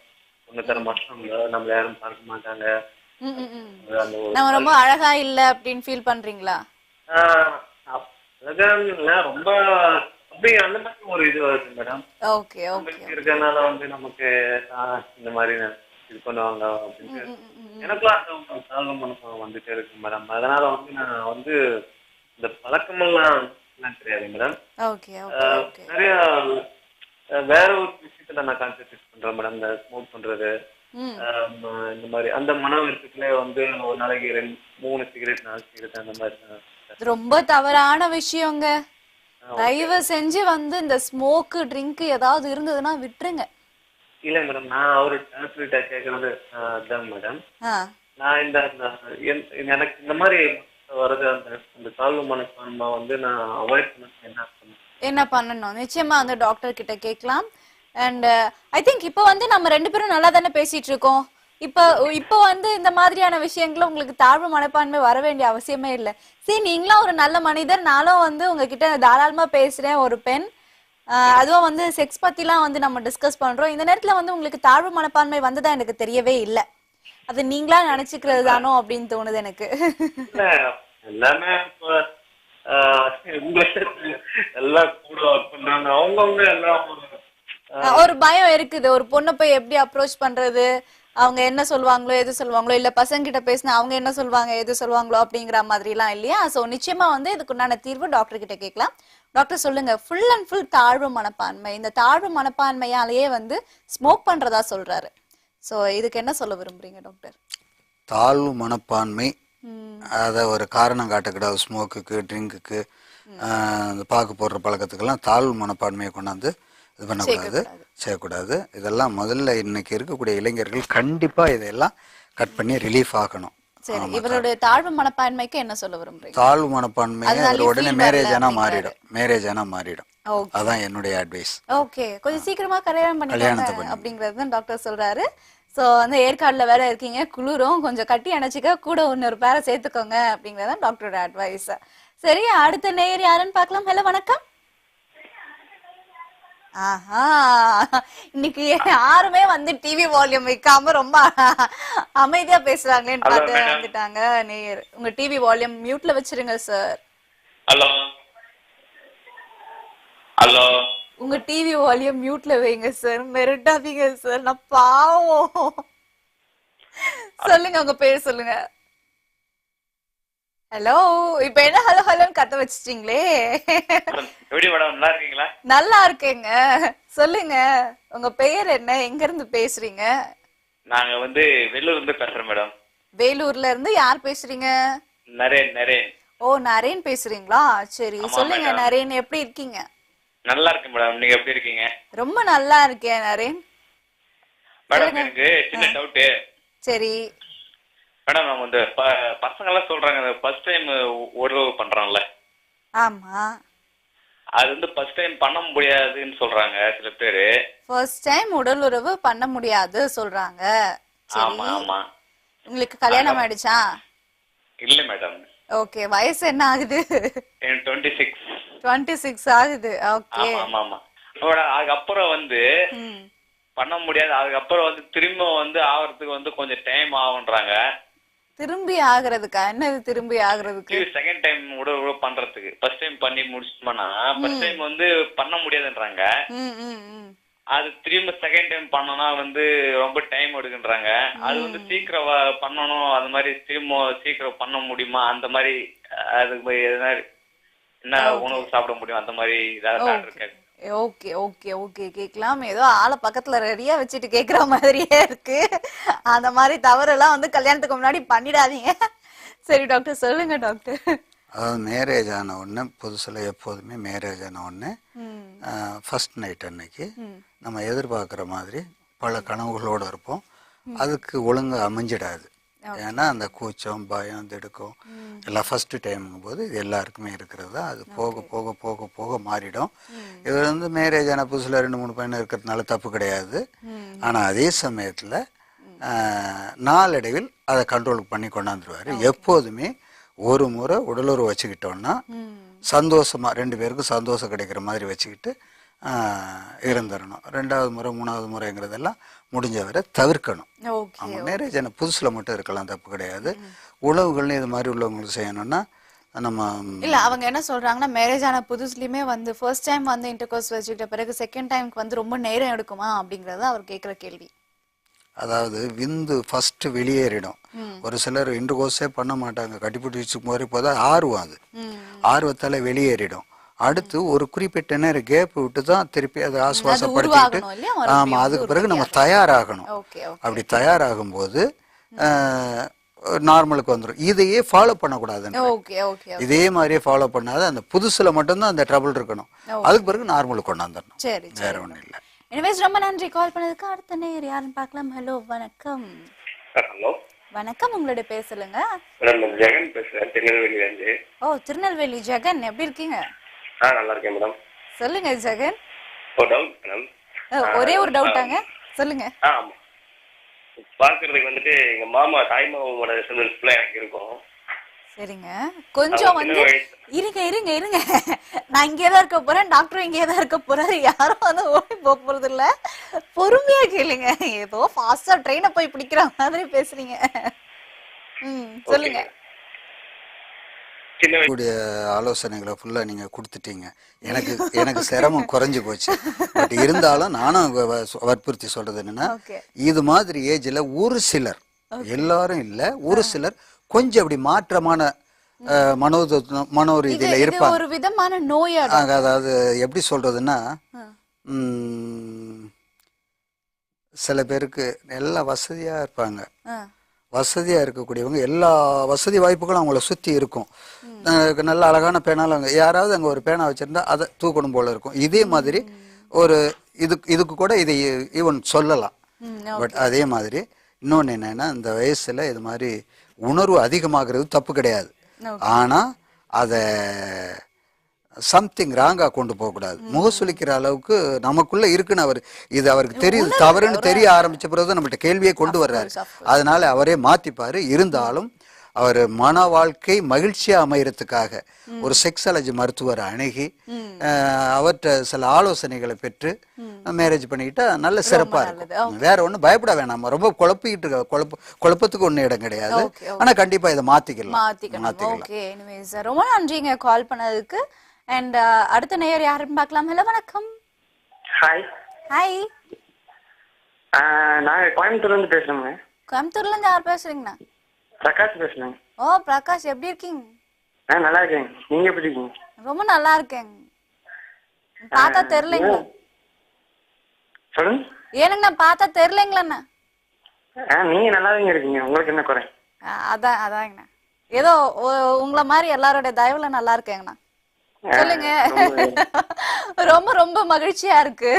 ஒண்ணு தர மாட்டாங்க, நம்மள யாரும் பார்க்க மாட்டாங்க. நம்ம ரொம்ப அழகா இல்ல அப்படின்னு ஃபீல் பண்றீங்களா? ரொம்ப அப்படி அந்த மாதிரி ஒரு இது வருது மேடம். Okay okay. இருக்கறனால நமக்கு இந்த மாதிரி இது பண்ணுவாங்க அப்படின்ட்டு எனக்குலாம் அந்த தாழ்வு மனப்பான்மை வந்துட்டே இருக்கு மேடம். அதனால நான் இந்த பழக்கமெல்லாம் தெரியாது மேடம். Okay okay. நிறைய வேற ஒரு விஷயத்துல நான் கான்சென்ட்ரேட் பண்றேன் மேடம். இந்த ஸ்மோக் பண்றது, இந்த மாதிரி அந்த மன வருத்தத்துல ஒரு நாளைக்கு 3 சிகரெட் 4 சிகரெட் அந்த மாதிரி. ரொம்ப தவறான விஷயங்க. தயவு செஞ்சு இந்த ஸ்மோக் ட்ரிங்க் ஏதாவது இருந்ததுன்னா விட்டுருங்க. இல்ல மேடம், நான் அவரு டிரான்ஸ்லேட்டா கேக்குறது அதான் மேடம். நான் எனக்கு இந்த மாதிரி வருது அந்த தாழ்வு மனப்பான்மை நான் அவாய்ட் பண்ண என்ன பண்ணணும்? நிச்சயமா டாக்டர் கிட்ட கேட்கலாம். அண்ட் ஐ திங்க் இப்போ நம்ம 2 பேரும் நல்லா தானே பேசிட்டு இருக்கோம். இப்போ இந்த மாதிரியான விஷயங்கள உங்களுக்கு தாழ்வு மனப்பான்மை வர வேண்டிய அவசியமே இல்லை. சரி, நீங்களும் ஒரு நல்ல மனிதர், நானும் உங்ககிட்ட தாராளமா பேசுறேன், ஒரு பெண். அதுவும் செக்ஸ் பத்திலாம் நம்ம டிஸ்கஸ் பண்றோம். இந்த நேரத்துல உங்களுக்கு தாழ்வு மனப்பான்மை வந்ததா எனக்கு தெரியவே இல்லை. அது நீங்களா நினைச்சுக்கிறது தானோ அப்படின்னு தோணுது எனக்கு. எல்லாமே எல்லாம் கூட ஒர்க் பண்றாங்க. அவங்கவுங்க எல்லாம் ஒரு பயம் இருக்குது. ஒரு பொண்ணை போய் எப்படி அப்ரோச் பண்றது, அவங்க என்ன சொல்லுவாங்களோ எது சொல்லுவாங்களோ, இல்ல பசங்க கிட்ட பேசினா அவங்க என்ன சொல்லுவாங்க எது சொல்லுவாங்களோ அப்படிங்கிற மாதிரி எல்லாம் இல்லையா? சோ நிச்சயமா இதுக்குண்டான தீர்வு டாக்டர் கிட்ட கேட்கலாம். டாக்டர் சொல்லுங்க, ஃபுல் அண்ட் ஃபுல் தாழ்வு மனப்பான்மை, இந்த தாழ்வு மனப்பான்மையாலேயே ஸ்மோக் பண்றதா சொல்றாரு. சோ இதுக்கு என்ன சொல்ல விரும்புறீங்க டாக்டர்? தாழ்வு மனப்பான்மை அத ஒரு காரணம் காட்டக்கூடாது. ஸ்மோக்குக்கு, ட்ரிங்குக்கு, பாக்கு போடுற பழக்கத்துக்கெல்லாம் தாழ்வு மனப்பான்மையை கொண்டாந்து இது பண்ணக்கூடாது, செய்யக்கூடாது. இதெல்லாம் முதல்ல இன்னைக்கு இருக்கக்கூடிய இளைஞர்கள் கண்டிப்பா இதெல்லாம் கட் பண்ணி ரிலீஃப் ஆகணும். சரி, இவருடைய தாழ்வு மனப்பான்மைக்கு என்ன சொல்ல விரும்புறீங்க? தாழ்வு மனப்பான்மை உடனே மேரேஜ் ஆனா மாறிடும். அதான் என்னுடைய அட்வைஸ். ஓகே, கொஞ்சம் சீக்கிரமா கல்யாணம் பண்ணிக்கோங்க அப்படிங்கறது டாக்டர் சொல்றாரு. சோ ஏற்காடுல வேற இருக்கீங்க, குளிரும், கொஞ்சம் கட்டி அணைச்சிக்க, கூட இன்னொரு பேரை சேர்த்துக்கோங்க அப்படிங்கறதான் டாக்டரோட அட்வைஸ். சரி, அடுத்த நேயர் யாருன்னு பார்க்கலாம். ஹலோ வணக்கம். ஆஹா, இன்னைக்கு யாருமே டிவி வால்யூம் வைக்காம ரொம்ப அமைதியா பேசுறாங்களேன்னு பார்த்து வந்துட்டாங்க நேயர். உங்க டிவி வால்யூம் மியூட்ல வச்சிருங்க சார். ஹலோ ஹலோ, உங்க டிவி வால்யூம் மியூட்ல வைங்க சார். மிரட்டாதீங்க சார், நான் பாவம். சொல்லுங்க, உங்க பேர் சொல்லுங்க. ஹலோ, இப்ப என்ன ஹலோ ஹலோன்னு கத்த வச்சிட்டீங்களே. எப்படி மேடம், நல்லா இருக்கீங்களா? நல்லா இருக்கேங்க. சொல்லுங்க, உங்க பெயர் என்ன, எங்க இருந்து பேசுறீங்க? நாங்க வேலூர்ல இருந்து பேசுறோம் மேடம். வேலூர்ல இருந்து யார் பேசுறீங்க? நரேன். நரேன். ஓ, நரேன் பேசுறீங்களா? சரி, சொல்லுங்க நரேன், எப்படி இருக்கீங்க? நல்லா இருக்கேன் மேடம். நீங்க எப்படி இருக்கீங்க? ரொம்ப நல்லா இருக்கேன் நரேன். மேடம் எனக்கு சின்ன டவுட். சரி மேடம், நம்ம இந்த பசங்க எல்லாம் சொல்றாங்க ஃபர்ஸ்ட் டைம் உறவு பண்றாங்கல்ல, ஆமா அது வந்து ஃபர்ஸ்ட் டைம் பண்ண முடியாதுன்னு சொல்றாங்க சில பேரு. ஃபர்ஸ்ட் டைம் உடல் உறவு பண்ண முடியாது சொல்றாங்க. ஆமா ஆமா. உங்களுக்கு கல்யாணம் ஆயிடுச்சா? இல்ல மேடம். ஓகே, வயசு என்ன ஆகுது? 26. 26 ஆகுது. ஓகே ஆமா ஆமா. அதுக்கப்புறம் வந்து பண்ண முடியாது. அதுக்கப்புறம் வந்து திரும்ப வந்து ஆகிறதுக்கு வந்து கொஞ்சம் டைம் ஆகுன்றாங்க. திரும்பி ஆகுறதுக்கா? என்னது திரும்பி ஆகுறதுக்கு? செகண்ட் டைம் உடல் பண்றதுக்கு ஃபர்ஸ்ட் டைம் பண்ணி முடிச்சிட்டோம்னா ஃபர்ஸ்ட் டைம் வந்து பண்ண முடியாதுன்றாங்க. அது திரும்ப செகண்ட் டைம் பண்ணனா வந்து ரொம்ப டைம் எடுக்குன்றாங்க. அது வந்து சீக்கிரம் பண்ணணும். அது மாதிரி திரும்ப சீக்கிரம் பண்ண முடியுமா? அந்த மாதிரி அதுக்கு என்ன உணவு சாப்பிட முடியும் அந்த மாதிரி ஏதாவது? ஓகே ஓகே ஓகே, கேட்கலாம். ஏதோ ஆளை பக்கத்துல ரெடியா வச்சுட்டு கேக்குற மாதிரியே இருக்கு. அந்த மாதிரி தவறு எல்லாம் வந்து கல்யாணத்துக்கு முன்னாடி பண்ணிடாதீங்க. சரி டாக்டர், சொல்லுங்க டாக்டர். அதாவது மேரேஜ் ஆன உடனே புதுசில் எப்போதுமே மேரேஜ் ஆன உடனே ஃபர்ஸ்ட் நைட் அன்னைக்கு நம்ம எதிர்பார்க்குற மாதிரி பல கனவுகளோடு இருப்போம். அதுக்கு ஒழுங்காக அமைஞ்சிடாது. ஏன்னா அந்த கூச்சம் பயம் திடுக்கம் எல்லாம் ஃபர்ஸ்ட் டைமுங்கும் போது இது எல்லாருக்குமே இருக்கிறது தான். அது போக போக போக போக மாறிடும். இது வந்து மேரேஜ் ஆன புதுசில் 2-3 பையன் இருக்கிறதுனால தப்பு கிடையாது. ஆனால் அதே சமயத்தில் நாளடைவில் அதை கண்ட்ரோல் பண்ணி கொண்டாந்துருவார். எப்போதுமே ஒரு முறை உடலுறவு வச்சுக்கிட்டோன்னா சந்தோஷமா 2 பேருக்கும் சந்தோஷம் கிடைக்கிற மாதிரி வச்சுக்கிட்டு இருந்துடணும். 2வது முறை 3வது முறைங்கிறதெல்லாம் முடிஞ்சவரை தவிர்க்கணும். அவங்க மேரேஜ் ஆன புதுசுல மட்டும் இருக்கலாம், தப்பு கிடையாது. உழவுகள்னு இது மாதிரி உள்ளவங்களுக்கு செய்யணும்னா நம்ம இல்ல அவங்க என்ன சொல்றாங்கன்னா மேரேஜ் ஆன புதுசுலயுமே வந்து ஃபர்ஸ்ட் டைம் வந்து இன்டர்கோர்ஸ் வச்சுக்கிட்ட பிறகு செகண்ட் டைம்க்கு வந்து ரொம்ப நேரம் எடுக்குமா அப்படிங்கறது அவர் கேட்கிற கேள்வி. அதாவது விந்து ஃபர்ஸ்ட் வெளியேறிடும். ஒரு சிலர் இன்டர்கோர்ஸே பண்ண மாட்டாங்க, கட்டிப்பிடிச்சு போது இப்போதான் ஆர்வம், அது ஆர்வத்தால வெளியேறிடும். அடுத்து ஒரு குறிப்பிட்ட நேரம் கேப் விட்டு தான் திருப்பி அதை ஆசுவாசப்படுத்திட்டு ஆமா அதுக்கு பிறகு நம்ம தயாராகணும். அப்படி தயாராகும் போது நார்மலுக்கு வந்துடும். இதையே ஃபாலோ பண்ணக்கூடாதுன்னு, இதே மாதிரியே ஃபாலோ பண்ணாத அந்த புதுசுல மட்டும்தான் அந்த ட்ரபிள் இருக்கணும். அதுக்கு பிறகு நார்மலுக்கு கொண்டாந்துடணும். வேற ஒன்றும் இல்லை. எனிவேஸ் ரொம்ப நன்றி கால் பண்ணதுக்கு. அடுத்த நேர் யாருன்னு பார்க்கலாம். ஹலோ வணக்கம். ஹலோ வணக்கம், உங்களோட பேர் சொல்லுங்க. மேடம் ஜெகன் பேசுறேன், திருநெல்வேலில இருந்து. ஓ திருநெல்வேலி ஜெகன், எப்படி இருக்கீங்க? நல்லா இருக்கேன் மேடம். சொல்லுங்க ஜெகன். ஒரு டவுட் மேடம். ஒரே ஒரு டவுட்டாங்க, சொல்லுங்க. ஆமா, பார்க்கிறதுக்கு வந்துட்டு எங்க மாமா தாய் மாமாவோட ரிசல்ட்ஸ்ல எனக்கு இருக்கும். சரிங்க, கொஞ்சம் வந்து இருங்க இருங்க இருங்க, நான் இங்கேதான் இருக்க போறேன், டாக்டர் இங்கேதான் இருக்க போறாரு, யாரும் வந்து ஓடி போறது இல்ல, பொறுமையா கேளுங்க. ஏதோ ஃபாஸ்டா ட்ரெயினை போய் பிடிக்கிற மாதிரி பேசுறீங்க. சொல்லுங்க. கூடிய ஆலோசனைகளை ஃபுல்லா நீங்க கொடுத்துட்டீங்க. எனக்கு சிரமம் குறைஞ்சு போச்சு. பட் இருந்தாலும் நானும் வற்புறுத்தி சொல்றது என்னன்னா, இது மாதிரி ஏஜ்ல ஒரு சிலர், எல்லாரும் இல்ல, ஒரு சிலர் கொஞ்சம் அப்படி மாற்றமான மனோ ரீதியில இருப்பாங்க. ஒரு விதமான நோயா, அதாவது எப்படி சொல்றதுன்னா, சில பேருக்கு எல்லா வசதியா இருப்பாங்க, வசதியா இருக்கக்கூடியவங்க எல்லா வசதி வாய்ப்புகளும் அவங்கள சுத்தி இருக்கும். நல்ல அழகான பேனால யாராவது அங்க ஒரு பேனா வச்சிருந்தா அதை தூக்கணும் போல இருக்கும். இதே மாதிரி ஒரு இதுக்கு கூட இதை ஈவன் சொல்லலாம். பட் அதே மாதிரி இன்னொன்னு என்னன்னா, இந்த வயசுல இது மாதிரி உணர்வு அதிகமாகிறது தப்பு கிடையாது. ஆனா அத சம்திங் ராங்கா கொண்டு போக கூடாது. முகசுலிக்கிற அளவுக்கு நமக்குள்ள இருக்குன்னு அவருக்கு தெரியுது, தவறுன்னு தெரிய ஆரம்பிச்ச பிறகு நம்மகிட்ட கேள்வியே கொண்டு வர்றாரு. அதனால அவரே மாத்திப்பாரு. இருந்தாலும் அவர் மன வாழ்க்கை மகிழ்ச்சியா அமையறதுக்காக ஒரு செக்ஸாலஜி மருத்துவரை அணுகி அவர்கிட்ட சில ஆலோசனைகளை பெற்று மேரேஜ் பண்ணிக்கிட்டா நல்ல சிறப்பா இருக்கும். வேற ஒண்ணும் பயப்பட வேணாம். ரொம்ப குழப்பத்துக்கு ஒண்ணு இடம் கிடையாது. ஆனா கண்டிப்பா இதை மாத்திக்கலாம். ரொம்ப நன்றிங்க கால் பண்ணதுக்கு. அண்ட் அடுத்த நேயர் யாருன்னு பார்க்கலாம். ஹலோ வணக்கம். ஹாய். ஹாய், நான் கோயம்புத்தூர்ல இருந்து பேசுறேங்க. கோயம்புத்தூர்ல இருந்து யார் பேசுறீங்கண்ணா? பிரகாஷ் பேசுறேன். ஓ பிரகாஷ், எப்படி இருக்கீங்க? நல்லா இருக்கேன், நீங்க எப்படி இருக்கீங்க? ரொம்ப நல்லா இருக்கேன். பார்த்தா தெரியலங்களா? சொல்லுங்க. ஏனுங்கண்ணா பார்த்தா தெரியலங்களா? நீங்க நல்லாதான் இருக்கீங்க, உங்களுக்கு என்ன குறை? அதாங்கண்ணா, ஏதோ உங்களை மாதிரி எல்லாரோட தயவுல நல்லா இருக்கேங்கண்ணா. சொல்லுங்க. ரொம்ப ரொம்ப மகிழ்ச்சியா இருக்கு.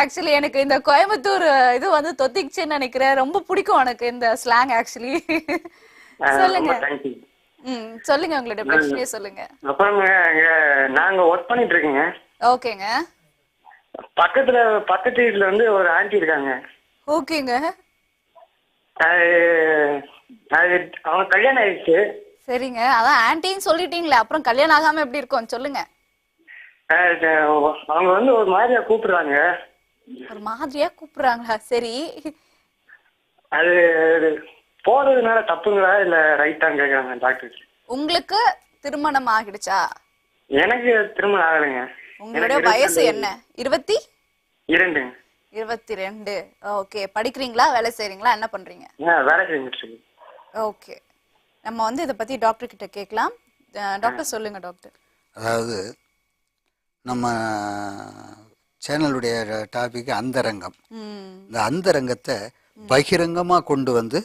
ஆக்சுவலி எனக்கு இந்த கோயம்புத்தூர் இது வந்து தொத்திக்குச்சுன்னு நினைக்கிறேன். ரொம்ப பிடிக்கும் எனக்கு இந்த ஸ்லாங் ஆக்சுவலி. சொல்லுங்க. சொல்லுங்க உங்களோட பிரச்சனையே சொல்லுங்க. அப்புறம் நாங்க ஒர்க் பண்ணிட்டு இருக்கீங்க. ஓகேங்க. பக்கத்து வீட்டுல வந்து ஒரு ஆண்டி இருக்காங்க. ஓகேங்க. அவங்க கல்யாணம் ஆயிடுச்சு. சரிங்க. அதான் ஆன்டின்னு சொல்லிட்டீங்களே, அப்புறம் கல்யாணம் ஆகாம எப்படி இருக்கும் சொல்லுங்க. அவங்க வந்து ஒரு மாதிரியா கூப்பிடுறாங்க. ஒரு மாதிரியா கூப்பிடுறாங்களா? சரி. அது போறதுனால தப்புங்களா இல்ல ரைட்டான்னு கேக்குறாங்க டாக்டர். உங்களுக்கு திருமணம் ஆகிடுச்சா? எனக்கு திருமணம் ஆகலைங்க. உங்களுடைய வயசு என்ன? 22. 22. ஓகே. படிக்கிறீங்களா, வேலை செய்றீங்களா, என்ன பண்றீங்க? வேலை செஞ்சுட்டு. ஓகே. நம்ம வந்து இத பத்தி டாக்டர் கிட்ட கேட்கலாம். டாக்டர் சொல்லுங்க டாக்டர். அதாவது நம்ம சேனலுடைய டாபிக் அந்தரங்கம். இந்த அந்தரங்கத்தை பகிரங்கமா கொண்டு வந்து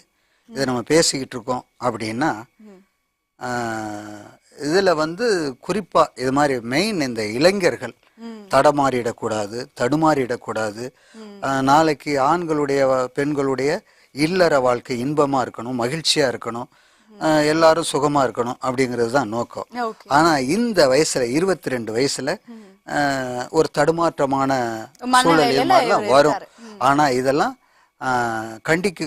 இதை நம்ம பேசிக்கிட்டு இருக்கோம் அப்படின்னா இதுல வந்து குறிப்பா இது மாதிரி மெயின் இந்த இளைஞர்கள் தடமாறிடக்கூடாது, தடுமாறிடக்கூடாது. நாளைக்கு ஆண்களுடைய பெண்களுடைய இல்லற வாழ்க்கை இன்பமா இருக்கணும், மகிழ்ச்சியா இருக்கணும், எல்லாரும் சுகமா இருக்கணும் அப்படிங்கிறது தான் நோக்கம். ஆனா இந்த வயசுல 22 வயசுல ஒரு தடுமாற்றமான சூழல் வரும். ஆனா இதெல்லாம் கண்டிக்க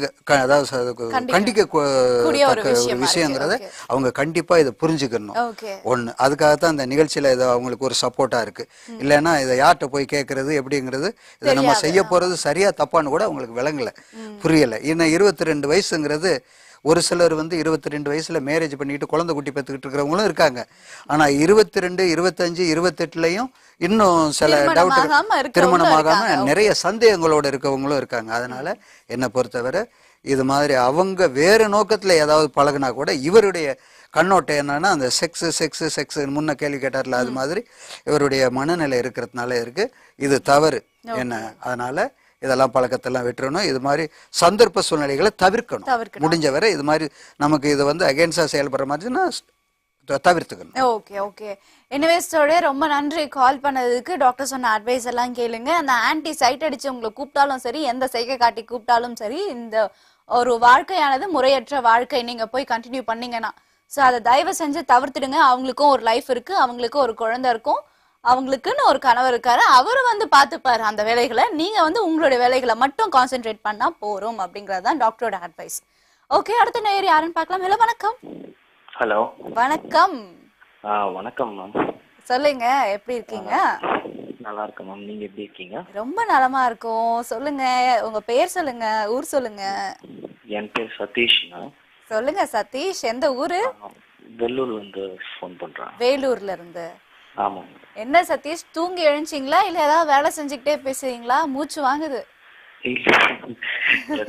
ஒரு விஷயங்கிறத அவங்க கண்டிப்பா இதை புரிஞ்சுக்கணும். ஒண்ணு, அதுக்காகத்தான் இந்த நிகழ்ச்சியில இதை அவங்களுக்கு ஒரு சப்போர்ட்டா இருக்கு. இல்லைன்னா இதை யார்கிட்ட போய் கேட்கறது எப்படிங்கிறது, இதை நம்ம செய்ய போறது சரியா தப்பான்னு கூட அவங்களுக்கு விளங்கல, புரியல. இன்னும் 22 வயசுங்கிறது ஒரு சிலர் வந்து 22 வயசுல மேரேஜ் பண்ணிட்டு குழந்தை குட்டி பெற்றுக்கிட்டு இருக்கிறவங்களும் இருக்காங்க. ஆனா 22, 25, 28லயும் இன்னும் சில டவுட் திருமணமாகாம நிறைய சந்தேகங்களோட இருக்கவங்களும் இருக்காங்க. அதனால என்னை பொறுத்தவரை இது மாதிரி அவங்க வேற நோக்கத்துல ஏதாவது பழகுனா கூட இவருடைய கண்ணோட்டம் என்னன்னா அந்த செக்ஸ் முன்ன கேள்வி கேட்டார்ல, அது மாதிரி இவருடைய மனநிலை இருக்கிறதுனால இருக்கு. இது தவறு என்ன. அதனால இதெல்லாம் பழக்கத்தெல்லாம் விட்டுறணும். இது மாதிரி சந்தர்ப்ப சூழ்நிலைகளை தவிர்க்கணும். முடிஞ்ச வரை இது மாதிரி நமக்கு இது வந்து அகேன்ஸ்டா செயல்படுற மாதிரினா தவிர்த்துக்கணும். Okay okay. எனிவேஸோட ரொம்ப நன்றி கால் பண்ணதுக்கு. டாக்டர் சொன்ன அட்வைஸ் எல்லாம் கேளுங்க. அந்த ஆன்டி சைட் அடிச்சு உங்களை கூப்பிட்டாலும் சரி, எந்த சைகை காட்டி கூப்பிட்டாலும் சரி, இந்த ஒரு வாழ்க்கையானது முறையற்ற வாழ்க்கை நீங்க போய் கண்டினியூ பண்ணீங்கன்னா ஸோ அதை தயவு செஞ்சு தவிர்த்துடுங்க. அவங்களுக்கும் ஒரு லைஃப் இருக்கு, அவங்களுக்கும் ஒரு குழந்தை இருக்கும், அவங்களுக்குன்னு ஒரு கணவர் இருக்காரு, அவரு வந்து பார்த்துப்பாரு அந்த வேலைகளை. நீங்க வந்து உங்களுடைய வேலைகளை மட்டும் கான்சென்ட்ரேட் பண்ணா போறோம் அப்படிங்கறதுதான் டாக்டரோட அட்வைஸ். ஓகே, அடுத்த நேயர் யாருன்னு பார்க்கலாம். ஹலோ, வணக்கம். ஹலோ, வணக்கம். வணக்கம் மேம். சொல்லுங்க, எப்படி இருக்கீங்க? நல்லா இருக்கேன் மேம், நீங்க எப்படி இருக்கீங்க? ரொம்ப நலமா இருக்கும். சொல்லுங்க, உங்க பேர் சொல்லுங்க, ஊர் சொல்லுங்க. என் பேர் சதீஷ். சொல்லுங்க சதீஷ், எந்த ஊரு? வேலூர்ல இருந்து ஃபோன் பண்றேன். வேலூர்ல இருந்து. ஆமா. என்ன சதீஷ், தூங்கி எழுந்தீங்களா இல்ல ஏதாவது வேலை செஞ்சுக்கிட்டே பேசுறீங்களா? மூச்சு வாங்குது.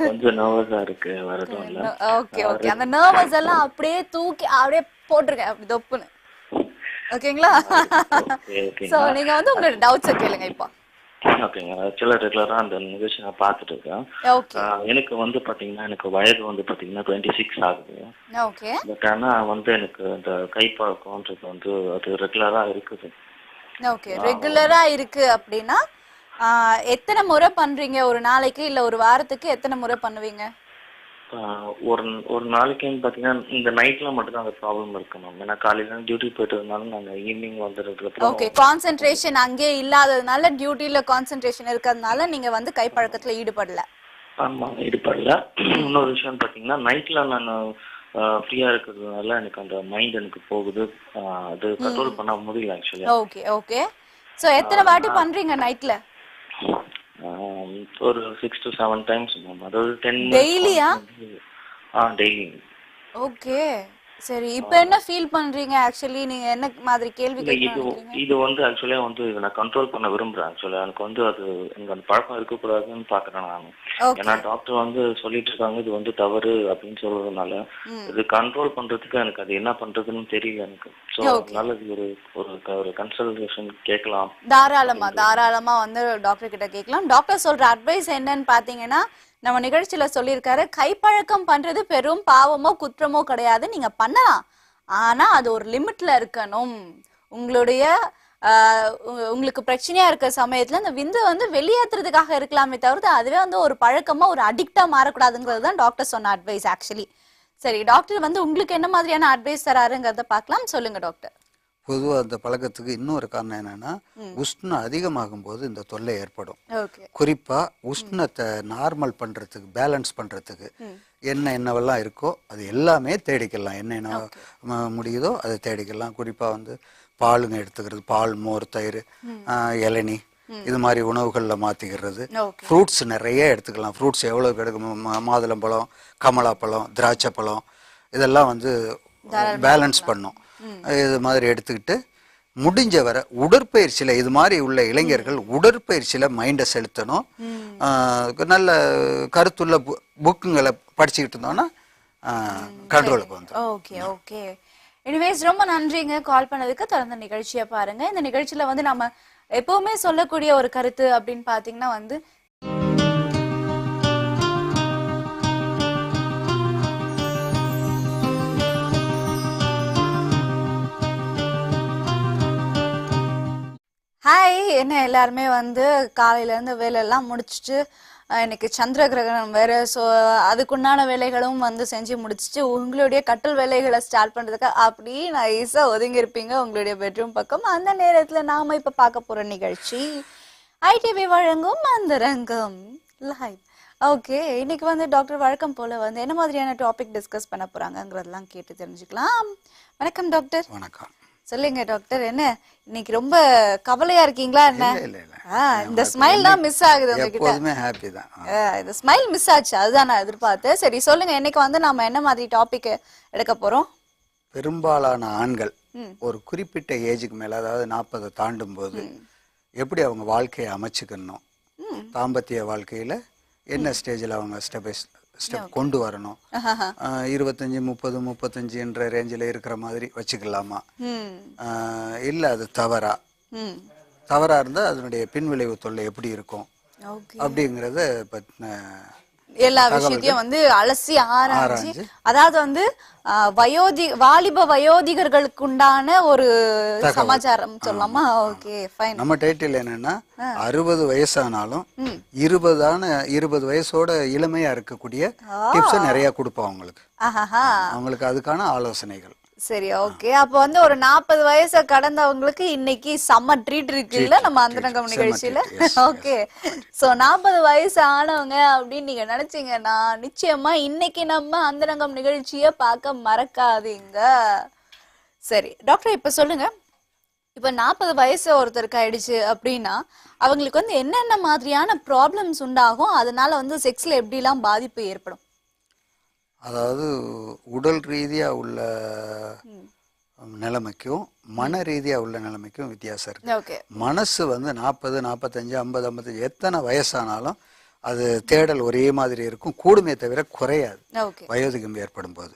கொஞ்சம் நர்வஸா இருக்கு, வரதும் இல்ல. ஓகே ஓகே, அந்த நர்வஸ் எல்லாம் அப்படியே தூக்கி அப்படியே போட்டுருங்க, அப்படி தொப்புன்னு. ஓகேங்களா? சோ நீங்க வந்து உங்களோட டவுட்ஸ் கேளுங்க இப்போ. ஓகேங்க. ஆக்சுவலா ரெகுலரா அந்த நிகழ்ச்சி நான் பார்த்துட்டு இருக்கேன். எனக்கு வந்து பாத்தீங்கன்னா எனக்கு வயது வந்து பாத்தீங்கன்னா 26 ஆகுது. ஓகே. பட் ஆனா வந்து எனக்கு இந்த கைப்பழக்கம்ன்றது வந்து அது ரெகுலரா இருக்குது. ஓகே, ரெகுலரா இருக்கு அப்படின்னா எத்தனை முறை பண்றீங்க ஒரு நாளைக்கு, இல்ல ஒரு வாரத்துக்கு எத்தனை முறை பண்ணுவீங்க? ஒரு நாளைக்குன்னு பாத்தீங்கன்னா இந்த நைட்ல மட்டும் தான் அந்த ப்ராப்ளம் இருக்கு மேம். ஏன்னா காலையில டியூட்டி போயிட்டதுனால நான் ஈவினிங் வந்துடுறதுக்கு. ஓகே, கான்சென்ட்ரேஷன் அங்கே இல்லாததுனால, டியூட்டில கான்சென்ட்ரேஷன் இருக்கிறதுனால நீங்க வந்து கைப்பழக்கத்துல ஈடுபடல. ஆமா, ஈடுபடல. இன்னொரு விஷயம் பாத்தீங்கன்னா நைட்ல நான் ஃப்ரீயா இருக்கிறதுனால எனக்கு அந்த மைண்ட் எனக்கு போகுது, அது கண்ட்ரோல் பண்ண முடியல ஆக்சுவலி. Okay okay. சோ எத்தனை வாட்டி பண்றீங்க நைட்ல? ஒரு 6 to 7 times மேம். அதாவது 10 டெய்லியா? டெய்லி. ஓகே சரி, இப்போ என்ன ஃபீல் பண்றீங்க? ஆக்சுவலி நீங்க என்ன மாதிரி கேள்வி கேக்குறீங்க? இது வந்து ஆக்சுவலா வந்து நான் கண்ட்ரோல் பண்ண விரும்புறேன். ஆக்சுவலா எனக்கு வந்து அது எனக்கு அந்த பழக்கம் இருக்க கூடாதுன்னு பாக்குறேன் நான். ஏன்னா டாக்டர் வந்து சொல்லிட்டு இருக்காங்க இது வந்து தவறு அப்படின்னு சொல்றதுனால இது கண்ட்ரோல் பண்றதுக்கு எனக்கு அது என்ன பண்றதுன்னு தெரியல எனக்கு. சோ அதனால இது ஒரு கன்சல்டேஷன் கேட்கலாம். தாராளமா வந்து டாக்டர் கிட்ட கேட்கலாம். டாக்டர் சொல்ற அட்வைஸ் என்னன்னு பாத்தீங்கன்னா, நம்ம நிகழ்ச்சியில சொல்லியிருக்காரு, கைப்பழக்கம் பண்றது பெரும் பாவமோ குற்றமோ கிடையாது, நீங்க பண்ணலாம், ஆனா அது ஒரு லிமிட்ல இருக்கணும். உங்களுடைய உங்களுக்கு பிரச்சனையா இருக்க சமயத்துல அந்த விந்து வந்து வெளியேற்றுறதுக்காக இருக்கலாமே தவிர்த்து அதுவே வந்து ஒரு பழக்கமா ஒரு அடிக்டா மாறக்கூடாதுங்கிறது தான் டாக்டர் சொன்ன அட்வைஸ் ஆக்சுவலி. சரி டாக்டர் வந்து உங்களுக்கு என்ன மாதிரியான அட்வைஸ் தராருங்கிறத பார்க்கலாம். சொல்லுங்க டாக்டர். பொதுவாக அந்த பழக்கத்துக்கு இன்னொரு காரணம் என்னன்னா, உஷ்ணம் அதிகமாகும் போது இந்த தொல்லை ஏற்படும். குறிப்பா உஷ்ணத்தை நார்மல் பண்றதுக்கு, பேலன்ஸ் பண்றதுக்கு என்னவெல்லாம் இருக்கோ அது எல்லாமே தேடிக்கலாம். என்ன முடியுதோ அதை தேடிக்கலாம். குறிப்பா வந்து பாலுங்க எடுத்துக்கிறது, பால், மோர், தயிர், இளநீ, இது மாதிரி உணவுகள்ல மாத்திக்கிறது. ஃப்ரூட்ஸ் நிறைய எடுத்துக்கலாம். ஃப்ரூட்ஸ் எவ்வளவு எடுக்கும், மாதுளம்பழம், கமலாப்பழம், திராட்சை பழம், இதெல்லாம் வந்து பேலன்ஸ் பண்ணும். இது மாதிரி எடுத்துக்கிட்டு முடிஞ்ச வரை உடற்பயிற்சியில, இது மாதிரி உள்ள இளைஞர்கள் உடற்பயிற்சியில மைண்டை செலுத்தணும். நல்ல கருத்துள்ள புக்குங்களை படிச்சுக்கிட்டு இருந்தோம்னா கண்ட்ரோலுக்கு வந்து. Okay okay. எனிவேஸ் ரொம்ப நன்றிங்க கால் பண்ணதுக்கு. தொடர்ந்து நிகழ்ச்சியை பாருங்க. இந்த நிகழ்ச்சியில வந்து நம்ம எப்பவுமே சொல்லக்கூடிய ஒரு கருத்து அப்படின்னு பாத்தீங்கன்னா வந்து ஹாய், என்ன எல்லாருமே வந்து காலையில இருந்து வேலையெல்லாம் முடிச்சுட்டு இன்னைக்கு சந்திர கிரகணம் வேற, ஸோ அதுக்குண்டான வேலைகளும் வந்து செஞ்சு முடிச்சுட்டு உங்களுடைய கட்டல் வேலைகளை ஸ்டார்ட் பண்றதுக்கு அப்படி நைஸா ஒதுங்கி இருப்பீங்க உங்களுடைய பெட்ரூம் பக்கம். அந்த நேரத்துல நாம இப்ப பார்க்க போற நிகழ்ச்சி ஐடிவி வழங்கும் அந்தரங்கம் லைவ். ஓகே, இன்னைக்கு வந்து டாக்டர் வழக்கம் போல வந்து என்ன மாதிரியான டாபிக் டிஸ்கஸ் பண்ண போறாங்கிறதெல்லாம் கேட்டு தெரிஞ்சுக்கலாம். வணக்கம் டாக்டர். வணக்கம். சொல்லுங்க டாக்டர், என்ன இன்னைக்கு ரொம்ப கவலையா இருக்கீங்களா என்ன? இந்த ஸ்மைல் தான் மிஸ் ஆகுது உங்ககிட்ட. இந்த ஸ்மைல் மிஸ் ஆச்சு, அதுதான் நான் எதிர்பார்த்தேன். சரி சொல்லுங்க, இன்னைக்கு வந்து நாம என்ன மாதிரி டாபிக் எடுக்க போறோம்? பெரும்பாலான ஆண்கள் ஒரு குறிப்பிட்ட ஏஜுக்கு மேல, அதாவது 40 தாண்டும் போது எப்படி அவங்க வாழ்க்கையை அமைச்சுக்கணும், தாம்பத்திய வாழ்க்கையில என்ன ஸ்டேஜில் அவங்க ஸ்டெப் கொண்டு வரணும், 25, 30, 35 என்ற ரேஞ்சில் இருக்கிற மாதிரி வச்சுக்கலாமா, இல்ல அது தவறா இருந்தா அதனுடைய பின்விளைவு தொல்லை எப்படி இருக்கும் அப்படிங்கறத பத்தின எல்லா விஷயத்தையும் வந்து அலசி ஆராய்ச்சி, அதாவது வந்து வாலிப வயோதிகர்களுக்கு உண்டான ஒரு சமாச்சாரம் சொல்லலாமா? Okay fine. நம்ம டைட்டில் என்னன்னா 60 வயசானாலும் 20 வயசோட இளமையா இருக்கக்கூடிய டிப்ஸ் நிறைய கொடுப்போம் அவங்களுக்கு. அவங்களுக்கு அதுக்கான ஆலோசனைகள். சரி ஓகே. அப்ப வந்து ஒரு 40 வயசை கடந்தவங்களுக்கு இன்னைக்கு செம்ம ட்ரீட் இருக்குல்ல நம்ம அந்தரங்கம் நிகழ்ச்சியில. ஓகே, சோ 40 வயசு ஆனவங்க அப்படின்னு நீங்க நினைச்சீங்கன்னா நிச்சயமா இன்னைக்கு நம்ம அந்தரங்கம் நிகழ்ச்சிய பார்க்க மறக்காதீங்க. சரி டாக்டர், இப்ப சொல்லுங்க, இப்ப 40 வயசு ஒருத்தருக்கு ஆயிடுச்சு அப்படின்னா அவங்களுக்கு வந்து என்னென்ன மாதிரியான ப்ராப்ளம்ஸ் உண்டாகும், அதனால வந்து செக்ஸ்ல எப்படி எல்லாம் பாதிப்பு ஏற்படும்? அதாவது உடல் ரீதியா உள்ள நிலைமைக்கும் மன ரீதியா உள்ள நிலைமைக்கும் வித்தியாசம் இருக்கு. மனசு வந்து 40, 45, 50, 55 எத்தனை வயசானாலும் அது தேடல் ஒரே மாதிரி இருக்கும், கூடுமே தவிர குறையாது வயோதிகம் ஏற்படும் போது.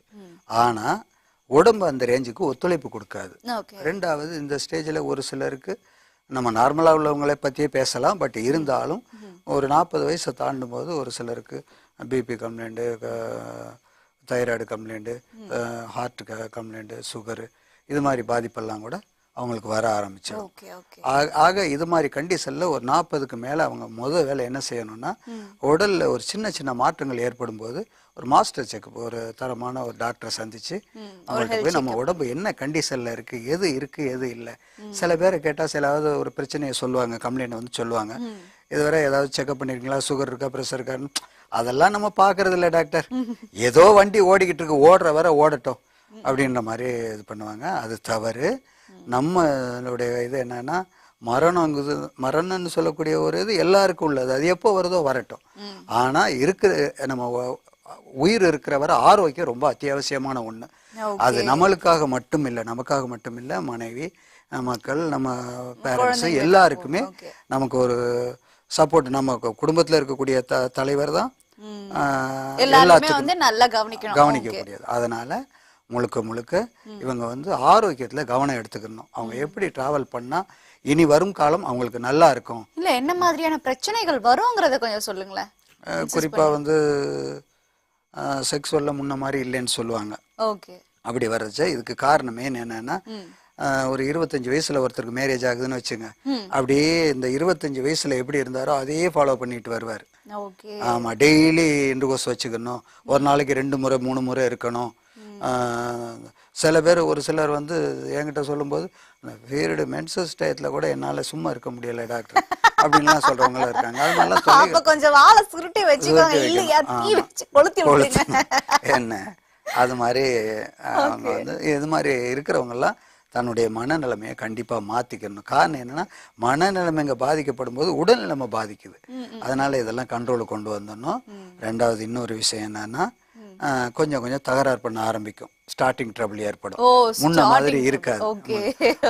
ஆனா உடம்பு அந்த ரேஞ்சுக்கு ஒத்துழைப்பு கொடுக்காது. ரெண்டாவது, இந்த ஸ்டேஜில் ஒரு சிலருக்கு நம்ம நார்மலாக உள்ளவங்களை பற்றியே பேசலாம், பட் இருந்தாலும் ஒரு 40 வயசை தாண்டும் போது ஒரு சிலருக்கு BP complaint, thyroid complaint, heart complaint, sugar, இது மாதிரி பாதிப்பெல்லாம் கூட அவங்களுக்கு வர ஆரம்பிச்சிடும். ஆக இது மாதிரி கண்டிஷன்ல ஒரு 40க்கு மேல அவங்க முதல் வேலை என்ன செய்யணும்னா, உடல்ல ஒரு சின்ன சின்ன மாற்றங்கள் ஏற்படும் போது ஒரு மாஸ்டர் செக்அப், ஒரு தரமான ஒரு டாக்டரை சந்திச்சு அவங்கள்ட்ட போய் நம்ம உடம்பு என்ன கண்டிஷன்ல இருக்கு, எது இருக்கு எது இல்லை. சில பேரை கேட்டா சிலாவது ஒரு பிரச்சனையை சொல்லுவாங்க, கம்ப்ளைண்ட் வந்து சொல்லுவாங்க, இதுவரை ஏதாவது செக்அப் பண்ணிருக்கீங்களா, சுகர் இருக்கா, பிரஷர் இருக்கான்னு. அதெல்லாம் நம்ம பாக்குறது இல்லை டாக்டர், ஏதோ வண்டி ஓடிக்கிட்டு இருக்கு, ஓடுற வரை ஓடட்டும் அப்படின்ற மாதிரி இது பண்ணுவாங்க. அது தவறு. நம்மளுடைய இது என்னன்னா, மரணம்னு சொல்லக்கூடிய ஒரு இது எல்லாருக்கும் உள்ளது, அது எப்போ வருதோ வரட்டும். ஆனா நம்ம உயிர் இருக்கிற வரை ஆரோக்கியம் ரொம்ப அத்தியாவசியமான ஒண்ணு. அது நம்மளுக்காக மட்டும் இல்லை, நமக்காக மட்டும் இல்லை, மனைவி, மக்கள், நம்ம பேரண்ட்ஸ் எல்லாருக்குமே நமக்கு ஒரு சப்போர்ட். நம்ம குடும்பத்துல இருக்கக்கூடிய தலைவர் தான் எல்லாத்துக்கும் நல்லா கவனிக்கக்கூடியது. அதனால முழுக்க இவங்க வந்து ஆரோக்கியத்துல கவனம் எடுத்துக்கணும். அவங்க எப்படி டிராவல் பண்ணா இனி வரும் காலம் அவங்களுக்கு நல்லா இருக்கும். இல்ல என்ன மாதிரியான பிரச்சனைகள் வரும்ங்கறத கொஞ்சம் சொல்லுங்களேன். குறிப்பா வந்து செக்ஸுவல்ல முன்ன மாதிரி இல்லைன்னு சொல்லுவாங்க. அப்படி வர்றச்ச இதுக்கு காரணமே என்னன்னா, ஒரு 25 வயசுல ஒருத்தருக்கு மேரேஜ் ஆகுதுன்னு வச்சுங்க, அப்படியே இந்த 25 வயசுல எப்படி இருந்தாரோ அதையே ஃபாலோ பண்ணிட்டு வருவார். ஆமா, டெய்லி இன்டர்கோர்ஸ் வச்சுக்கணும், ஒரு நாளைக்கு 2 முறை 3 முறை இருக்கணும். சில பேர் ஒரு சிலர் வந்து என்கிட்ட சொல்லும்போது பீரியடு மென்சஸ் டயத்தில் கூட என்னால் சும்மா இருக்க முடியல டாக்டர் அப்படின்லாம் சொல்றவங்களும் இருக்காங்க. அது மாதிரிலாம் சொல்லி கொஞ்சம் வாழை சுருட்டி வச்சுக்கோங்க, இல்லையா தீ வச்சு கொளுத்தி விடுங்க என்ன. அது மாதிரி அவங்க வந்து இது மாதிரி இருக்கிறவங்கெல்லாம் தன்னுடைய மனநிலைமையை கண்டிப்பா மாத்திக்கணும். காரணம் என்னன்னா, மனநிலைமை இங்க பாதிக்கப்படும் போது உடல்நிலைமை பாதிக்குது. அதனால இதெல்லாம் கண்ட்ரோலுக்கு கொண்டு வந்துடணும். ரெண்டாவது இன்னொரு விஷயம் என்னன்னா, கொஞ்சம் கொஞ்சம் தகராறு பண்ண ஆரம்பிக்கும், ஸ்டார்டிங் ட்ரபிள் ஏற்படும். முன்ன மாதிரி இருக்காது.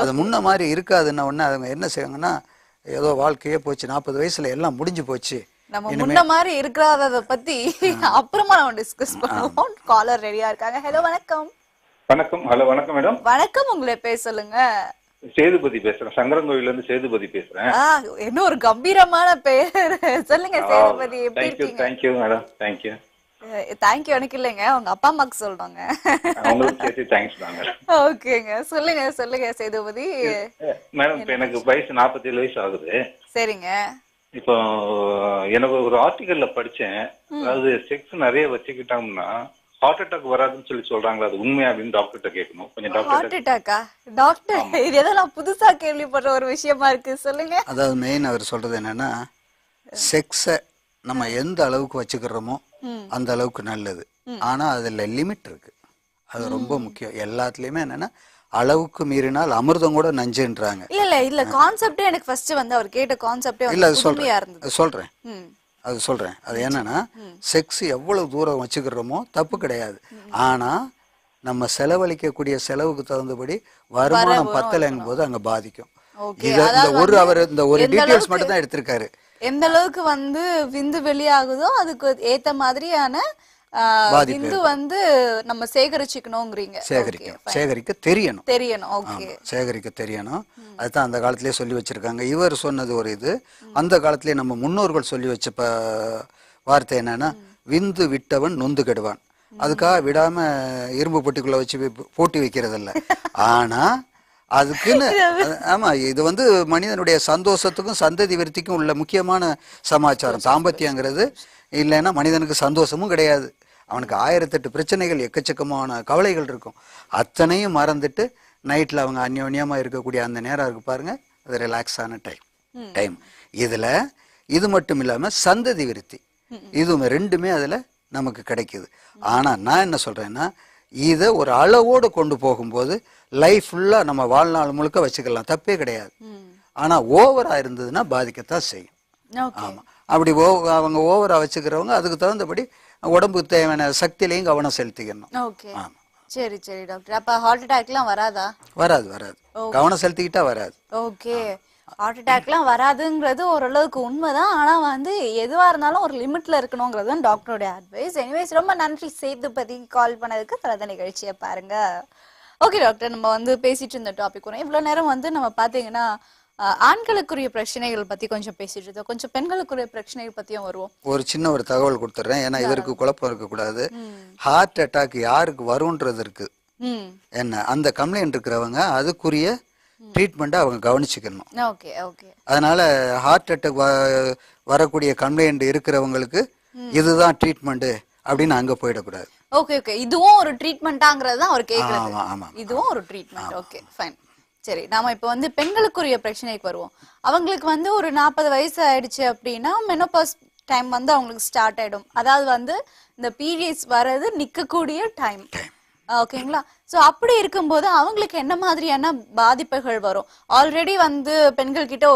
அது முன்ன மாதிரி இருக்காதுன்னா உடனே அவங்க என்ன செய்வாங்கன்னா, ஏதோ வாழ்க்கையே போச்சு, 40 வயசுல எல்லாம் முடிஞ்சு போச்சு, நம்ம முன்ன மாதிரி இருக்கிறத பத்தி அப்புறமா நம்ம டிஸ்கஸ் பண்ணுவோம். காலர் ரெடியா இருக்காங்க. ஹலோ வணக்கம். வணக்கம். ஹலோ வணக்கம் மேடம். வணக்கம், உங்களை பேச சொல்லுங்க. சேதுபதி பேசுறேன், சங்கரன்கோவில்ல இருந்து சேதுபதி பேசுறேன். என்ன ஒரு கம்பீரமான பேர். சொல்லுங்க சேதுபதி, எப்படி இருக்கீங்க? Thank you madam. தேங்க்யூ. தேங்க்யூ எனக்கு இல்லைங்க, உங்க அப்பா அம்மாக்கு சொல்றாங்க. உங்களுக்கு சேர்த்து தேங்க்ஸ் தாங்க. ஓகேங்க, சொல்லுங்க சொல்லுங்க சேதுபதி. மேடம் இப்ப எனக்கு வயசு 47 வயசு ஆகுது. சரிங்க. இப்போ எனக்கு ஒரு ஆர்டிகல்ல படிச்சேன், அதாவது செக்ஸ் நிறைய வச்சுக்கிட்டோம்னா ஹார்ட் அட்டாக் வராதுன்னு சொல்லி சொல்றாங்களா, அது உண்மையா அப்படின்னு டாக்டர்கிட்ட கேட்கணும். கொஞ்சம் டாக்டர். Heart அட்டாக்கா doctor? இது ஏதோ நான் புதுசா கேள்விப்படுற ஒரு விஷயமா இருக்கு, சொல்லுங்க. அதாவது மெயின் அவர் சொல்றது என்னன்னா, செக்ஸை நம்ம எந்த அளவுக்கு வச்சுக்கிறோமோ அந்த அளவுக்கு நல்லது. ஆனா அதுல லிமிட் இருக்கு, அது ரொம்ப முக்கியம். எல்லாத்துலயுமே என்னன்னா, அளவுக்கு மீறினால் அமிர்தம் கூட நஞ்சுன்றாங்க. இல்ல கான்செப்டே எனக்கு ஃபர்ஸ்ட் வந்து அவர் கேட்ட கான்செப்டே வந்து புதுமையா இருந்தது. சொல்றேன் அது என்னன்னா, செக்ஸ் எவ்வளவு தூரம் வச்சுக்கிறோமோ தப்பு கிடையாது. ஆனா நம்ம செலவழிக்கக்கூடிய செலவுக்கு தகுந்தபடி வருமானம் பத்தலைங்கும் போது அங்க பாதிக்கும். இந்த ஒரு டீடைல்ஸ் மட்டும் தான் எடுத்திருக்காரு. எந்த அளவுக்கு வந்து விந்து வெளியாகுதோ அதுக்கு ஏத்த மாதிரியான விந்து வந்து நம்ம சேகரிச்சுக்கணும்ங்கறீங்க. சேகரிக்க தெரியணும். ஓகே, சேகரிக்க தெரியணும். அதுதான் அந்த காலத்திலேயே சொல்லி வச்சிருக்காங்க. இவர் சொன்னது ஒரு இது, அந்த காலத்திலேயே நம்ம முன்னோர்கள் சொல்லி வச்ச வார்த்தை என்னன்னா, விந்து விட்டவன் நொந்து கெடுவான். அதுக்காக விடாம இரும்பு பொட்டிக்குள்ள வச்சு போட்டி வைக்கிறது இல்ல. ஆனா அதுக்குன்னு ஆமா, இது வந்து மனிதனுடைய சந்தோஷத்துக்கும் சந்ததி விருத்திக்கும் உள்ள முக்கியமான சமாச்சாரம். தாம்பத்தியங்கிறது இல்லைன்னா மனிதனுக்கு சந்தோஷமும் கிடையாது. அவனுக்கு 1008 பிரச்சனைகள், எக்கச்சக்கமான கவலைகள் இருக்கும். அத்தனையும் மறந்துட்டு நைட்ல அவங்க அந்யோன்யமா இருக்கக்கூடிய அந்த நேரம் இருக்கு பாருங்க, அது ரிலாக்ஸான டைம். இதுல இது மட்டும் இல்லாம சந்ததி விருத்தி, இதுவுமே ரெண்டுமே அதுல நமக்கு கிடைக்குது. ஆனா நான் என்ன சொல்றேன்னா, இதை ஒரு அளவோடு கொண்டு போகும்போது லைஃப் ஃபுல்லா நம்ம வாழ்நாள் முழுக்க வச்சுக்கலாம், தப்பே கிடையாது. ஆனா ஓவரா இருந்ததுன்னா பாதிக்கத்தான் செய்யும். ஆமா, அப்படி அவங்க ஓவரா வச்சுக்கிறவங்க அதுக்கு தகுந்தபடி உடம்புக்கு தேவையான சக்தியிலையும் கவனம் செலுத்திக்கணும். ஆமா, சரி சரி டாக்டர். அப்ப ஹார்ட் அட்டாக்லாம் வராதா? வராது. கவனம் செலுத்திக்கிட்டா வராது. ஓகே, ஹார்ட் அட்டாக்லாம் வராதுங்கிறது ஓரளவுக்கு உண்மைதான். ஆனா வந்து எதுவா இருந்தாலும் ஒரு லிமிட்ல இருக்கணுங்கிறது தான் டாக்டரோட அட்வைஸ். எனிவேஸ், ரொம்ப நன்றி சேதுபதி கால் பண்ணதுக்கு. தலத நிகழ்ச்சியை பாருங்க. ஓகே டாக்டர், நம்ம வந்து பேசிட்டு இருந்த டாபிக் வரும். இவ்வளவு நேரம் வந்து நம்ம பாத்தீங்கன்னா ஆண்களுக்குரிய பிரச்சனைகள் பத்தி கொஞ்சம் பேசிட்டு இருந்தோம், கொஞ்சம் பெண்களுக்குரிய பிரச்சனைகள் பத்தியும் வருவோம். ஒரு சின்ன ஒரு தகவல் கொடுத்துறேன், ஏன்னா இவருக்கு குழப்பம் இருக்க கூடாது. ஹார்ட் அட்டாக் யாருக்கு வரும்ன்றது இருக்கு என்ன, அந்த கம்ப்ளைண்ட் இருக்கிறவங்க அதுக்குரிய ட்ரீட்மெண்ட்டை அவங்க கவனிச்சுக்கணும். அதனால ஹார்ட் அட்டாக் வரக்கூடிய கம்ப்ளைண்ட் இருக்கிறவங்களுக்கு இதுதான் ட்ரீட்மெண்ட் அப்படின்னு அங்க போயிடக்கூடாது. ஓகே ஓகே, இதுவும் ஒரு ட்ரீட்மெண்ட்டாங்கிறது தான் அவர் கேக்குறாரு. இதுவும் ஒரு ட்ரீட்மெண்ட். Okay fine. சரி, நாம இப்ப வந்து பெண்களுக்குரிய பிரச்சனைக்கு வருவோம். அவங்களுக்கு வந்து ஒரு 40 வயசு ஆயிடுச்சு அப்படின்னா மெனோபாஸ் டைம் வந்து அவங்களுக்கு ஸ்டார்ட் ஆயிடும். அதாவது வந்து இந்த பீரியட்ஸ் வர்றது நிக்கக்கூடிய டைம். ஓகேங்களா? ஸோ அப்படி இருக்கும்போது அவங்களுக்கு என்ன மாதிரியான பாதிப்புகள் வரும்? ஆல்ரெடி வந்து பெண்கள் கிட்ட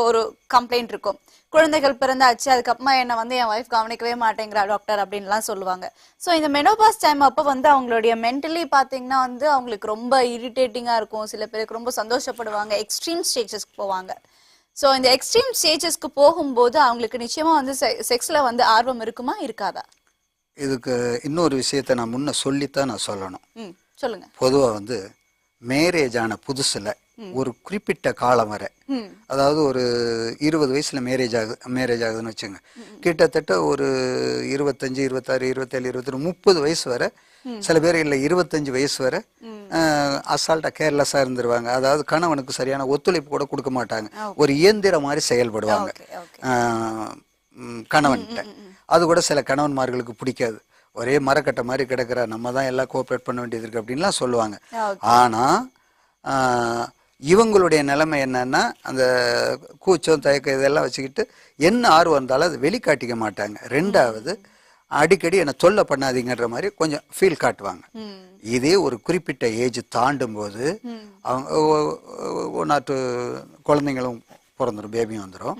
ஒரு கம்ப்ளைண்ட் இருக்கும், குழந்தைகள் பிறந்தாச்சு, அதுக்கப்புறமா என்ன வந்து என் ஒய்ஃப் கவனிக்கவே மாட்டேங்கிறா டாக்டர் அப்படின்லாம் சொல்லுவாங்க. ஸோ இந்த மெனோபாஸ் டைம் அப்போ வந்து அவங்களுடைய மென்டலி பார்த்தீங்கன்னா வந்து அவங்களுக்கு ரொம்ப இரிட்டேட்டிங்காக இருக்கும். சில பேருக்கு ரொம்ப சந்தோஷப்படுவாங்க, எக்ஸ்ட்ரீம் ஸ்டேஜஸ்க்கு போவாங்க. ஸோ இந்த எக்ஸ்ட்ரீம் ஸ்டேஜஸ்க்கு போகும்போது அவங்களுக்கு நிச்சயமா வந்து செக்ஸ்ல வந்து ஆர்வம் இருக்குமா இருக்காதா? இதுக்கு இன்னொரு விஷயத்த நான் முன்ன சொல்லித்தான் நான் சொல்லணும். சொல்லுங்க. பொதுவா வந்து மேரேஜ் ஆன புதுசுல ஒரு குறிப்பிட்ட காலம் வரை, அதாவது ஒரு 20 வயசுல மேரேஜ் ஆகுதுன்னு வச்சுங்க, கிட்டத்தட்ட ஒரு 25, 26, 27, 28, 30 வயசு வரை, சில பேர் இல்ல 25 வயசு வரை அசால்ட்டா கேர்லெஸ்ஸா இருந்துருவாங்க. அதாவது கணவனுக்கு சரியான ஒத்துழைப்பு கூட கொடுக்க மாட்டாங்க. ஒரு இயந்திர மாதிரி செயல்படுவாங்க கணவன்கிட்ட. அது கூட சில கணவன்மார்களுக்கு பிடிக்காது. ஒரே மரக்கட்டை மாதிரி கிடக்குற, நம்ம தான் எல்லாம் கோஆப்ரேட் பண்ண வேண்டியது இருக்கு அப்படின்லாம் சொல்லுவாங்க. ஆனா இவங்களுடைய நிலைமை என்னன்னா, அந்த கூச்சம் தயக்கம் இதெல்லாம் வச்சுக்கிட்டு என்ன ஆர்வம் இருந்தாலும் அது வெளிக்காட்டிக்க மாட்டாங்க. ரெண்டாவது, அடிக்கடி என்னை தொல்லை பண்ணாதீங்கன்ற மாதிரி கொஞ்சம் ஃபீல் காட்டுவாங்க. இதே ஒரு குறிப்பிட்ட ஏஜ் தாண்டும் போது அவங்க ஒன்னாட்டு குழந்தைங்களும் பிறந்துடும், பேபியும் வந்துடும்.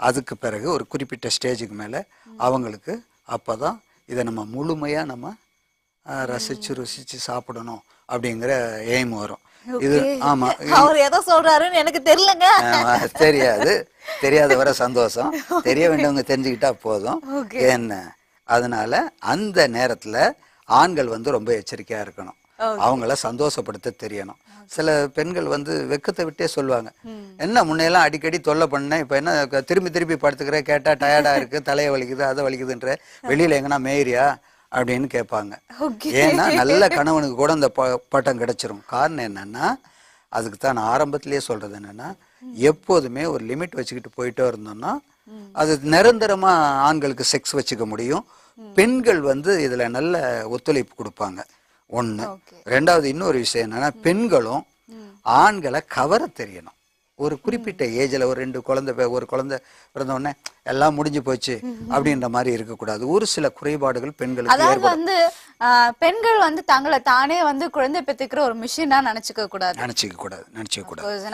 அதுக்கு பிறகு ஒரு குறிப்பிட்ட ஸ்டேஜுக்கு மேலே அவங்களுக்கு அப்போதான் இதை நம்ம முழுமையாக நம்ம ரசிச்சு ருசிச்சு சாப்பிடணும் அப்படிங்கிற எய்ம் வரும். இது ஆமா, அவர் எதை சொல்றாருன்னு எனக்கு தெரியலங்க. தெரியாது, தெரியாத வர சந்தோஷம், தெரிய வேண்டியவங்க தெரிஞ்சுக்கிட்டா போதும். என்ன அதனால அந்த நேரத்துல ஆண்கள் வந்து ரொம்ப எச்சரிக்கையா இருக்கணும். அவங்கள சந்தோஷப்படுத்த தெரியணும். சில பெண்கள் வந்து வெக்கத்தை விட்டே சொல்லுவாங்க, என்ன முன்னையெல்லாம் அடிக்கடி தொல்லை பண்ணேன், இப்ப என்ன திரும்பி திரும்பி படுத்துக்கிற, கேட்டா டயர்டா இருக்கு, தலையை வலிக்குது, அதை வலிக்குதுன்ற, வெளியில எங்கன்னா மேயரியா அப்படின்னு கேட்பாங்க. ஏன்னா நல்ல கணவனுக்கு கூட அந்த பட்டம் கிடைச்சிரும். காரணம் என்னன்னா, அதுக்கு தான் நான் ஆரம்பத்திலேயே சொல்றது என்னன்னா, எப்போதுமே ஒரு லிமிட் வச்சுக்கிட்டு போயிட்டே இருந்தோம்னா அது நிரந்தரமா ஆண்களுக்கு செக்ஸ் வச்சுக்க முடியும். பெண்கள் வந்து இதுல நல்ல ஒத்துழைப்பு கொடுப்பாங்க. ஒண்ணு. ரெண்டாவது, இன்னொரு விஷயம் என்னன்னா, பெண்களும் ஆண்களை கவர தெரியணும். ஒரு குறிப்பிட்ட ஏஜ்ல ஒரு 2 குழந்தை, ஒரு குழந்தை பிறந்த உடனே எல்லாம் முடிஞ்சு போச்சு அப்படின்ற மாதிரி இருக்கக்கூடாது. ஒரு சில குறைபாடுகள் பெண்களுக்கு, அதாவது வந்து பெண்கள் வந்து தங்களை தானே வந்து குழந்தை பெற்றுக்கிற ஒரு மிஷினா நினைச்சுக்க கூடாது.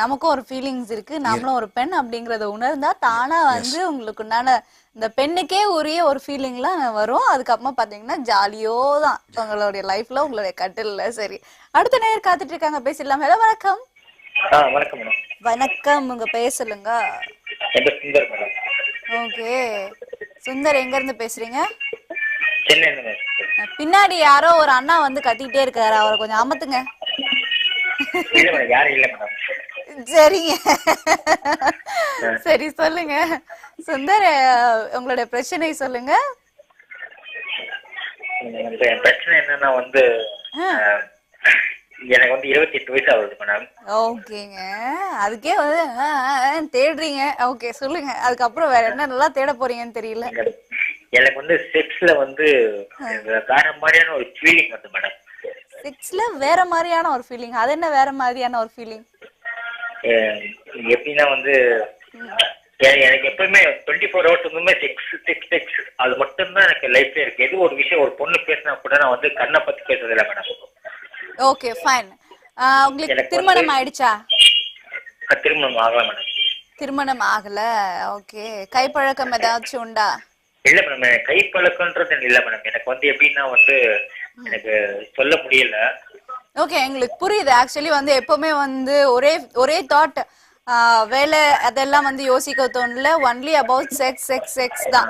நமக்கும் ஒரு ஃபீலிங்ஸ் இருக்கு, நம்மளும் ஒரு பெண் அப்படிங்கறத உணர்ந்தா தானா வந்து உங்களுக்கு உண்டான இந்த பெண்ணுக்கே உரிய ஒரு ஃபீலிங்லாம் வரும். அதுக்கப்புறமா பாத்தீங்கன்னா ஜாலியோ தான் உங்களுடைய லைஃப்ல, உங்களுடைய கட்டில்ல. சரி, அடுத்த நேரம் காத்துட்டு இருக்காங்க, பேசிடலாம். ஹலோ, வணக்கம். வணக்கம் மேடம். வணக்கம், உங்க பேர் சொல்லுங்க. ஓகே, சுந்தர், எங்க இருந்து பேசுறீங்க? பின்னாடி யாரோ ஒரு அண்ணா வந்து கத்திட்டே இருக்காரு, அவரை கொஞ்சம் அமத்துங்க. சரிங்க, சரி சொல்லுங்க சுந்தர், உங்களுடைய பிரச்சனை சொல்லுங்க. பிரச்சனை என்னன்னா வந்து எனக்கு வந்து 28 வயசு ஆகுது மேடம். ஓகேங்க, அதுக்கே வந்து தேடுறீங்க. ஓகே, சொல்லுங்க. அதுக்கப்புறம் வேற என்ன நல்லா தேட போறீங்கன்னு தெரியல. எனக்கு வந்து செக்ஸ்ல வந்து வேற மாதிரியான ஒரு ஃபீலிங் வருது மேடம். செக்ஸ்ல வேற மாதிரியான ஒரு ஃபீலிங்? அது என்ன வேற மாதிரியான ஒரு ஃபீலிங்? எப்படின்னா வந்து எனக்கு எப்பவுமே 24 hours வந்து செக்ஸ் அது மட்டும்தான் எனக்கு லைஃப்ல இருக்கு. எது ஒரு விஷயம் ஒரு பொண்ணு பேசினா கூட நான் வந்து கண்ணை பத்தி பேசுறது இல்லை மேடம். Okay, fine. உங்களுக்கு திருமணம் ஆயிடுச்சா? திருமணம் ஆகல மேடம். திருமணம் ஆகல. ஓகே, கைப்பழக்கம் ஏதாச்சும் உண்டா? இல்ல மேடம், கைப்பழக்கம்ன்றது இல்ல மேடம். எனக்கு வந்து எப்படின்னா வந்து எனக்கு சொல்ல முடியல. ஓகே, எங்களுக்கு புரியுது. ஆக்சுவலி வந்து எப்பவுமே வந்து ஒரே தாட், வேலை அதெல்லாம் வந்து யோசிக்க தோணல. ஒன்லி அபவுட் செக்ஸ் தான்.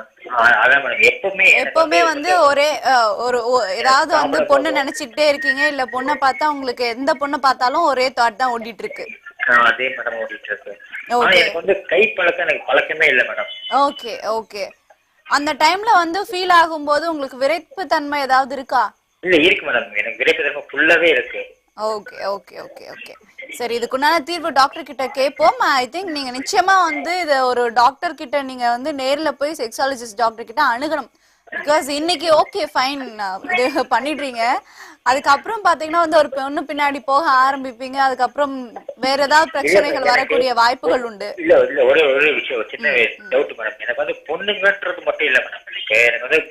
எப்பவுமே வந்து ஒரே ஒரு ஏதாவது வந்து பொண்ணு நினைச்சுக்கிட்டே இருக்கீங்க, இல்ல பொண்ணை பார்த்தா உங்களுக்கு எந்த பொண்ணை பார்த்தாலும் ஒரே தாட் தான் ஓடிட்டு இருக்கு. அதே மேடம் ஓடிட்டு இருக்கு. எனக்கு வந்து கை பழக்கம் எனக்கு பழக்கமே இல்ல மேடம். ஓகே ஓகே, அந்த டைம்ல வந்து ஃபீல் ஆகும்போது உங்களுக்கு விரைப்பு தன்மை ஏதாவது இருக்கா? இல்ல, இருக்கு மேடம். எனக்கு விரைப்பு தன்மை ஃபுல்லாவே இருக்கு. ஓகே ஓகே ஓகே ஓகே, சரி. இதுக்குண்டான தீர்வு டாக்டர் கிட்ட கேட்போம். ஐ திங்க் நீங்க நிச்சயமா வந்து இதை ஒரு டாக்டர் கிட்ட நீங்க வந்து நேர்ல போய் செக்ஸாலஜிஸ்ட் டாக்டர் கிட்ட அணுகணும். பிகாஸ் இன்னைக்கு ஓகே ஃபைன் இது பண்ணிடுறீங்க, அதுக்கப்புறம் பாத்தீங்கன்னா வந்து ஒரு பொண்ணு பின்னாடி போக ஆரம்பிப்பீங்க, அதுக்கப்புறம் வேற ஏதாவது பிரச்சனைகள் வரக்கூடிய வாய்ப்புகள் உண்டு. இல்ல இல்ல, ஒரே விஷயம், சின்ன டவுட் மேடம். எனக்கு வந்து பொண்ணுங்கன்றது மட்டும் இல்ல மேடம். எனக்கு வந்து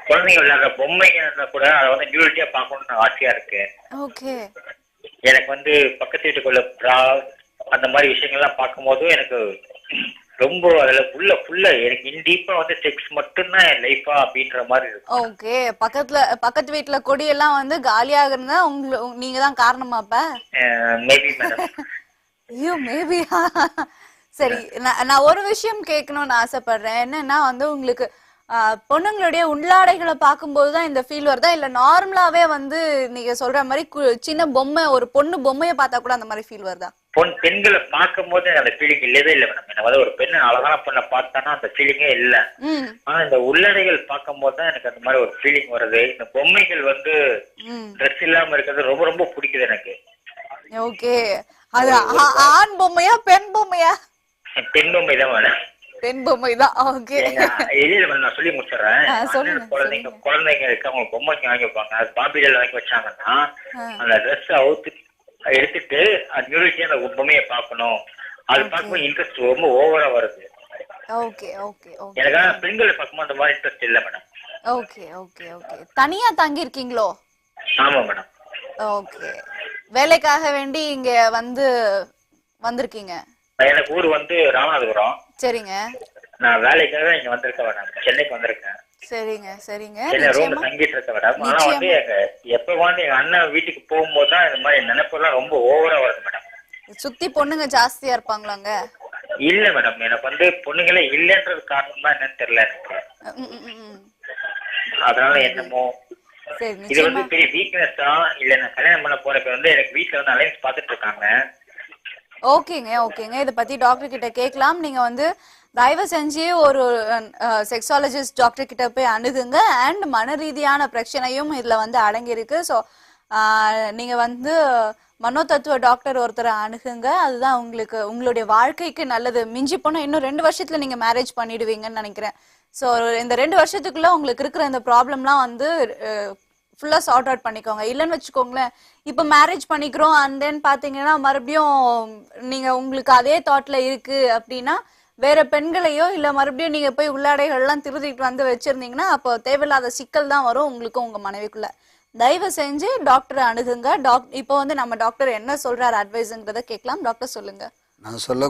குழந்தைங்க விளையாடுற பொம்மைங்க கூட அதை வந்து நியூரிட்டியா பாக்கணும்னு ஆசையா இருக்கு. ஓகே, எனக்கு வந்து பக்கத்து வீட்டுக்குள்ள ப்ரா அந்த மாதிரி விஷயங்கள்லாம் பார்க்கும்போது எனக்கு ரொம்ப அதுல ஃபுல்லா எனக்கு இன்டீப்பா வந்து செக்ஸ் மட்டும்தான் என் லைஃபா அப்படின்ற மாதிரி இருக்கு. ஓகே, பக்கத்து வீட்டுல கொடியெல்லாம் வந்து காலியாக இருந்தா நீங்க தான் காரணமா? அப்ப மேபி மேடம். ஐயோ, மேபி. சரி, நான் ஒரு விஷயம் கேட்கணும்னு ஆசைப்படுறேன். என்னன்னா வந்து உங்களுக்கு பொண்ணுங்களுடைய உள்ளாடைகளை பார்க்கும்போதுதான் இந்த ஃபீல் வருதா, இல்ல நார்மலாவே வந்து நீங்க சொல்ற மாதிரி சின்ன பொம்மை, ஒரு பொண்ணு பொம்மையை பார்த்தா கூட அந்த மாதிரி ஃபீல் வருதா? பெண்களை பார்க்கும் போது அந்த ஃபீலிங் இல்லவே இல்லை மேடம். எனக்கு வந்து ஒரு பெண்ணு அழகான பொண்ணை பார்த்தானா அந்த ஃபீலிங்கே இல்லை. ஆனா இந்த உள்ளடைகள் பார்க்கும் போது தான் எனக்கு அந்த மாதிரி ஒரு ஃபீலிங் வருது. இந்த பொம்மைகள் வந்து ட்ரெஸ் இல்லாம இருக்கிறது ரொம்ப ரொம்ப பிடிக்குது எனக்கு. ஓகே, அது ஆண் பொம்மையா பெண் பொம்மையா? பெண் பொம்மை தான் மேடம். பெண் பொம்மை தான். ஓகே, இல்ல நான் சொல்லி முடிச்சிடறேன். குழந்தைங்க இருக்கு, அவங்க பொம்மை வாங்கி வைப்பாங்க. அது பாபிகள் வாங்கி வச்சாங்கன்னா அந்த ட்ரெஸ் எடுத்துட்டு நியூரிட்டி அந்த பொம்மையை பார்க்கணும். அது பார்க்கும்போது இன்ட்ரெஸ்ட் ரொம்ப ஓவரா வருது. Okay okay okay. எனக்கு பெண்களை பார்க்கும்போது அந்த மாதிரி இன்ட்ரெஸ்ட் இல்லை மேடம். Okay okay okay. தனியா தங்கி இருக்கீங்களோ? ஆமா மேடம். ஓகே, வேலைக்காக வேண்டி இங்க வந்திருக்கீங்க? எனக்கு ஊர் வந்து ராமநாதபுரம். சரிங்க. நான் வேலைக்காக இங்க வந்திருக்கேன் மேடம், சென்னைக்கு வந்திருக்கேன். சரிங்க சரிங்க. ரூம்ல தங்கிட்டு இருக்கேன் மேடம். ஆனா வந்து எப்ப வந்து எங்க அண்ணன் வீட்டுக்கு போகும்போது தான் இந்த மாதிரி நினைப்பெல்லாம் ரொம்ப ஓவரா வருது மேடம். சுத்தி பொண்ணுங்க ஜாஸ்தியா இருப்பாங்களாங்க? இல்ல மேடம், எனக்கு வந்து பொண்ணுங்களே இல்லன்றது காரணம் தான் என்னன்னு தெரியல எனக்கு. அதனால என்னமோ இது வந்து பெரிய வீக்னஸ் தான் இல்ல. நான் கல்யாணம் பண்ண போறப்ப வந்து எனக்கு வீட்டுல வந்து அலைன்ஸ் பாத்துட்டு இருக்காங்க. ஓகேங்க ஓகேங்க, இதை பத்தி டாக்டர் கிட்ட கேட்கலாம். நீங்க வந்து தயவு செஞ்சு ஒரு செக்ஸாலஜிஸ்ட் டாக்டர் கிட்ட போய் அணுகுங்க. அண்ட் மன ரீதியான பிரச்சனையும் இதுல வந்து அடங்கியிருக்கு. ஸோ நீங்க வந்து மனோதத்துவ டாக்டர் ஒருத்தரை அணுகுங்க. அதுதான் உங்களுக்கு உங்களுடைய வாழ்க்கைக்கு நல்லது. மிஞ்சி போனா இன்னும் 2 வருஷத்துல நீங்க மேரேஜ் பண்ணிடுவீங்கன்னு நினைக்கிறேன். ஸோ இந்த 2 வருஷத்துக்குள்ள உங்களுக்கு இருக்கிற இந்த ப்ராப்ளம்லாம் வந்து ஃபுல்லா சார்ட் அவுட் பண்ணிக்கோங்க. இல்லைன்னு வச்சுக்கோங்களேன், இப்போ மேரேஜ் பண்ணிக்கிறோம் அண்ட் தென் பாத்தீங்கன்னா மறுபடியும் நீங்க உங்களுக்கு அதே தாட்ல இருக்கு அப்படின்னா வேற பெண்களையோ இல்ல மறுபடியும் நீங்க போய் உள்ளாடைகள்லாம் திருதிட்டு வந்து வச்சிருந்தீங்கன்னா அப்போ தேவையில்லாத சிக்கல் தான் வரும் உங்களுக்கும் உங்க மனைவிக்குள்ள. தயவு செஞ்சு டாக்டரை அணுகுங்க. இப்போ வந்து நம்ம டாக்டர் என்ன சொல்றாரு அட்வைஸ்ங்கிறத கேட்கலாம். டாக்டர் சொல்லுங்க. நான் சொல்ல